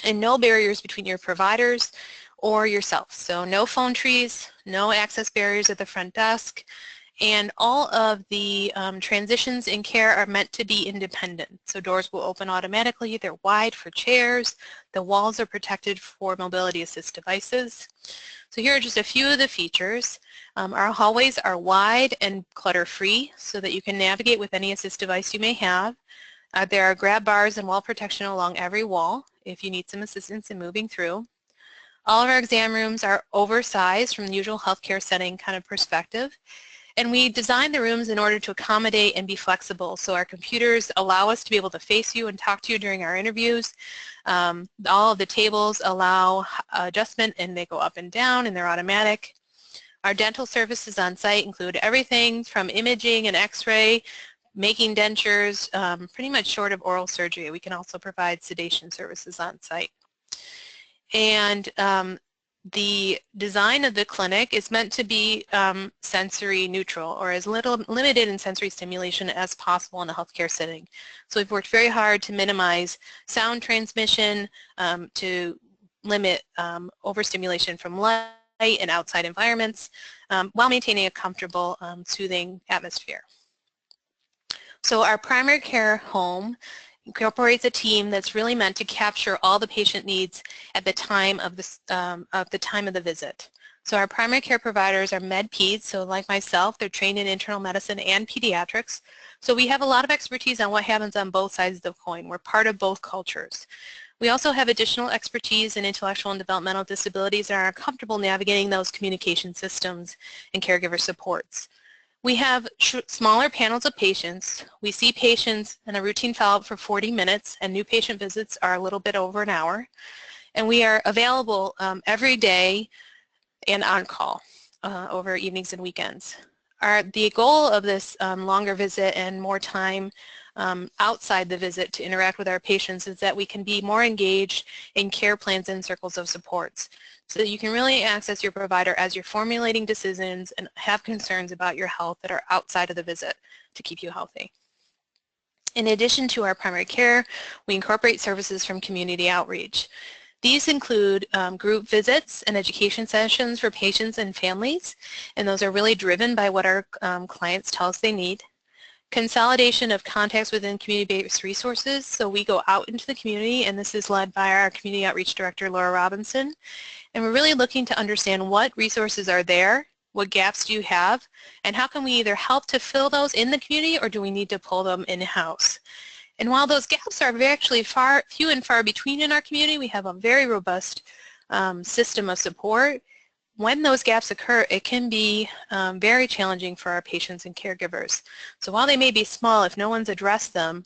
and no barriers between your providers or yourself. So no phone trees, no access barriers at the front desk, and all of the transitions in care are meant to be independent. So doors will open automatically, they're wide for chairs, the walls are protected for mobility assist devices. So here are just a few of the features. Our hallways are wide and clutter-free so that you can navigate with any assist device you may have. There are grab bars and wall protection along every wall if you need some assistance in moving through. All of our exam rooms are oversized from the usual healthcare setting kind of perspective. And we designed the rooms in order to accommodate and be flexible. So our computers allow us to be able to face you and talk to you during our interviews. All of the tables allow adjustment and they go up and down and they're automatic. Our dental services on site include everything from imaging and x-ray, making dentures, pretty much short of oral surgery. We can also provide sedation services on site. And the design of the clinic is meant to be sensory neutral, or as limited in sensory stimulation as possible in a healthcare setting. So we've worked very hard to minimize sound transmission, to limit overstimulation from light and outside environments, while maintaining a comfortable, soothing atmosphere. So our primary care home incorporates a team that's really meant to capture all the patient needs at the time of the visit. So our primary care providers are med-peds, so like myself, they're trained in internal medicine and pediatrics. So we have a lot of expertise on what happens on both sides of the coin. We're part of both cultures. We also have additional expertise in intellectual and developmental disabilities and are comfortable navigating those communication systems and caregiver supports. We have smaller panels of patients. We see patients in a routine follow-up for 40 minutes, and new patient visits are a little bit over an hour. And we are available every day and on call over evenings and weekends. The goal of this longer visit and more time outside the visit to interact with our patients is that we can be more engaged in care plans and circles of supports, so that you can really access your provider as you're formulating decisions and have concerns about your health that are outside of the visit to keep you healthy. In addition to our primary care, we incorporate services from community outreach. These include group visits and education sessions for patients and families, and those are really driven by what our clients tell us they need. Consolidation of contacts within community-based resources, so we go out into the community, and this is led by our Community Outreach Director, Laura Robinson, and we're really looking to understand what resources are there, what gaps do you have, and how can we either help to fill those in the community or do we need to pull them in-house. And while those gaps are actually few and far between in our community, we have a very robust system of support. When those gaps occur, it can be very challenging for our patients and caregivers. So while they may be small, if no one's addressed them,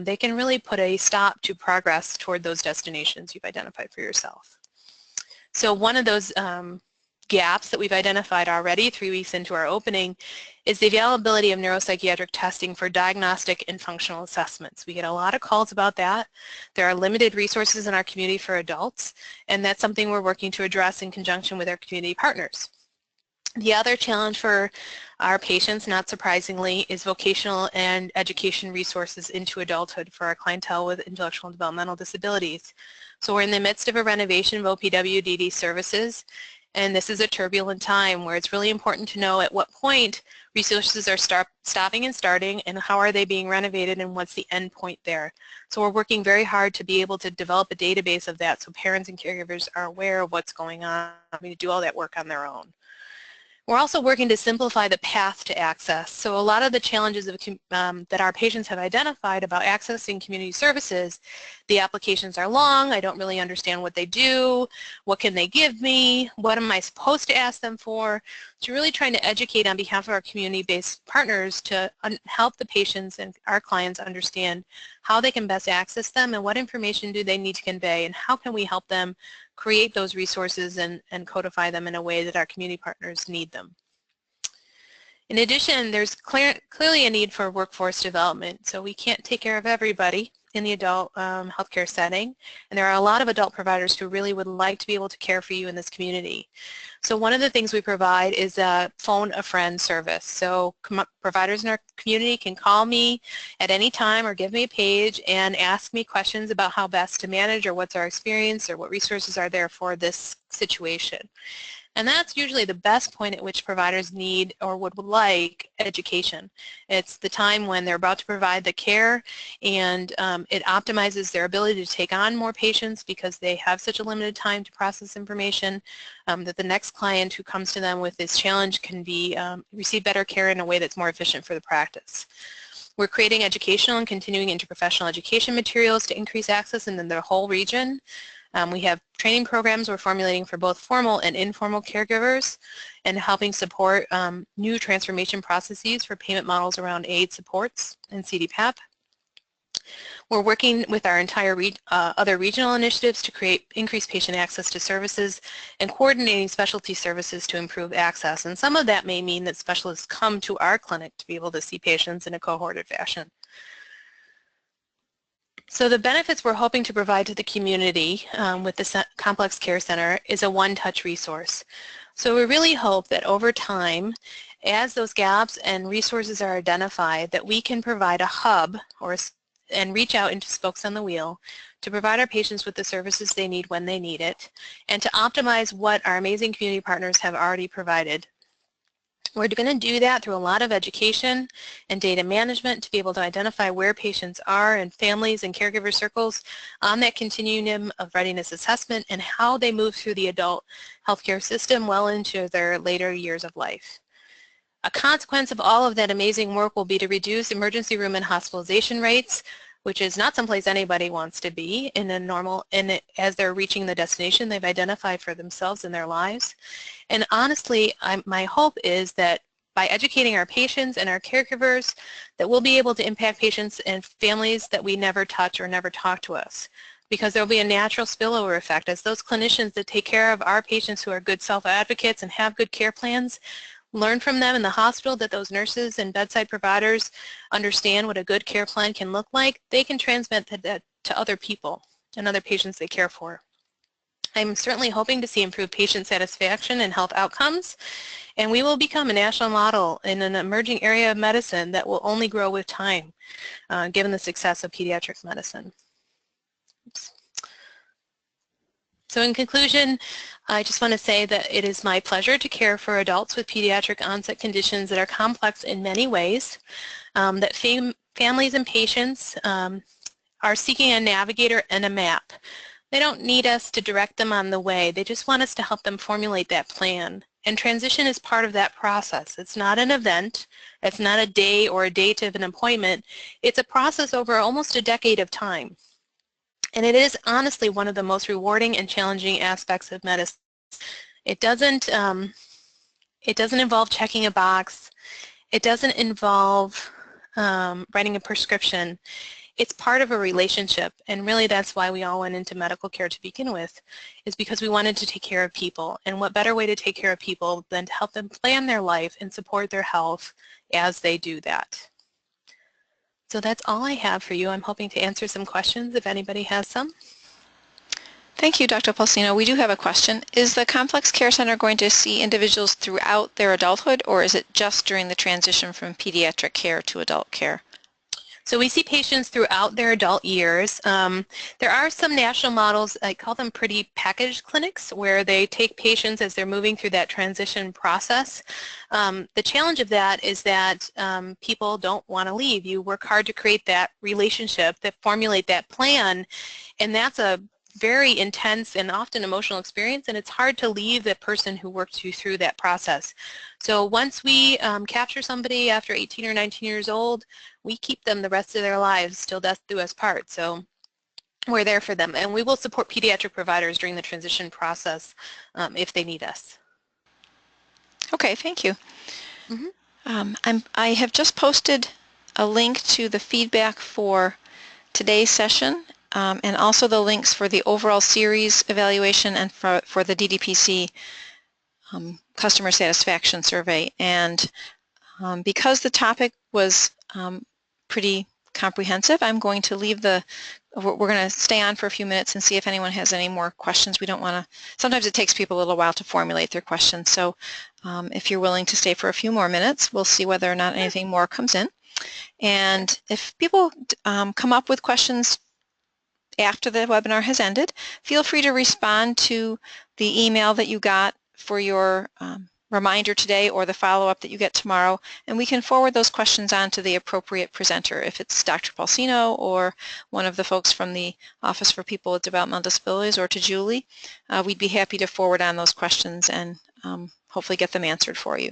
they can really put a stop to progress toward those destinations you've identified for yourself. So one of those gaps that we've identified already 3 weeks into our opening is the availability of neuropsychiatric testing for diagnostic and functional assessments. We get a lot of calls about that. There are limited resources in our community for adults, and that's something we're working to address in conjunction with our community partners. The other challenge for our patients, not surprisingly, is vocational and education resources into adulthood for our clientele with intellectual and developmental disabilities. So we're in the midst of a renovation of OPWDD services, and this is a turbulent time where it's really important to know at what point resources are stopping and starting, and how are they being renovated, and what's the end point there. So we're working very hard to be able to develop a database of that so parents and caregivers are aware of what's going on, having to do all that work on their own. We're also working to simplify the path to access. So a lot of the challenges of, that our patients have identified about accessing community services, the applications are long, I don't really understand what they do, what can they give me, what am I supposed to ask them for? So really trying to educate on behalf of our community-based partners to help the patients and our clients understand how they can best access them and what information do they need to convey, and how can we help them create those resources and codify them in a way that our community partners need them. In addition, there's clearly a need for workforce development. So we can't take care of everybody in the adult healthcare setting, and there are a lot of adult providers who really would like to be able to care for you in this community. So one of the things we provide is a phone a friend service. So providers in our community can call me at any time or give me a page and ask me questions about how best to manage, or what's our experience, or what resources are there for this situation. And that's usually the best point at which providers need or would like education. It's the time when they're about to provide the care, and it optimizes their ability to take on more patients because they have such a limited time to process information, that the next client who comes to them with this challenge can be receive better care in a way that's more efficient for the practice. We're creating educational and continuing interprofessional education materials to increase access in the whole region. We have training programs we're formulating for both formal and informal caregivers, and helping support new transformation processes for payment models around aid supports and CDPAP. We're working with our entire other regional initiatives to create increased patient access to services and coordinating specialty services to improve access. And some of that may mean that specialists come to our clinic to be able to see patients in a cohorted fashion. So the benefits we're hoping to provide to the community with the Complex Care Center is a one-touch resource. So we really hope that over time, as those gaps and resources are identified, that we can provide a hub and reach out into spokes on the wheel to provide our patients with the services they need when they need it, and to optimize what our amazing community partners have already provided. We're going to do that through a lot of education and data management to be able to identify where patients are, and families and caregiver circles on that continuum of readiness assessment, and how they move through the adult healthcare system well into their later years of life. A consequence of all of that amazing work will be to reduce emergency room and hospitalization rates, which is not someplace anybody wants to be as they're reaching the destination they've identified for themselves in their lives. And honestly, my hope is that by educating our patients and our caregivers, that we'll be able to impact patients and families that we never touch or never talk to us, because there'll be a natural spillover effect as those clinicians that take care of our patients who are good self-advocates and have good care plans learn from them in the hospital, that those nurses and bedside providers understand what a good care plan can look like. They can transmit that to other people and other patients they care for. I'm certainly hoping to see improved patient satisfaction and health outcomes, and we will become a national model in an emerging area of medicine that will only grow with time, given the success of pediatric medicine. Oops. So in conclusion, I just want to say that it is my pleasure to care for adults with pediatric onset conditions that are complex in many ways, that families and patients are seeking a navigator and a map. They don't need us to direct them on the way. They just want us to help them formulate that plan. And transition is part of that process. It's not an event. It's not a day or a date of an appointment. It's a process over almost a decade of time. And it is honestly one of the most rewarding and challenging aspects of medicine. It doesn't involve checking a box. It doesn't involve writing a prescription. It's part of a relationship, and really that's why we all went into medical care to begin with, is because we wanted to take care of people. And what better way to take care of people than to help them plan their life and support their health as they do that. So that's all I have for you. I'm hoping to answer some questions if anybody has some. Thank you, Dr. Paulsino. We do have a question. Is the Complex Care Center going to see individuals throughout their adulthood, or is it just during the transition from pediatric care to adult care? So we see patients throughout their adult years. There are some national models, I call them pretty package clinics, where they take patients as they're moving through that transition process. The challenge of that is that people don't want to leave. You work hard to create that relationship, that formulate that plan, and that's a very intense and often emotional experience, and it's hard to leave the person who worked you through that process. So once we capture somebody after 18 or 19 years old, we keep them the rest of their lives, till death do us part. So we're there for them, and we will support pediatric providers during the transition process if they need us. Okay, thank you. Mm-hmm. I have just posted a link to the feedback for today's session, and also the links for the overall series evaluation and for the DDPC customer satisfaction survey. And because the topic was pretty comprehensive, I'm going to leave we're going to stay on for a few minutes and see if anyone has any more questions. We don't want to, sometimes it takes people a little while to formulate their questions. So if you're willing to stay for a few more minutes, we'll see whether or not anything more comes in. And if people come up with questions after the webinar has ended, feel free to respond to the email that you got for your reminder today or the follow-up that you get tomorrow, and we can forward those questions on to the appropriate presenter. If it's Dr. Paulsino or one of the folks from the Office for People with Developmental Disabilities, or to Julie, we'd be happy to forward on those questions and hopefully get them answered for you.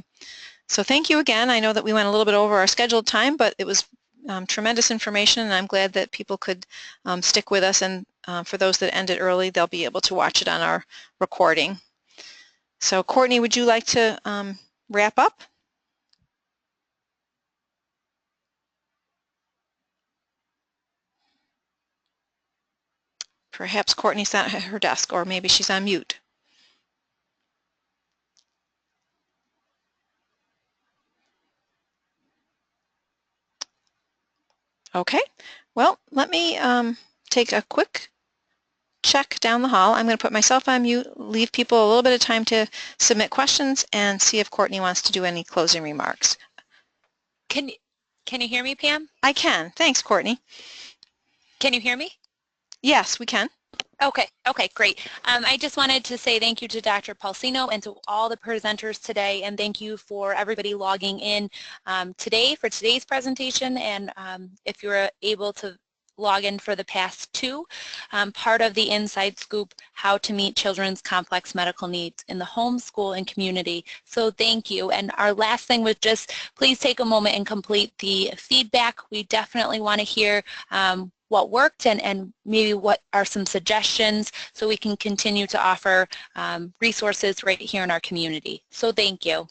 So thank you again. I know that we went a little bit over our scheduled time, but it was tremendous information, and I'm glad that people could stick with us, and for those that ended early, they'll be able to watch it on our recording. So Courtney, would you like to wrap up? Perhaps Courtney's not at her desk, or maybe she's on mute. Okay, well, let me take a quick check down the hall. I'm going to put myself on mute, leave people a little bit of time to submit questions, and see if Courtney wants to do any closing remarks. Can you hear me, Pam? I can. Thanks, Courtney. Can you hear me? Yes, we can. Okay, great. I just wanted to say thank you to Dr. Paulsino and to all the presenters today, and thank you for everybody logging in today for today's presentation, and if you're able to log in for the past two, part of the Inside Scoop, How to Meet Children's Complex Medical Needs in the Home, School, and Community. So thank you. And our last thing was just please take a moment and complete the feedback. We definitely want to hear what worked and maybe what are some suggestions so we can continue to offer resources right here in our community. So thank you.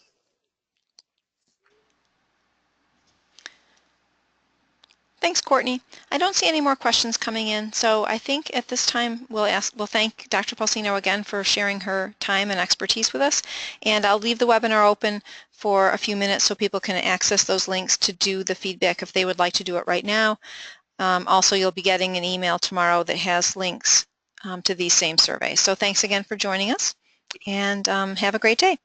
Thanks, Courtney. I don't see any more questions coming in, so I think at this time we'll thank Dr. Paulsino again for sharing her time and expertise with us, and I'll leave the webinar open for a few minutes so people can access those links to do the feedback if they would like to do it right now. Also, you'll be getting an email tomorrow that has links to these same surveys. So thanks again for joining us, and have a great day.